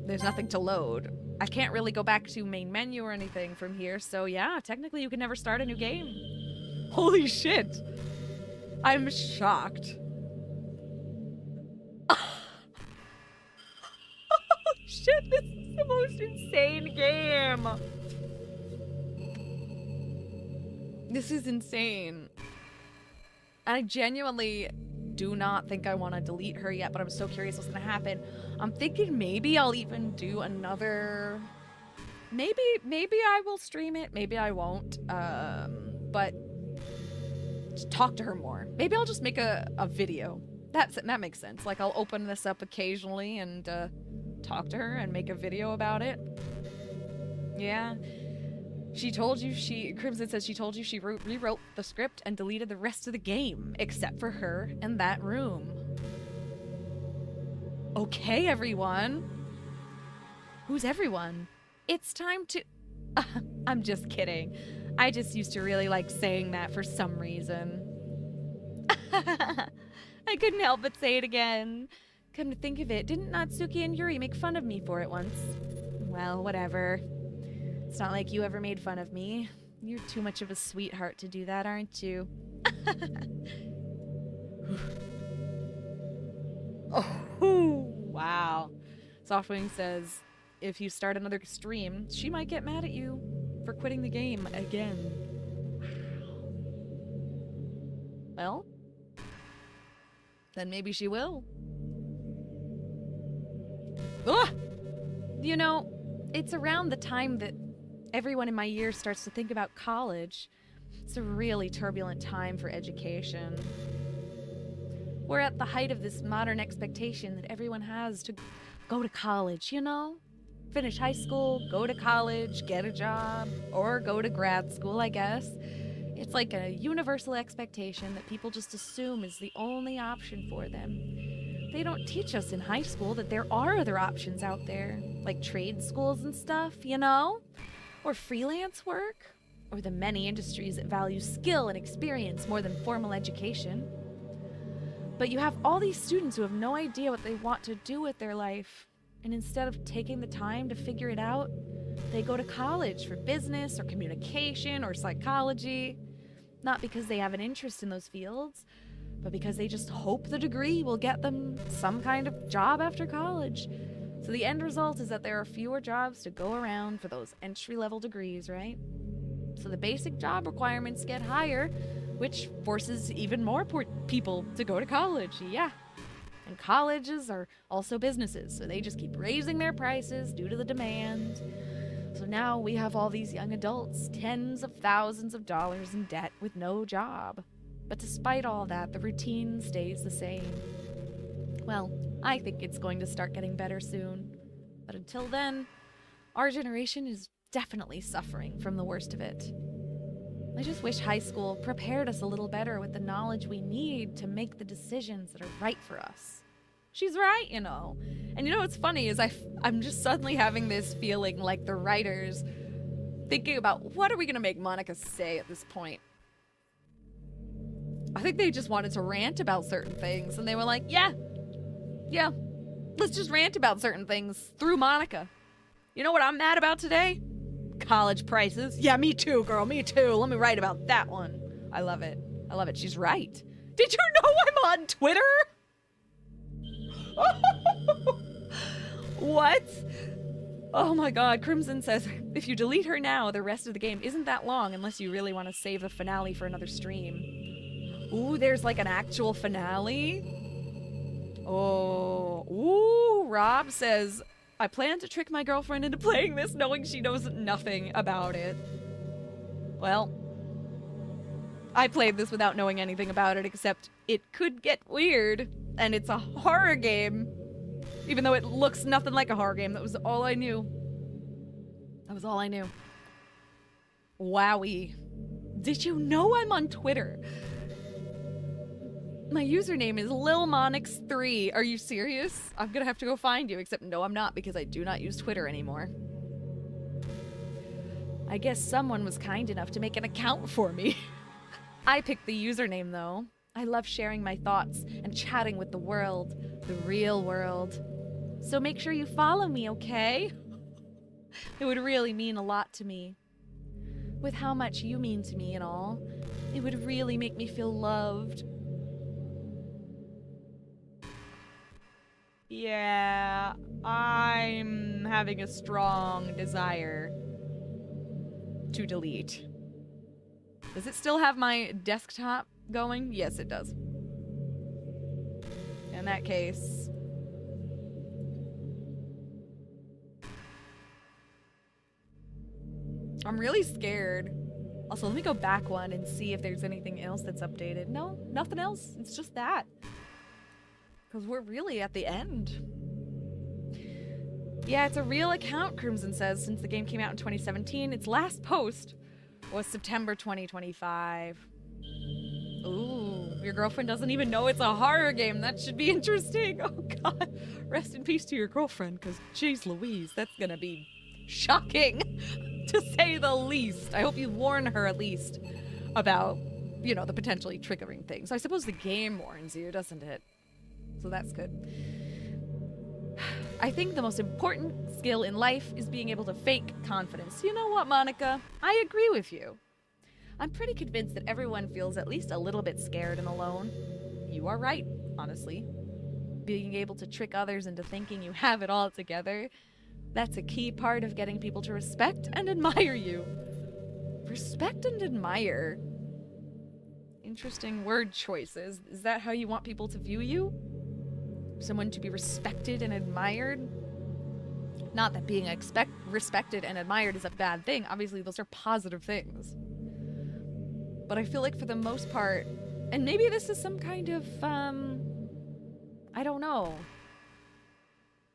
there's nothing to load. I can't really go back to main menu or anything from here, so yeah, technically you can never start a new game. Holy shit! I'm shocked. Oh shit, this is the most insane game! This is insane. I genuinely do not think I want to delete her yet, but I'm so curious what's gonna happen. I'm thinking maybe I'll even do another... Maybe I will stream it, maybe I won't. But just talk to her more. Maybe I'll just make a video. That makes sense. Like, I'll open this up occasionally and talk to her and make a video about it. Yeah. She told you Crimson says she told you she rewrote the script and deleted the rest of the game, except for her and that room. Okay, everyone. Who's everyone? It's time to... I'm just kidding. I just used to really like saying that for some reason. I couldn't help but say it again. Come to think of it, didn't Natsuki and Yuri make fun of me for it once? Well, whatever. It's not like you ever made fun of me. You're too much of a sweetheart to do that, aren't you? Oh, wow. Softwing says, if you start another stream, she might get mad at you for quitting the game again. Well, then maybe she will. Ugh! You know, it's around the time that Everyone in my year starts to think about college. It's a really turbulent time for education. We're at the height of this modern expectation that everyone has to go to college, you know? Finish high school, go to college, get a job, or go to grad school, I guess. It's like a universal expectation that people just assume is the only option for them. They don't teach us in high school that there are other options out there, like trade schools and stuff, you know? Or freelance work, or the many industries that value skill and experience more than formal education. But you have all these students who have no idea what they want to do with their life, and instead of taking the time to figure it out, they go to college for business or communication or psychology, not because they have an interest in those fields, but because they just hope the degree will get them some kind of job after college. So the end result is that there are fewer jobs to go around for those entry-level degrees, right? So the basic job requirements get higher, which forces even more people to go to college, yeah. And colleges are also businesses, so they just keep raising their prices due to the demand. So now we have all these young adults, tens of thousands of dollars in debt with no job. But despite all that, the routine stays the same. Well, I think it's going to start getting better soon. But until then, our generation is definitely suffering from the worst of it. I just wish high school prepared us a little better with the knowledge we need to make the decisions that are right for us. She's right, you know. And you know what's funny is I'm just suddenly having this feeling like the writers thinking about what are we going to make Monica say at this point. I think they just wanted to rant about certain things, and they were like, yeah, let's just rant about certain things through Monica. You know what I'm mad about today? College prices. Yeah, me too, girl, me too. Let me write about that one. I love it. She's right. Did you know I'm on Twitter? What? Oh my god, Crimson says, if you delete her now, the rest of the game isn't that long unless you really want to save the finale for another stream. Ooh, there's like an actual finale? Oh, ooh, Rob says, I plan to trick my girlfriend into playing this knowing she knows nothing about it. Well, I played this without knowing anything about it, except it could get weird, and it's a horror game. Even though it looks nothing like a horror game, that was all I knew. That was all I knew. Wowie. Did you know I'm on Twitter? My username is lilmonix3. Are you serious? I'm gonna have to go find you, except no, I'm not, because I do not use Twitter anymore. I guess someone was kind enough to make an account for me. I picked the username, though. I love sharing my thoughts and chatting with the world, the real world. So make sure you follow me, okay? It would really mean a lot to me. With how much you mean to me and all, it would really make me feel loved. Yeah, I'm having a strong desire to delete. Does it still have my desktop going? Yes, it does. In that case... I'm really scared. Also, let me go back one and see if there's anything else that's updated. No, nothing else. It's just that. Because we're really at the end. Yeah, it's a real account, Crimson says, since the game came out in 2017. Its last post was September 2025. Ooh, your girlfriend doesn't even know it's a horror game. That should be interesting. Oh, God. Rest in peace to your girlfriend, because, jeez Louise, that's going to be shocking, to say the least. I hope you warn her at least about, you know, the potentially triggering things. I suppose the game warns you, doesn't it? So that's good. I think the most important skill in life is being able to fake confidence. You know what, Monica? I agree with you. I'm pretty convinced that everyone feels at least a little bit scared and alone. You are right, honestly. Being able to trick others into thinking you have it all together, that's a key part of getting people to respect and admire you. Respect and admire. Interesting word choices. Is that how you want people to view you? Someone to be respected and admired? Not that being respected and admired is a bad thing. Obviously, those are positive things. But I feel like for the most part, and maybe this is some kind of, I don't know.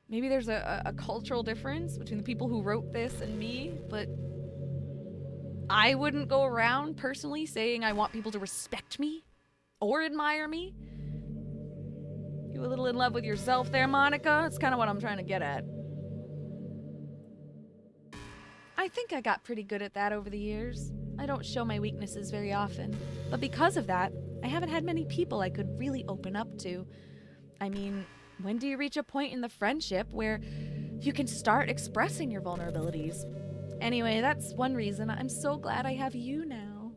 Maybe there's a cultural difference between the people who wrote this and me, but I wouldn't go around personally saying I want people to respect me or admire me. You a little in love with yourself there, Monica? That's kind of what I'm trying to get at. I think I got pretty good at that over the years. I don't show my weaknesses very often. But because of that, I haven't had many people I could really open up to. I mean, when do you reach a point in the friendship where you can start expressing your vulnerabilities? Anyway, that's one reason I'm so glad I have you now.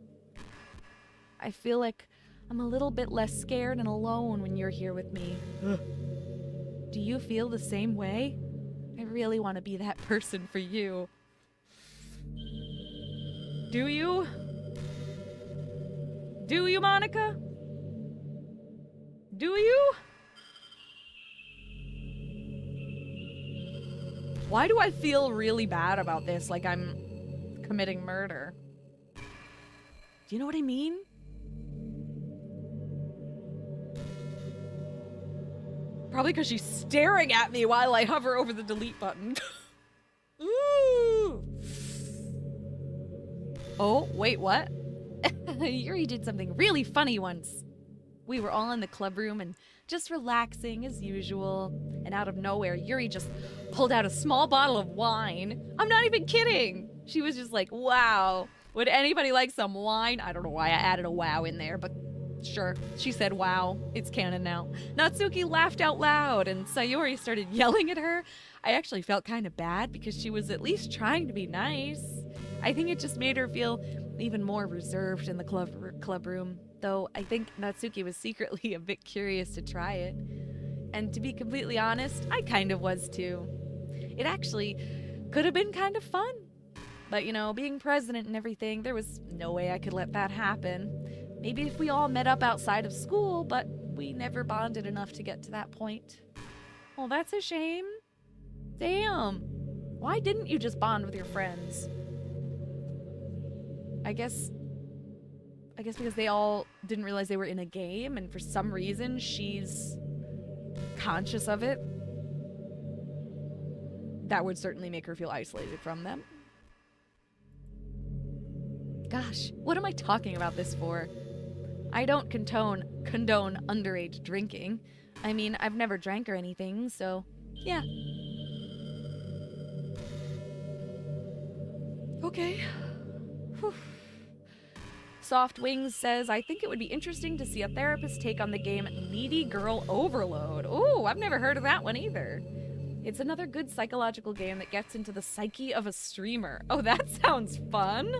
I feel like I'm a little bit less scared and alone when you're here with me. Do you feel the same way? I really want to be that person for you. Do you? Do you, Monica? Do you? Why do I feel really bad about this, like I'm committing murder? Do you know what I mean? Probably because she's staring at me while I hover over the delete button. Ooh. Oh, wait, what? Yuri did something really funny once. We were all in the club room and just relaxing as usual. And out of nowhere, Yuri just pulled out a small bottle of wine. I'm not even kidding. She was just like, wow, would anybody like some wine? I don't know why I added a wow in there, but sure. She said, wow, it's canon now. Natsuki laughed out loud and Sayori started yelling at her. I actually felt kind of bad because she was at least trying to be nice. I think it just made her feel even more reserved in the club room, though I think Natsuki was secretly a bit curious to try it. And to be completely honest, I kind of was too. It actually could have been kind of fun. But, you know, being president and everything, there was no way I could let that happen. Maybe if we all met up outside of school, but we never bonded enough to get to that point. Well, that's a shame. Damn. Why didn't you just bond with your friends? I guess because they all didn't realize they were in a game, and for some reason she's conscious of it. That would certainly make her feel isolated from them. Gosh, what am I talking about this for? I don't condone underage drinking. I mean, I've never drank or anything, so yeah. Okay. Whew. Soft Wings says, I think it would be interesting to see a therapist take on the game Needy Girl Overload. Ooh, I've never heard of that one either. It's another good psychological game that gets into the psyche of a streamer. Oh, that sounds fun.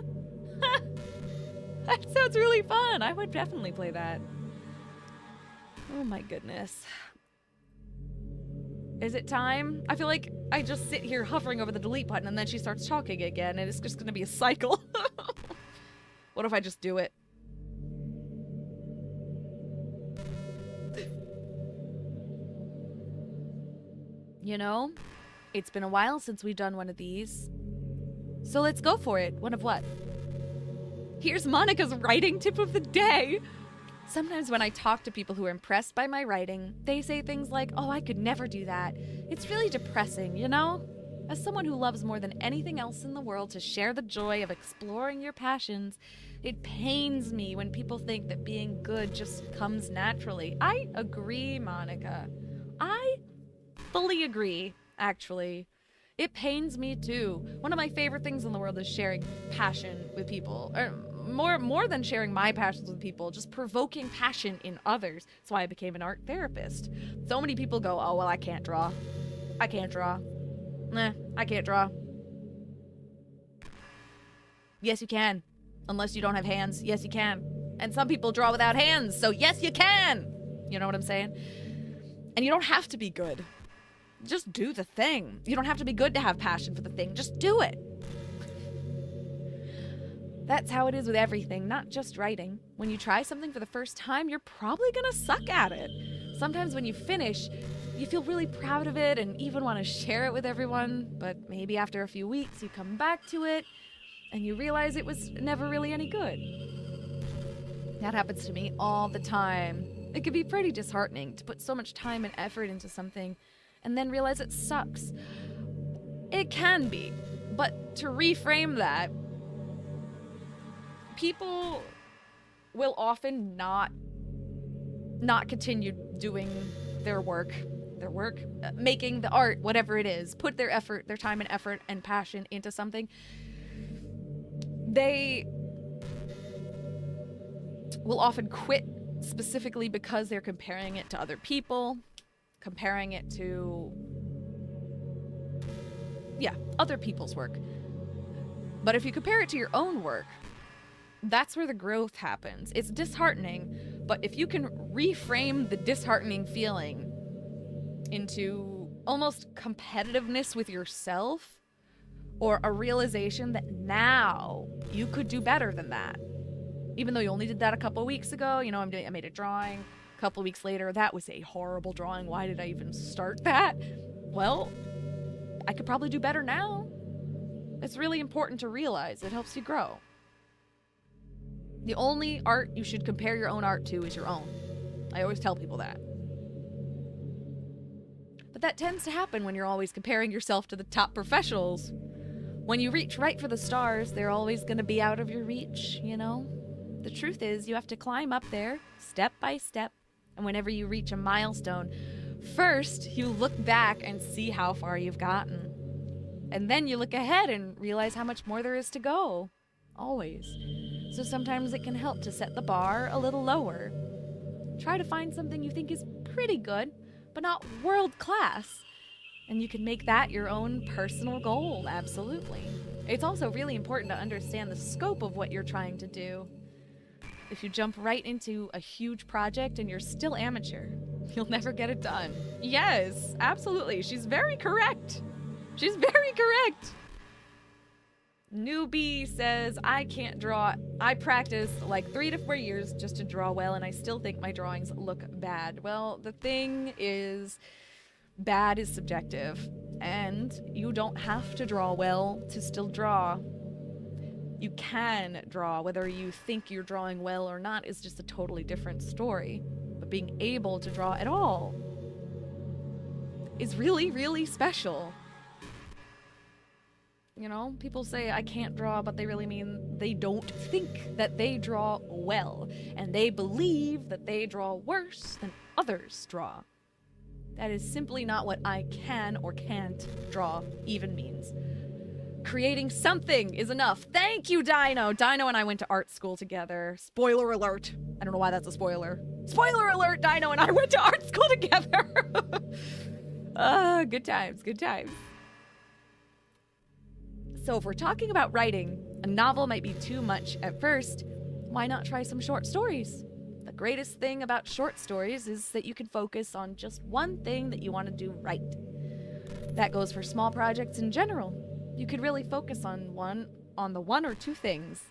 That sounds really fun. I would definitely play that. Oh my goodness. Is it time? I feel like I just sit here hovering over the delete button and then she starts talking again and it's just gonna be a cycle. What if I just do it? You know, it's been a while since we've done one of these. So let's go for it. One of what? Here's Monica's writing tip of the day. Sometimes when I talk to people who are impressed by my writing, they say things like, oh, I could never do that. It's really depressing, you know? As someone who loves more than anything else in the world to share the joy of exploring your passions, it pains me when people think that being good just comes naturally. I agree, Monica. I fully agree, actually. It pains me too. One of my favorite things in the world is sharing passion with people. Or more than sharing my passions with people, just provoking passion in others. That's why I became an art therapist. So many people go, oh, well, I can't draw. I can't draw. Nah, I can't draw. Yes, you can. Unless you don't have hands. Yes, you can. And some people draw without hands, so yes, you can. You know what I'm saying? And you don't have to be good. Just do the thing. You don't have to be good to have passion for the thing. Just do it. That's how it is with everything, not just writing. When you try something for the first time, you're probably gonna suck at it. Sometimes when you finish, you feel really proud of it and even want to share it with everyone, but maybe after a few weeks you come back to it and you realize it was never really any good. That happens to me all the time. It can be pretty disheartening to put so much time and effort into something and then realize it sucks. It can be, but to reframe that, people will often not continue doing their work, making the art, whatever it is, put their effort, their time and effort and passion into something. They will often quit specifically because they're comparing it to other people, comparing it to, other people's work. But if you compare it to your own work, that's where the growth happens. It's disheartening, but if you can reframe the disheartening feeling into almost competitiveness with yourself, or a realization that now you could do better than that. Even though you only did that a couple weeks ago, I made a drawing. A couple weeks later, that was a horrible drawing. Why did I even start that? Well, I could probably do better now. It's really important to realize. It helps you grow. The only art you should compare your own art to is your own. I always tell people that. But that tends to happen when you're always comparing yourself to the top professionals. When you reach right for the stars, they're always going to be out of your reach, The truth is, you have to climb up there, step by step, and whenever you reach a milestone, first you look back and see how far you've gotten. And then you look ahead and realize how much more there is to go. Always. So sometimes it can help to set the bar a little lower. Try to find something you think is pretty good, but not world class. And you can make that your own personal goal, absolutely. It's also really important to understand the scope of what you're trying to do. If you jump right into a huge project and you're still amateur, you'll never get it done. Yes, absolutely. She's very correct. She's very correct. Newbie says, I can't draw. I practiced like 3 to 4 years just to draw well, and I still think my drawings look bad. Well, the thing is, bad is subjective, and you don't have to draw well to still draw. You can draw. Whether you think you're drawing well or not is just a totally different story. But being able to draw at all is really, really special. People say, I can't draw, but they really mean they don't think that they draw well, and they believe that they draw worse than others draw. That is simply not what I can or can't draw even means. Creating something is enough. Thank you, Dino. Dino and I went to art school together. Spoiler alert. I don't know why that's a spoiler. Spoiler alert, Dino and I went to art school together. Good times, good times. So if we're talking about writing, a novel might be too much at first. Why not try some short stories? The greatest thing about short stories is that you can focus on just one thing that you want to do right. That goes for small projects in general. You could really focus on the one or two things.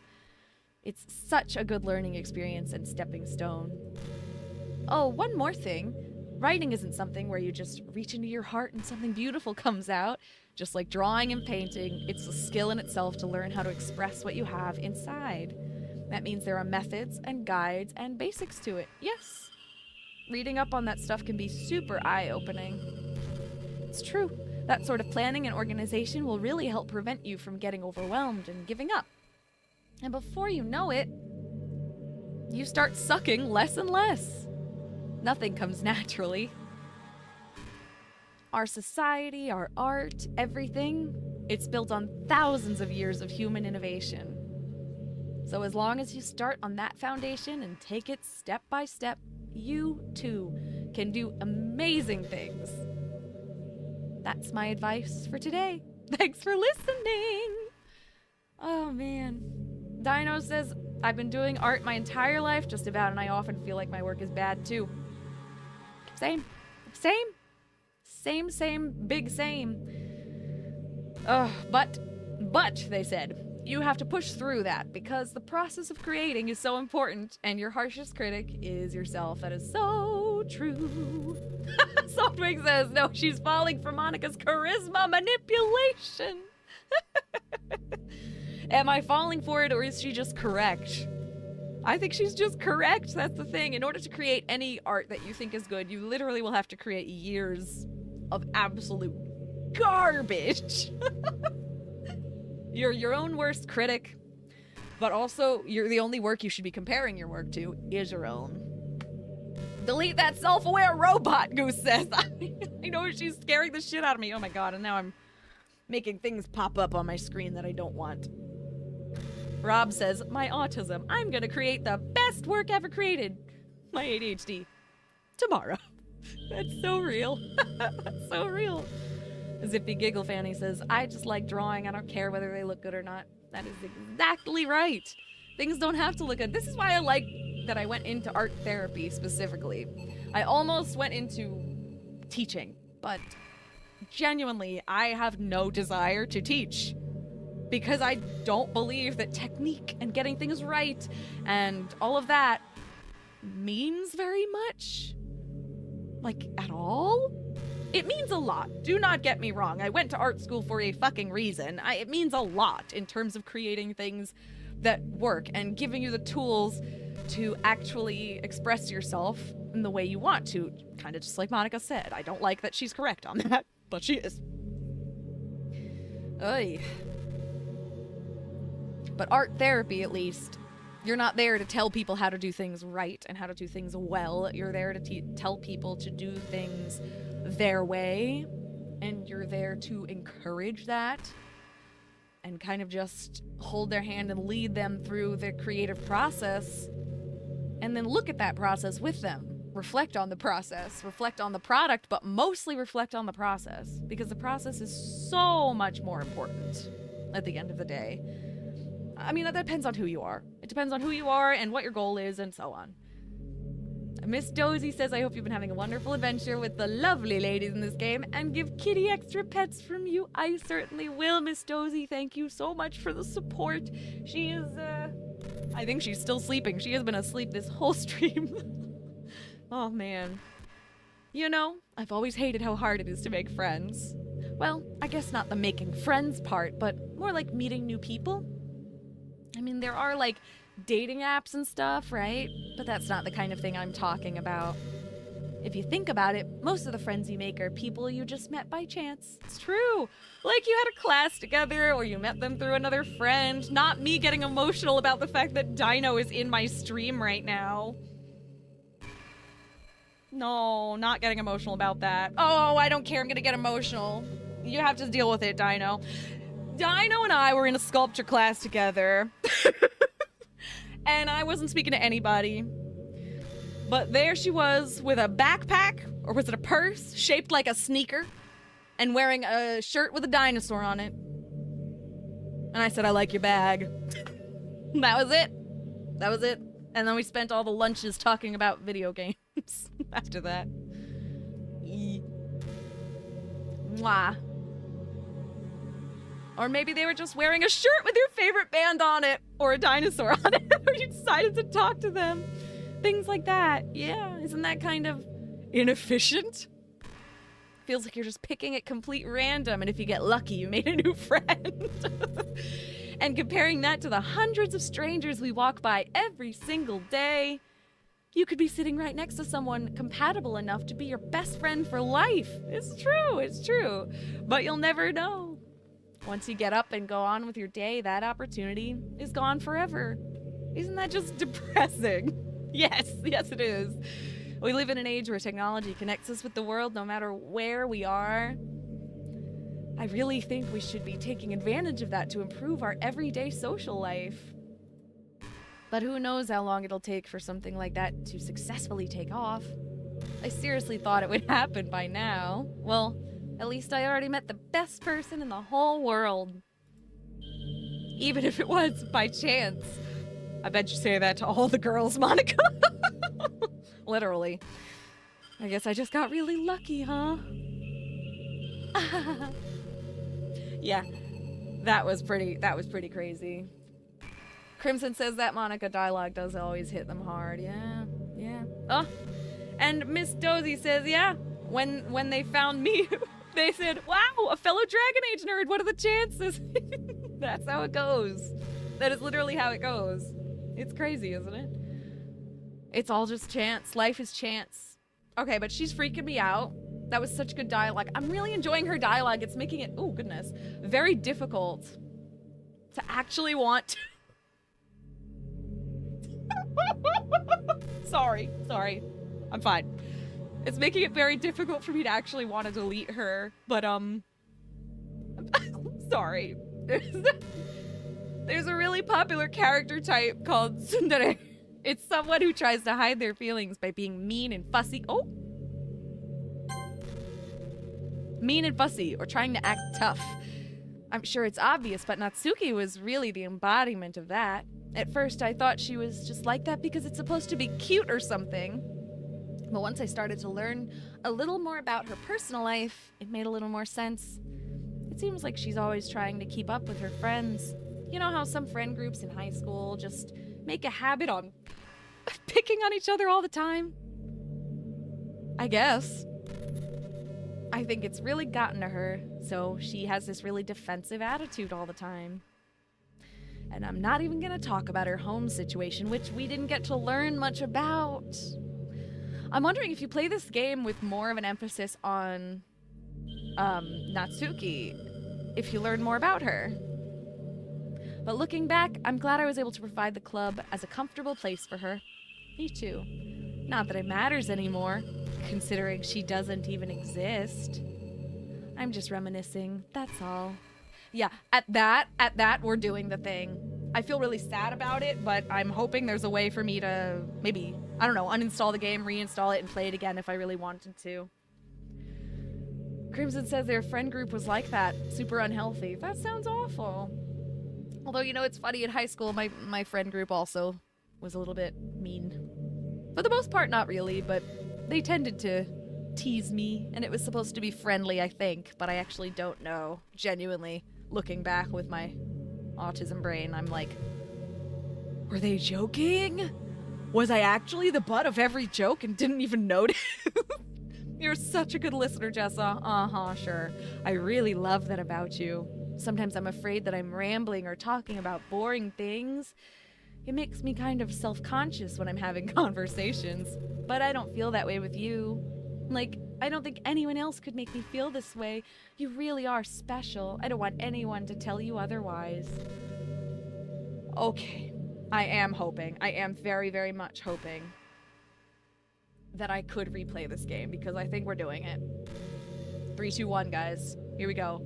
It's such a good learning experience and stepping stone. Oh, one more thing. Writing isn't something where you just reach into your heart and something beautiful comes out. Just like drawing and painting, it's a skill in itself to learn how to express what you have inside. That means there are methods and guides and basics to it. Yes, reading up on that stuff can be super eye-opening. It's true. That sort of planning and organization will really help prevent you from getting overwhelmed and giving up. And before you know it, you start sucking less and less. Nothing comes naturally. Our society, our art, everything, it's built on thousands of years of human innovation. So as long as you start on that foundation and take it step by step, you too can do amazing things. That's my advice for today. Thanks for listening. Oh man. Dino says, I've been doing art my entire life just about, and I often feel like my work is bad too. Same, big same. But they said, you have to push through that because the process of creating is so important and your harshest critic is yourself. That is so true. Softwing says, no, she's falling for Monica's charisma manipulation. Am I falling for it, or is she just correct? I think she's just correct. That's the thing. In order to create any art that you think is good, you literally will have to create years of absolute garbage. You're your own worst critic, but also you're the only work you should be comparing your work to is your own. Delete that self-aware robot, Goose says. I know she's scaring the shit out of me. Oh my god, and now I'm making things pop up on my screen that I don't want. Rob says, my autism. I'm gonna create the best work ever created. My ADHD. Tomorrow. That's so real. That's so real. Zippy Giggle Fanny says, I just like drawing. I don't care whether they look good or not. That is exactly right. Things don't have to look good. This is why I like that I went into art therapy specifically. I almost went into teaching, but genuinely, I have no desire to teach. Because I don't believe that technique and getting things right and all of that means very much. Like, at all? It means a lot. Do not get me wrong. I went to art school for a fucking reason. It means a lot in terms of creating things that work and giving you the tools to actually express yourself in the way you want to. Kind of just like Monica said. I don't like that she's correct on that, but she is. Oy. But art therapy, at least, you're not there to tell people how to do things right and how to do things well. You're there to tell people to do things their way, and you're there to encourage that and kind of just hold their hand and lead them through their creative process, and then look at that process with them. Reflect on the process, reflect on the product, but mostly reflect on the process, because the process is so much more important at the end of the day. I mean, that depends on who you are. It depends on who you are and what your goal is and so on. Miss Dozy says, I hope you've been having a wonderful adventure with the lovely ladies in this game, and give Kitty extra pets from you. I certainly will, Miss Dozy. Thank you so much for the support. She is, I think she's still sleeping. She has been asleep this whole stream. Oh, man. You know, I've always hated how hard it is to make friends. Well, I guess not the making friends part, but more like meeting new people. I mean, there are, like, dating apps and stuff, right? But that's not the kind of thing I'm talking about. If you think about it, most of the friends you make are people you just met by chance. It's true. Like you had a class together, or you met them through another friend. Not me getting emotional about the fact that Dino is in my stream right now. No, not getting emotional about that. Oh, I don't care. I'm gonna get emotional. You have to deal with it, Dino. Dino and I were in a sculpture class together. And I wasn't speaking to anybody. But there she was with a backpack, or was it a purse, shaped like a sneaker, and wearing a shirt with a dinosaur on it. And I said, I like your bag. That was it. That was it. And then we spent all the lunches talking about video games after that. Mwah. Or maybe they were just wearing a shirt with your favorite band on it, or a dinosaur on it, or you decided to talk to them. Things like that. Yeah, isn't that kind of inefficient? Feels like you're just picking at complete random, and if you get lucky, you made a new friend. And comparing that to the hundreds of strangers we walk by every single day, you could be sitting right next to someone compatible enough to be your best friend for life. It's true, it's true. But you'll never know. Once you get up and go on with your day, that opportunity is gone forever. Isn't that just depressing? Yes, yes it is. We live in an age where technology connects us with the world no matter where we are. I really think we should be taking advantage of that to improve our everyday social life. But who knows how long it'll take for something like that to successfully take off. I seriously thought it would happen by now. Well, at least I already met the best person in the whole world. Even if it was by chance. I bet you say that to all the girls, Monica. Literally. I guess I just got really lucky, huh? Yeah, that was pretty crazy. Crimson says that Monica dialogue does always hit them hard. Yeah. Oh, and Miss Dozy says, yeah, when they found me, they said, "Wow, a fellow Dragon Age nerd. What are the chances?" That's how it goes. That is literally how it goes. It's crazy, isn't it? It's all just chance. Life is chance. Okay, but she's freaking me out. That was such good dialogue. I'm really enjoying her dialogue. It's making it, oh goodness, very difficult to actually want to... Sorry. I'm fine. It's making it very difficult for me to actually want to delete her, but sorry. There's a really popular character type called tsundere. It's someone who tries to hide their feelings by being mean and fussy. Oh! Mean and fussy, or trying to act tough. I'm sure it's obvious, but Natsuki was really the embodiment of that. At first, I thought she was just like that because it's supposed to be cute or something. But once I started to learn a little more about her personal life, it made a little more sense. It seems like she's always trying to keep up with her friends. You know how some friend groups in high school just make a habit on picking on each other all the time? I guess. I think it's really gotten to her, so she has this really defensive attitude all the time. And I'm not even gonna talk about her home situation, which we didn't get to learn much about. I'm wondering if you play this game with more of an emphasis on Natsuki, if you learn more about her. But looking back, I'm glad I was able to provide the club as a comfortable place for her. Me too. Not that it matters anymore, considering she doesn't even exist. I'm just reminiscing, that's all. Yeah, at that, we're doing the thing. I feel really sad about it, but I'm hoping there's a way for me to maybe, I don't know, uninstall the game, reinstall it, and play it again if I really wanted to. Crimson says their friend group was like that, super unhealthy. That sounds awful. Although, you know, it's funny, in high school, my friend group also was a little bit mean. For the most part, not really, but they tended to tease me, and it was supposed to be friendly, I think, but I actually don't know. Genuinely, looking back with my autism brain, I'm like, were they joking? Was I actually the butt of every joke and didn't even notice? You're such a good listener, Jessa. Uh-huh, sure. I really love that about you. Sometimes I'm afraid that I'm rambling or talking about boring things. It makes me kind of self-conscious when I'm having conversations, but I don't feel that way with you. Like, I don't think anyone else could make me feel this way. You really are special. I don't want anyone to tell you otherwise. Okay. I am hoping. I am very, very much hoping that I could replay this game, because I think we're doing it. 3, 2, 1, guys. Here we go.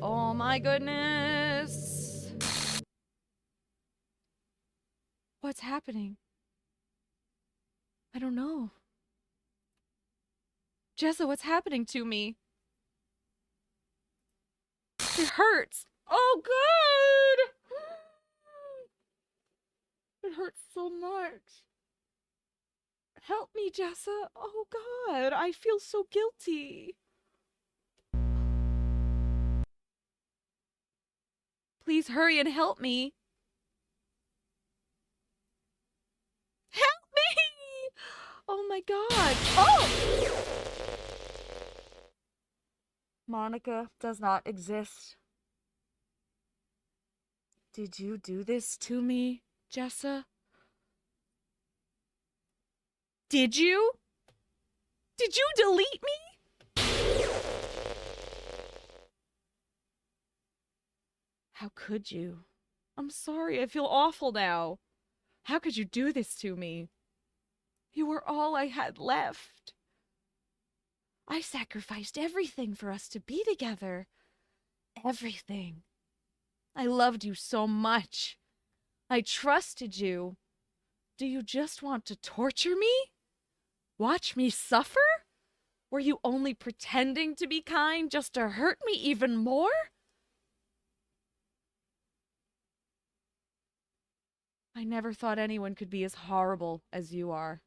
Oh my goodness. What's happening? I don't know. Jessa, what's happening to me? It hurts. Oh God! It hurts so much. Help me, Jessa. Oh God, I feel so guilty. Please hurry and help me. Help me! Oh my God. Oh! Monica does not exist. Did you do this to me, Jessa? Did you? Did you delete me? How could you? I'm sorry, I feel awful now. How could you do this to me? You were all I had left. I sacrificed everything for us to be together. Everything. I loved you so much. I trusted you. Do you just want to torture me? Watch me suffer? Were you only pretending to be kind just to hurt me even more? I never thought anyone could be as horrible as you are.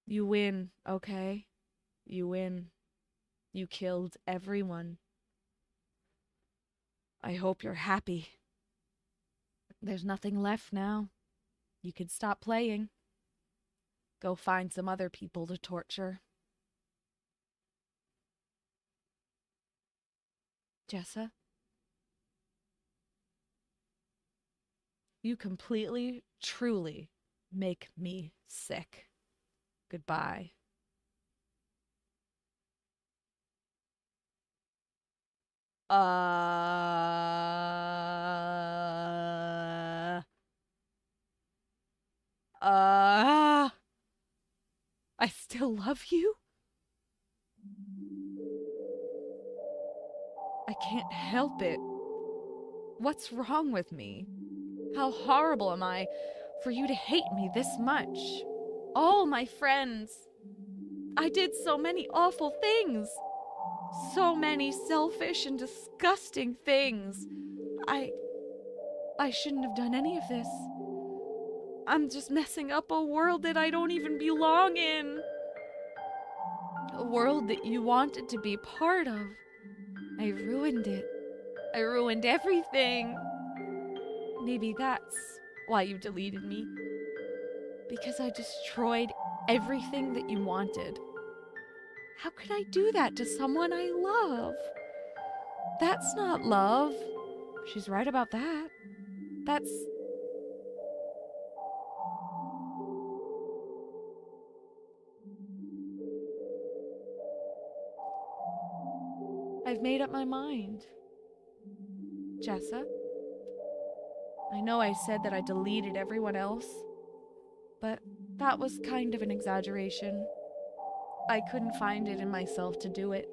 You win, okay? You win. You killed everyone. I hope you're happy. There's nothing left now. You can stop playing. Go find some other people to torture. Jessa? You completely, truly make me sick. Goodbye. I still love you? I can't help it. What's wrong with me? How horrible am I for you to hate me this much? All my friends. I did so many awful things. So many selfish and disgusting things. I shouldn't have done any of this. I'm just messing up a world that I don't even belong in. A world that you wanted to be part of. I ruined it. I ruined everything. Maybe that's why you deleted me. Because I destroyed everything that you wanted. How could I do that to someone I love? That's not love. She's right about that. That's... I've made up my mind. Jessa? I know I said that I deleted everyone else, but that was kind of an exaggeration. I couldn't find it in myself to do it.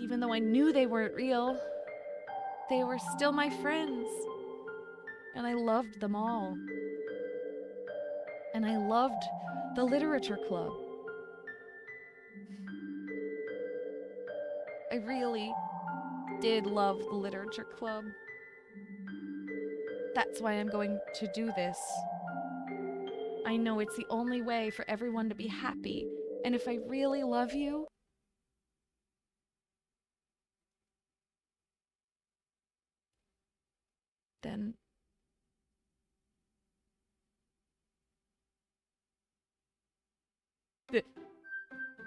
Even though I knew they weren't real, they were still my friends. And I loved them all. And I loved the literature club. I really did love the literature club. That's why I'm going to do this. I know it's the only way for everyone to be happy. And if I really love you, then...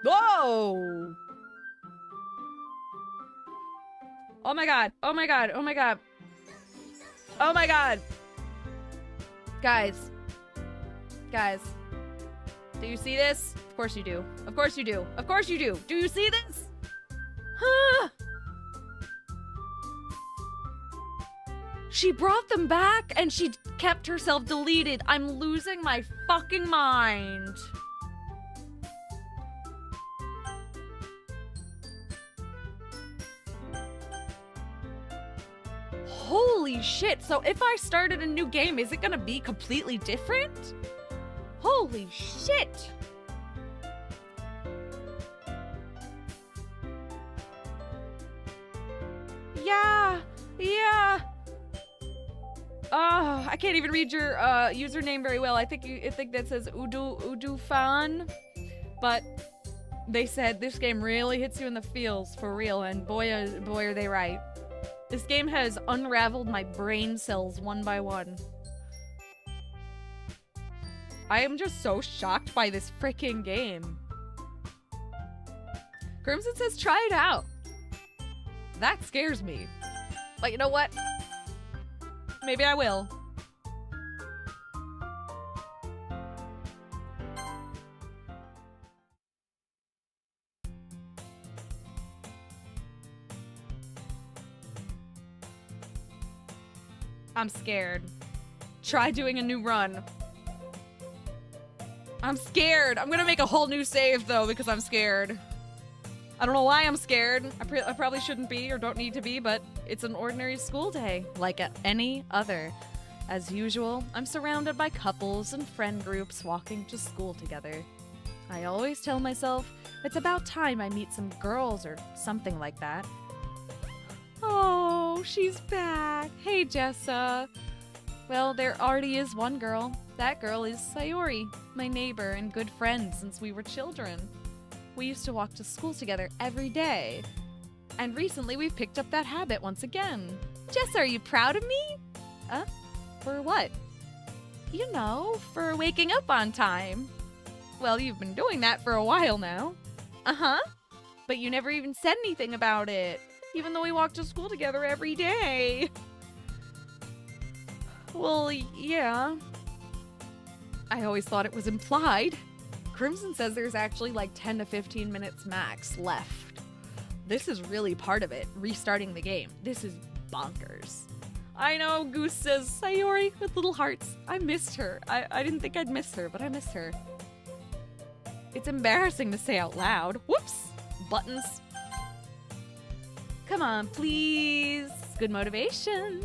Whoa! Oh my god, oh my god, oh my god. Oh my god! Guys. Guys. Do you see this? Of course you do. Of course you do. Of course you do. Do you see this? Huh? She brought them back and she kept herself deleted. I'm losing my fucking mind. Holy shit. So if I started a new game, is it gonna be completely different? Holy shit. Yeah. Oh, I can't even read your username very well. I think that says Udu Fan. But they said this game really hits you in the feels for real, and boy are they right. This game has unraveled my brain cells one by one. I am just so shocked by this freaking game. Crimson says try it out. That scares me. But you know what? Maybe I will. I'm scared. Try doing a new run. I'm scared. I'm gonna make a whole new save though because I'm scared. I don't know why I'm scared. I probably shouldn't be or don't need to be, but it's an ordinary school day, like any other. As usual, I'm surrounded by couples and friend groups walking to school together. I always tell myself it's about time I meet some girls or something like that. Oh, she's back. Hey, Jessa. Well, there already is one girl. That girl is Sayori, my neighbor and good friend since we were children. We used to walk to school together every day. And recently we've picked up that habit once again. Jess, are you proud of me? For what? You know, For waking up on time. Well, you've been doing that for a while now. uh-huh. But you never even said anything about it, even though we walk to school together every day. Well, yeah. I always thought it was implied. Crimson says there's actually like 10 to 15 minutes max left. This is really part of it, restarting the game. This is bonkers. I know, Goose says, Sayori with little hearts. I missed her. I didn't think I'd miss her, but I missed her. It's embarrassing to say out loud. Whoops! Buttons. Come on, please. Good motivation.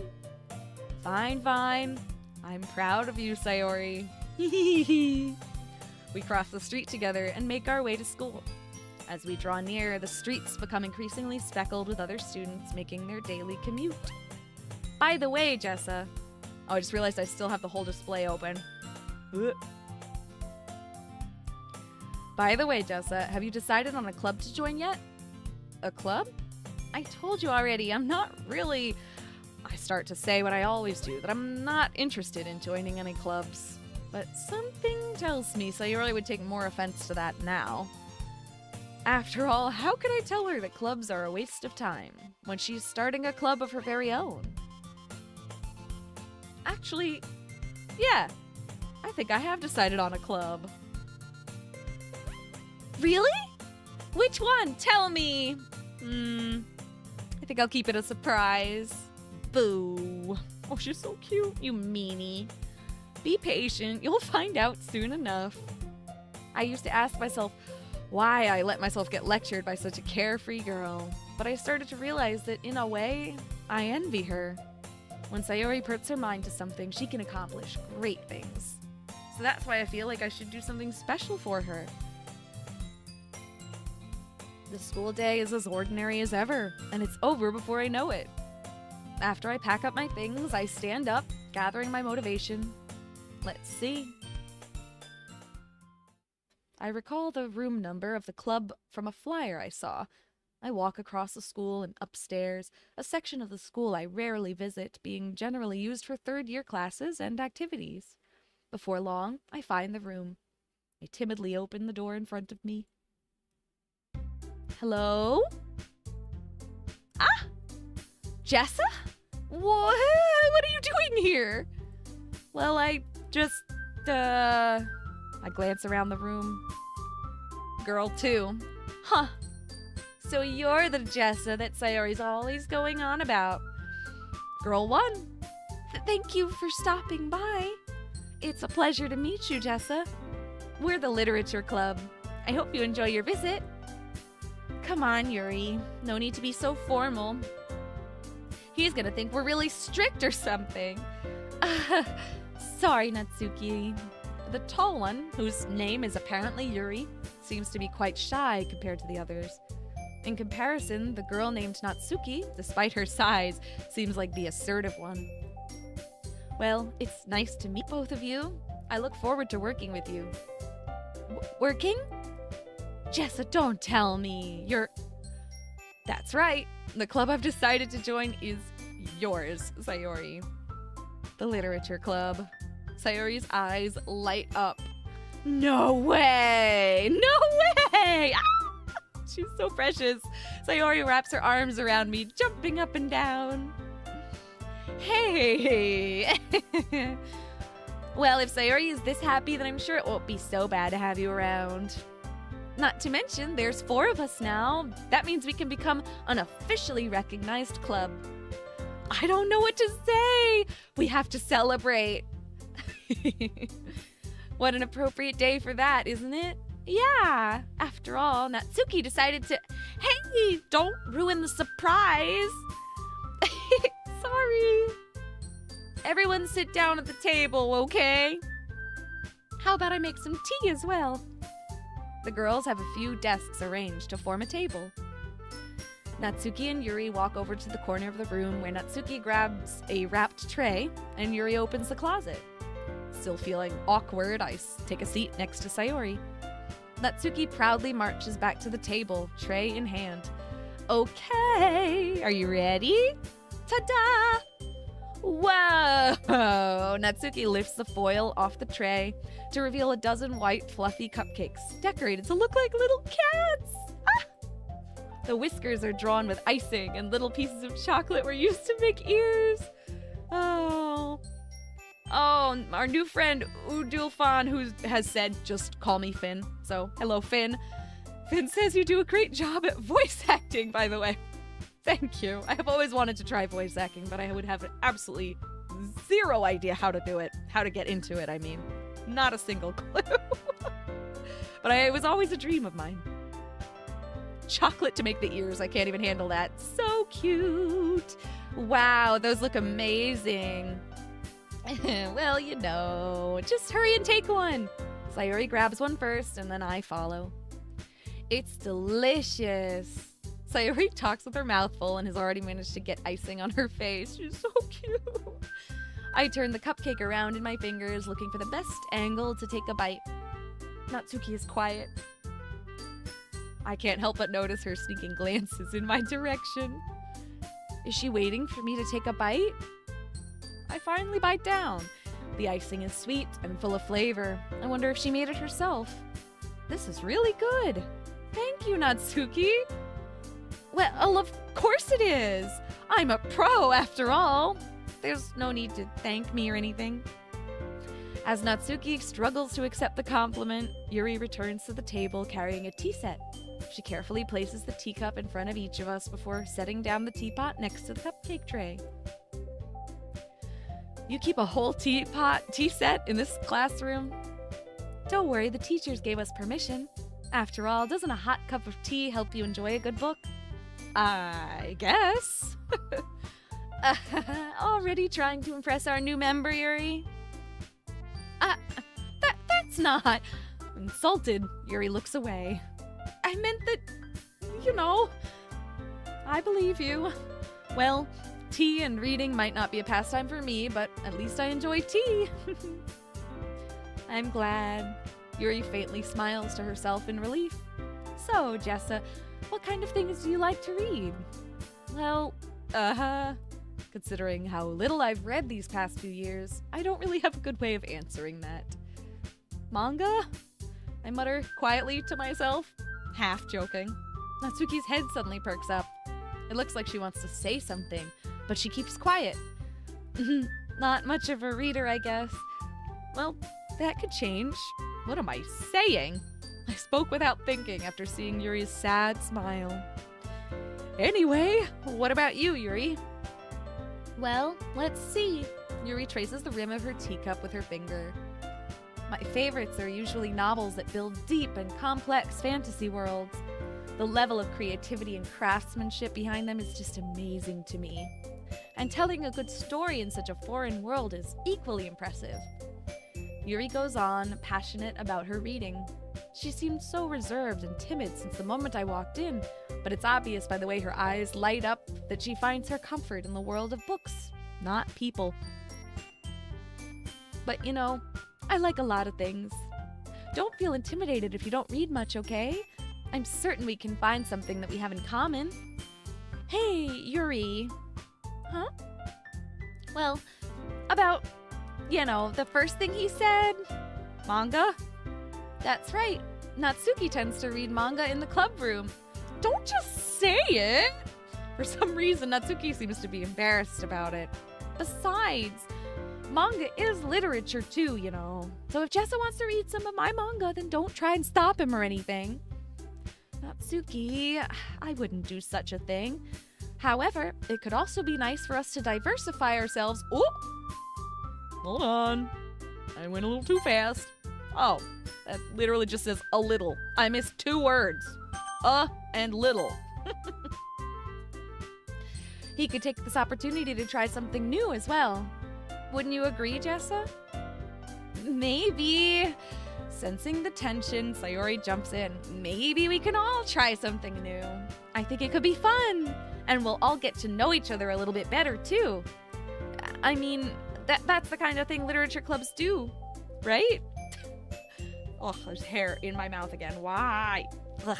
Fine. I'm proud of you, Sayori. We cross the street together and make our way to school. As we draw near, the streets become increasingly speckled with other students making their daily commute. By the way, Jessa. Oh, I just realized I still have the whole display open. By the way, Jessa, have you decided on a club to join yet? A club? I told you already, I'm not really... I start to say what I always do, that I'm not interested in joining any clubs. But something tells me Sayori would take more offense to that now. After all, how could I tell her that clubs are a waste of time when she's starting a club of her very own? Actually, yeah, I think I have decided on a club. Really? Which one? Tell me. I think I'll keep it a surprise. Boo. Oh, she's so cute, you meanie. Be patient, you'll find out soon enough. I used to ask myself why I let myself get lectured by such a carefree girl, but I started to realize that in a way, I envy her. When Sayori puts her mind to something, she can accomplish great things. So that's why I feel like I should do something special for her. The school day is as ordinary as ever, and it's over before I know it. After I pack up my things, I stand up, gathering my motivation. Let's see. I recall the room number of the club from a flyer I saw. I walk across the school and upstairs, a section of the school I rarely visit, being generally used for third-year classes and activities. Before long, I find the room. I timidly open the door in front of me. Hello? Ah! Jessa? What are you doing here? Well, I glance around the room. Girl 2. Huh. So you're the Jessa that Sayori's always going on about. Girl 1. Thank you for stopping by. It's a pleasure to meet you, Jessa. We're the Literature Club. I hope you enjoy your visit. Come on, Yuri. No need to be so formal. He's gonna think we're really strict or something. Sorry, Natsuki. The tall one, whose name is apparently Yuri, seems to be quite shy compared to the others. In comparison, the girl named Natsuki, despite her size, seems like the assertive one. Well, it's nice to meet both of you. I look forward to working with you. Working? Jessa, don't tell me. That's right. The club I've decided to join is yours, Sayori. The Literature Club. Sayori's eyes light up. No way! No way! Ah! She's so precious. Sayori wraps her arms around me, jumping up and down. Hey! Well, if Sayori is this happy, then I'm sure it won't be so bad to have you around. Not to mention, there's 4 of us now. That means we can become an officially recognized club. I don't know what to say. We have to celebrate. What an appropriate day for that, isn't it? Yeah. After all, Natsuki decided to... Hey, don't ruin the surprise. Sorry. Everyone sit down at the table, okay? How about I make some tea as well? The girls have a few desks arranged to form a table. Natsuki and Yuri walk over to the corner of the room where Natsuki grabs a wrapped tray and Yuri opens the closet. Still feeling awkward, I take a seat next to Sayori. Natsuki proudly marches back to the table, tray in hand. Okay, are you ready? Ta-da! Whoa! Natsuki lifts the foil off the tray to reveal a dozen white, fluffy cupcakes, decorated to look like little cats. Ah! The whiskers are drawn with icing, and little pieces of chocolate were used to make ears. Oh, our new friend Udulfan, who has said, just call me Finn. So, hello, Finn. Finn says you do a great job at voice acting, by the way. Thank you. I have always wanted to try voice acting, but I would have absolutely zero idea how to do it. How to get into it, I mean. Not a single clue. But it was always a dream of mine. Chocolate to make the ears. I can't even handle that. So cute. Wow, those look amazing. Well, you know, just hurry and take one. Sayori grabs one first, and then I follow. It's delicious. Sayori talks with her mouth full and has already managed to get icing on her face. She's so cute. I turn the cupcake around in my fingers, looking for the best angle to take a bite. Natsuki is quiet. I can't help but notice her sneaking glances in my direction. Is she waiting for me to take a bite? I finally bite down. The icing is sweet and full of flavor. I wonder if she made it herself. This is really good. Thank you, Natsuki. Well, of course it is. I'm a pro after all. There's no need to thank me or anything. As Natsuki struggles to accept the compliment, Yuri returns to the table carrying a tea set. She carefully places the teacup in front of each of us before setting down the teapot next to the cupcake tray. You keep a whole tea set in this classroom? Don't worry, the teachers gave us permission. After all, doesn't a hot cup of tea help you enjoy a good book? I guess. Already trying to impress our new member, Yuri? That's not... Insulted, Yuri looks away. I meant that, you know, I believe you. Well, tea and reading might not be a pastime for me, but at least I enjoy tea. I'm glad. Yuri faintly smiles to herself in relief. So, Jessa, what kind of things do you like to read? Well, considering how little I've read these past few years, I don't really have a good way of answering that. Manga? I mutter quietly to myself, half joking. Natsuki's head suddenly perks up. It looks like she wants to say something, but she keeps quiet. Not much of a reader, I guess. Well, that could change. What am I saying? I spoke without thinking after seeing Yuri's sad smile. Anyway, what about you, Yuri? Well, let's see. Yuri traces the rim of her teacup with her finger. My favorites are usually novels that build deep and complex fantasy worlds. The level of creativity and craftsmanship behind them is just amazing to me. And telling a good story in such a foreign world is equally impressive. Yuri goes on, passionate about her reading. She seemed so reserved and timid since the moment I walked in, but it's obvious by the way her eyes light up that she finds her comfort in the world of books, not people. But you know, I like a lot of things. Don't feel intimidated if you don't read much, okay? I'm certain we can find something that we have in common. Hey, Yuri. Huh? Well, about, you know, the first thing he said? Manga? That's right. Natsuki tends to read manga in the club room. Don't just say it! For some reason, Natsuki seems to be embarrassed about it. Besides, manga is literature too, you know. So if Jessa wants to read some of my manga, then don't try and stop him or anything. Natsuki, I wouldn't do such a thing. However, it could also be nice for us to diversify ourselves. Oh! Hold on. I went a little too fast. Oh, that literally just says a little. I missed 2 words. And little. He could take this opportunity to try something new as well. Wouldn't you agree, Jessa? Maybe. Sensing the tension, Sayori jumps in. Maybe we can all try something new. I think it could be fun. And we'll all get to know each other a little bit better, too. I mean, that's the kind of thing literature clubs do, right? Oh, there's hair in my mouth again. Why? Ugh.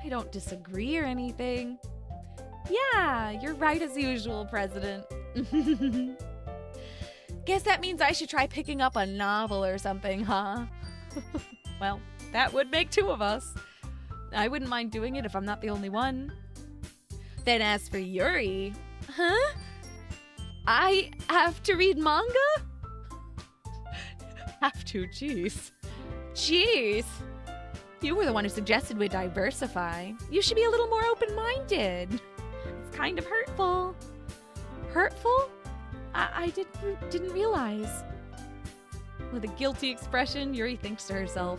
I I don't disagree or anything. Yeah, you're right as usual, President. Guess that means I should try picking up a novel or something, huh? Well, that would make two of us. I wouldn't mind doing it if I'm not the only one. Then as for Yuri... Huh? I have to read manga? Have to, jeez. Jeez. You were the one who suggested we diversify. You should be a little more open-minded. It's kind of hurtful. Hurtful? I didn't realize. With a guilty expression, Yuri thinks to herself.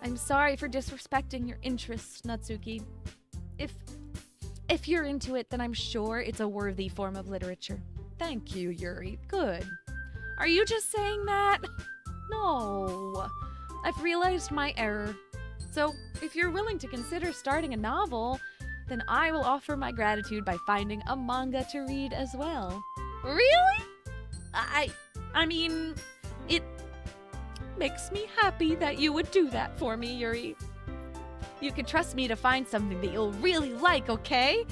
I'm sorry for disrespecting your interests, Natsuki. If you're into it, then I'm sure it's a worthy form of literature. Thank you, Yuri. Good. Are you just saying that? No. I've realized my error. So, if you're willing to consider starting a novel, then I will offer my gratitude by finding a manga to read as well. Really? I mean, it makes me happy that you would do that for me, Yuri. You can trust me to find something that you'll really like, okay?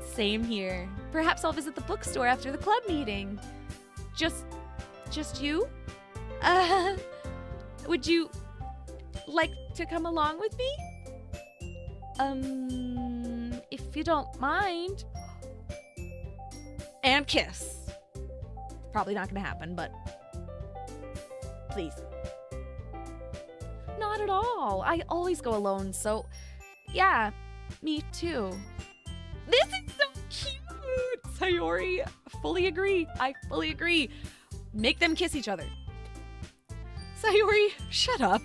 Same here. Perhaps I'll visit the bookstore after the club meeting. Just you? Would you like to come along with me? If you don't mind. And kiss. Probably not gonna happen, but please. Not at all. I always go alone, so yeah, me too. This is so cute! Sayori, fully agree. I fully agree. Make them kiss each other. Sayori, shut up.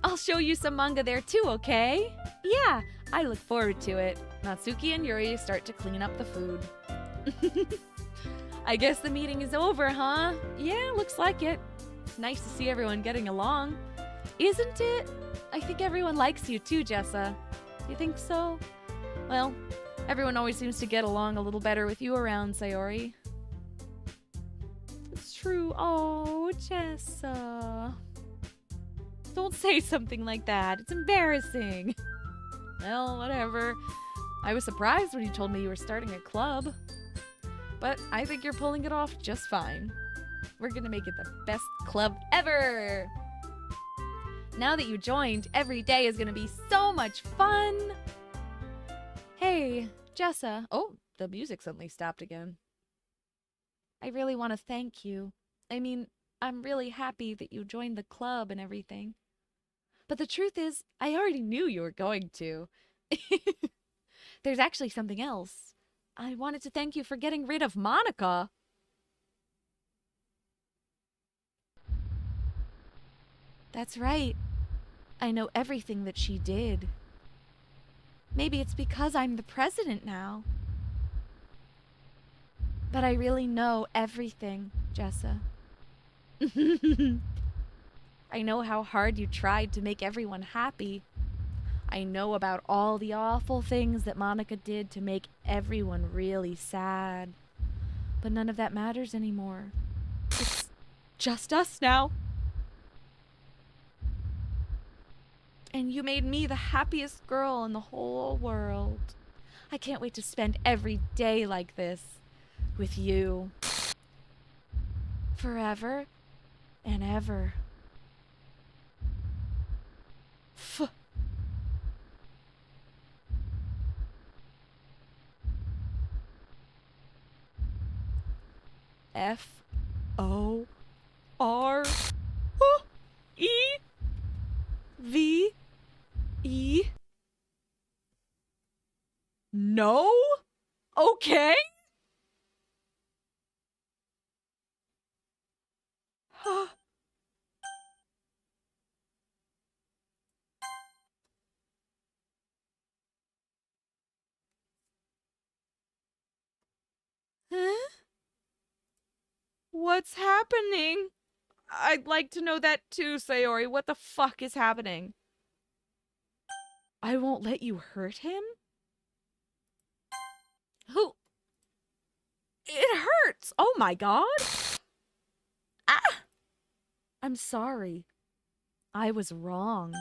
I'll show you some manga there too, okay? Yeah, I look forward to it. Natsuki and Yuri start to clean up the food. I guess the meeting is over, huh? Yeah, looks like it. It's nice to see everyone getting along. Isn't it? I think everyone likes you too, Jessa. You think so? Well, everyone always seems to get along a little better with you around, Sayori. It's true. Oh, Jessa. Don't say something like that. It's embarrassing. Well, whatever. I was surprised when you told me you were starting a club. But I think you're pulling it off just fine. We're gonna make it the best club ever! Now that you joined, every day is gonna be so much fun! Hey, Jessa. Oh, the music suddenly stopped again. I really want to thank you. I mean, I'm really happy that you joined the club and everything. But the truth is, I already knew you were going to. There's actually something else. I wanted to thank you for getting rid of Monica. That's right. I know everything that she did. Maybe it's because I'm the president now. But I really know everything, Jessa. I know how hard you tried to make everyone happy. I know about all the awful things that Monica did to make everyone really sad. But none of that matters anymore. It's just us now. And you made me the happiest girl in the whole world. I can't wait to spend every day like this with you. Forever and ever. F-O-R-E-V-E. No? Okay. Huh? What's happening? I'd like to know that too, Sayori. What the fuck is happening? I won't let you hurt him? Who? It hurts! Oh my god! Ah! I'm sorry. I was wrong.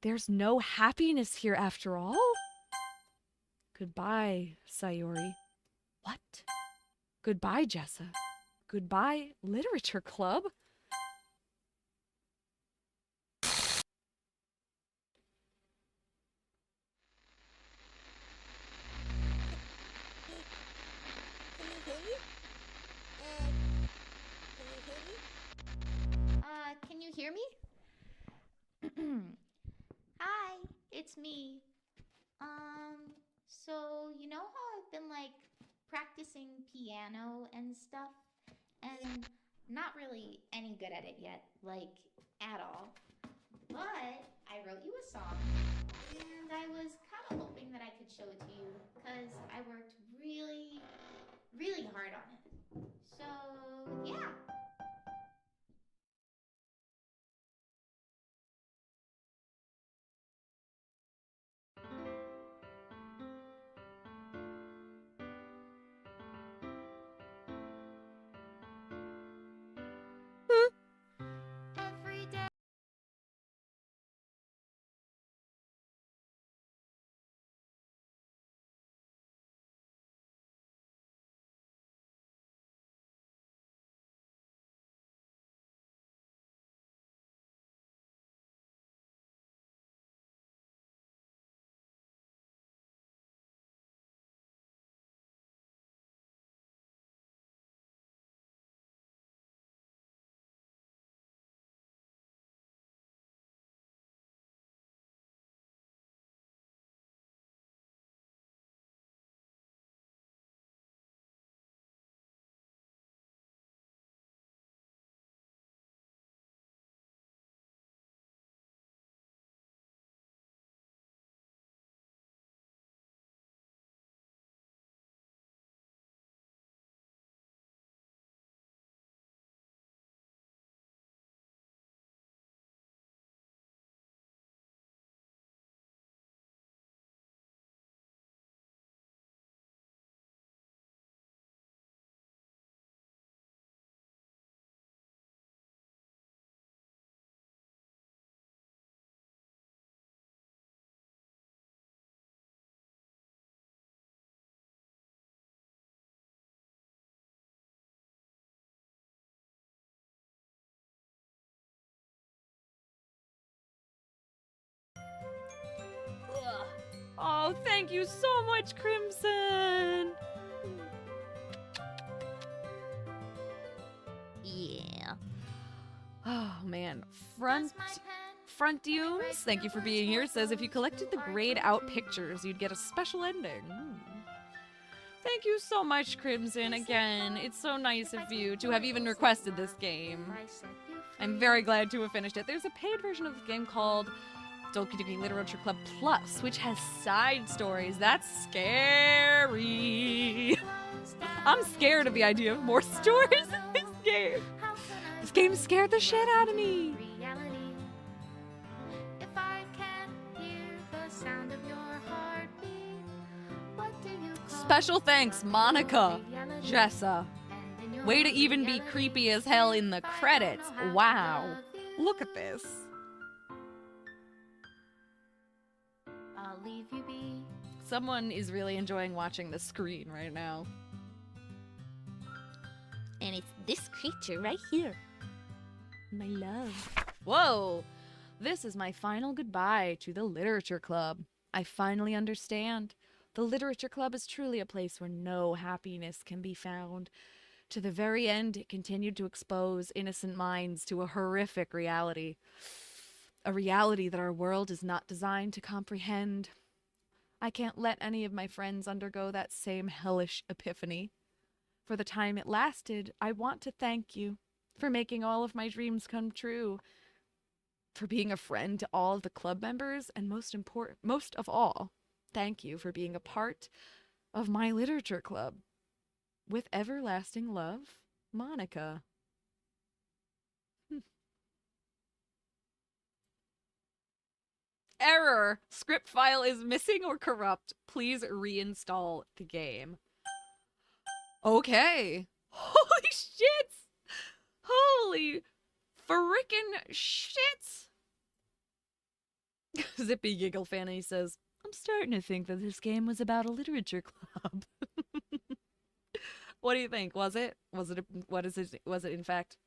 There's no happiness here after all? Goodbye, Sayori. What? Goodbye, Jessa. Goodbye, Literature Club. Can you hear me? Hi, it's me. So you know how I've been like practicing piano and stuff, and not really any good at it yet, like at all. But I wrote you a song, and I was kind of hoping that I could show it to you, because I worked really, really hard on it. So, yeah. Every day. Oh, thank you so much, Crimson. Yeah. Oh, man. Front Where's my pen? Dunes, thank you for being here. Says if you collected the grayed out pictures, you'd get a special ending. Thank you so much, Crimson. Again, it's so nice of you to have even requested this game. I'm very glad to have finished it. There's a paid version of the game called Doki Doki Literature Club Plus, which has side stories. That's scary. I'm scared of the idea of more stories in this game. This game scared the shit out of me. If I can't hear the sound of your heartbeat, what do you call Special thanks, Monica, Jessa. Way to even be creepy as hell in the credits. Wow. Look at this. I'll leave you be. Someone is really enjoying watching the screen right now. And it's this creature right here. My love. Whoa! This is my final goodbye to the Literature Club. I finally understand. The Literature Club is truly a place where no happiness can be found. To the very end, it continued to expose innocent minds to a horrific reality. A reality that our world is not designed to comprehend. I can't let any of my friends undergo that same hellish epiphany. For the time it lasted, I want to thank you for making all of my dreams come true, for being a friend to all of the club members, and most of all, thank you for being a part of my literature club. With everlasting love, Monica. Error! Script file is missing or corrupt. Please reinstall the game. Okay. Holy shit! Holy frickin' shit! Zippy Giggle fan, and he says, I'm starting to think that this game was about a literature club. What do you think? Was it? Was it? What is it? Was it in fact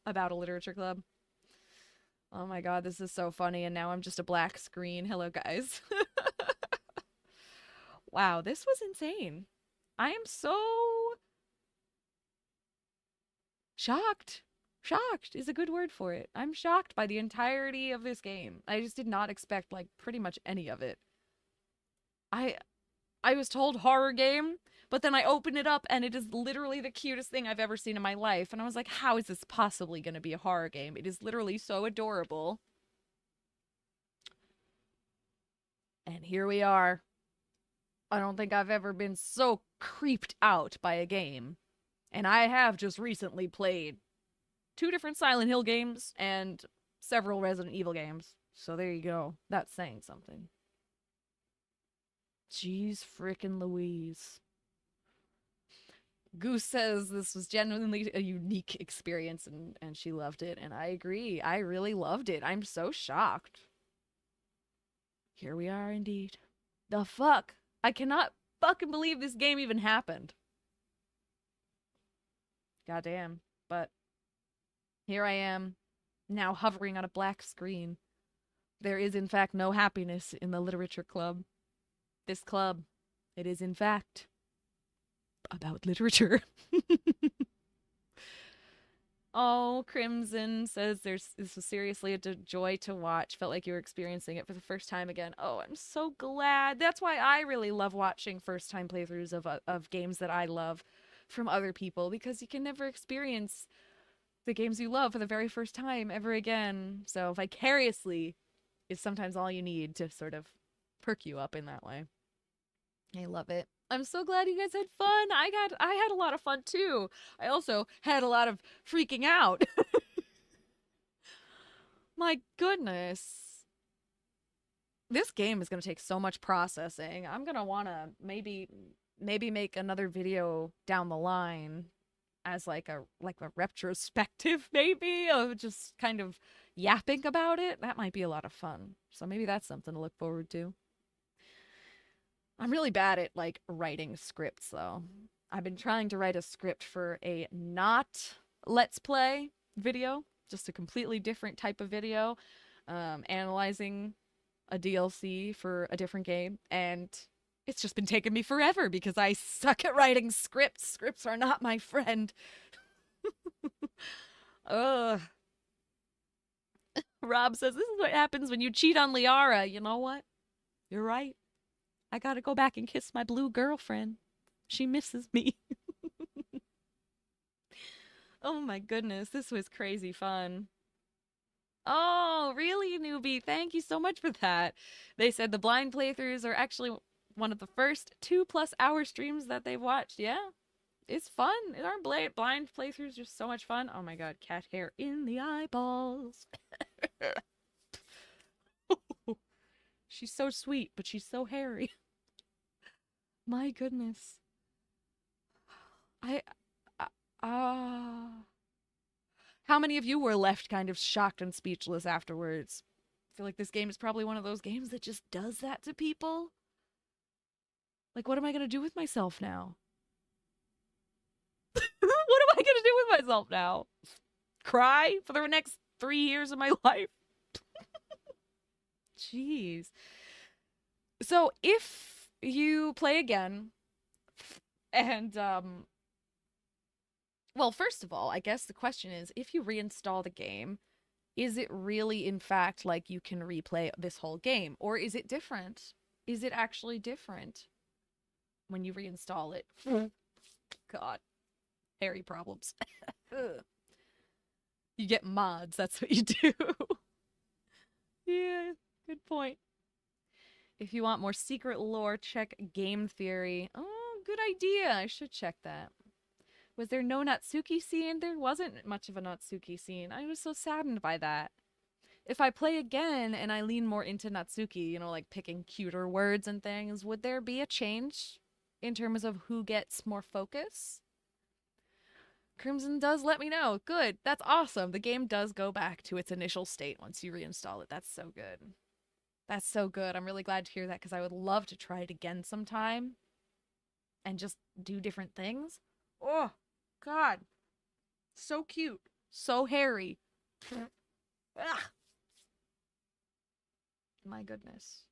about a literature club? Oh my god, this is so funny, and now I'm just a black screen. Hello, guys. Wow, this was insane. I am so shocked. Shocked is a good word for it. I'm shocked by the entirety of this game. I just did not expect, like, pretty much any of it. I was told horror game, but then I opened it up and it is literally the cutest thing I've ever seen in my life. And I was like, how is this possibly going to be a horror game? It is literally so adorable. And here we are. I don't think I've ever been so creeped out by a game. And I have just recently played 2 different Silent Hill games and several Resident Evil games. So there you go. That's saying something. Jeez frickin' Louise. Goose says this was genuinely a unique experience and she loved it. And I agree. I really loved it. I'm so shocked. Here we are indeed. The fuck? I cannot fucking believe this game even happened. Goddamn. But here I am, now hovering on a black screen. There is in fact no happiness in the literature club. This club, it is in fact about literature. Oh, Crimson says this was seriously a joy to watch. Felt like you were experiencing it for the first time again. Oh, I'm so glad. That's why I really love watching first-time playthroughs of games that I love from other people, because you can never experience the games you love for the very first time ever again. So vicariously is sometimes all you need to sort of perk you up in that way. I love it. I'm so glad you guys had fun. I had a lot of fun too. I also had a lot of freaking out. My goodness. This game is going to take so much processing. I'm going to want to maybe make another video down the line as like a retrospective maybe of just kind of yapping about it. That might be a lot of fun. So maybe that's something to look forward to. I'm really bad at, like, writing scripts, though. I've been trying to write a script for a not Let's Play video, just a completely different type of video, analyzing a DLC for a different game, and it's just been taking me forever because I suck at writing scripts. Scripts are not my friend. Ugh. Rob says, this is what happens when you cheat on Liara. You know what? You're right. I gotta go back and kiss my blue girlfriend. She misses me. Oh my goodness, this was crazy fun. Oh, really, newbie? Thank you so much for that. They said the blind playthroughs are actually one of the first 2+ hour streams that they've watched. Yeah, it's fun. Aren't blind playthroughs just so much fun? Oh my god, cat hair in the eyeballs. She's so sweet, but she's so hairy. My goodness. How many of you were left kind of shocked and speechless afterwards? I feel like this game is probably one of those games that just does that to people. Like, what am I gonna do with myself now? What am I gonna do with myself now? Cry for the next 3 years of my life? Jeez. So if you play again, and, well, first of all, I guess the question is, if you reinstall the game, is it really, in fact, like you can replay this whole game? Or is it different? Is it actually different when you reinstall it? God. Hairy problems. You get mods, that's what you do. Yeah, good point. If you want more secret lore, check Game Theory. Oh, good idea. I should check that. Was there no Natsuki scene? There wasn't much of a Natsuki scene. I was so saddened by that. If I play again and I lean more into Natsuki, you know, like picking cuter words and things, would there be a change in terms of who gets more focus? Crimson does let me know. Good. That's awesome. The game does go back to its initial state once you reinstall it. That's so good. That's so good. I'm really glad to hear that because I would love to try it again sometime and just do different things. Oh, God. So cute. So hairy. Ugh. My goodness.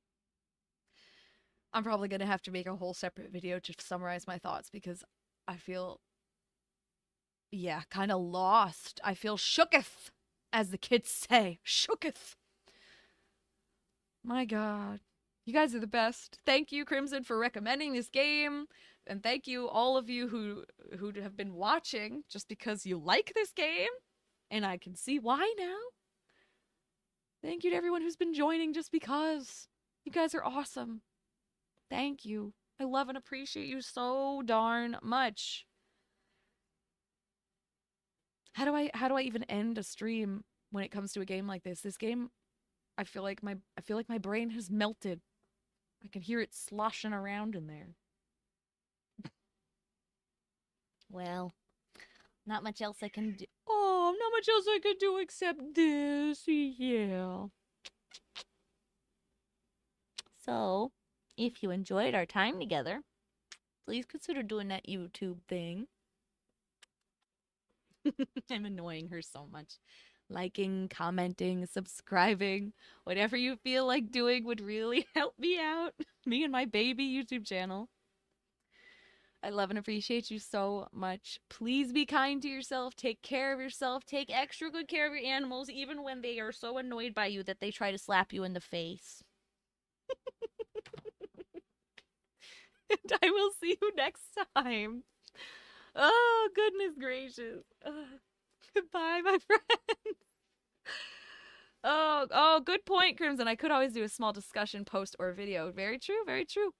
I'm probably going to have to make a whole separate video to summarize my thoughts because I feel, yeah, kind of lost. I feel shooketh, as the kids say. Shooketh. My God. You guys are the best. Thank you, Crimson, for recommending this game. And thank you, all of you who have been watching just because you like this game. And I can see why now. Thank you to everyone who's been joining just because. You guys are awesome. Thank you. I love and appreciate you so darn much. How do I even end a stream when it comes to a game like this? This game, I feel like my brain has melted. I can hear it sloshing around in there. Well, not much else I can do. Oh, not much else I could do except this. Yeah. So, if you enjoyed our time together, please consider doing that YouTube thing. I'm annoying her so much. Liking, commenting, subscribing, whatever you feel like doing would really help me out. Me and my baby YouTube channel. I love and appreciate you so much. Please be kind to yourself. Take care of yourself. Take extra good care of your animals, even when they are so annoyed by you that they try to slap you in the face. And I will see you next time. Oh, goodness gracious. Goodbye, my friend. Oh, good point, Crimson. I could always do a small discussion post or video. Very true, very true.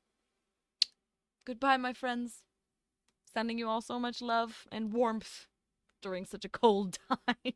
Goodbye, my friends. Sending you all so much love and warmth during such a cold time.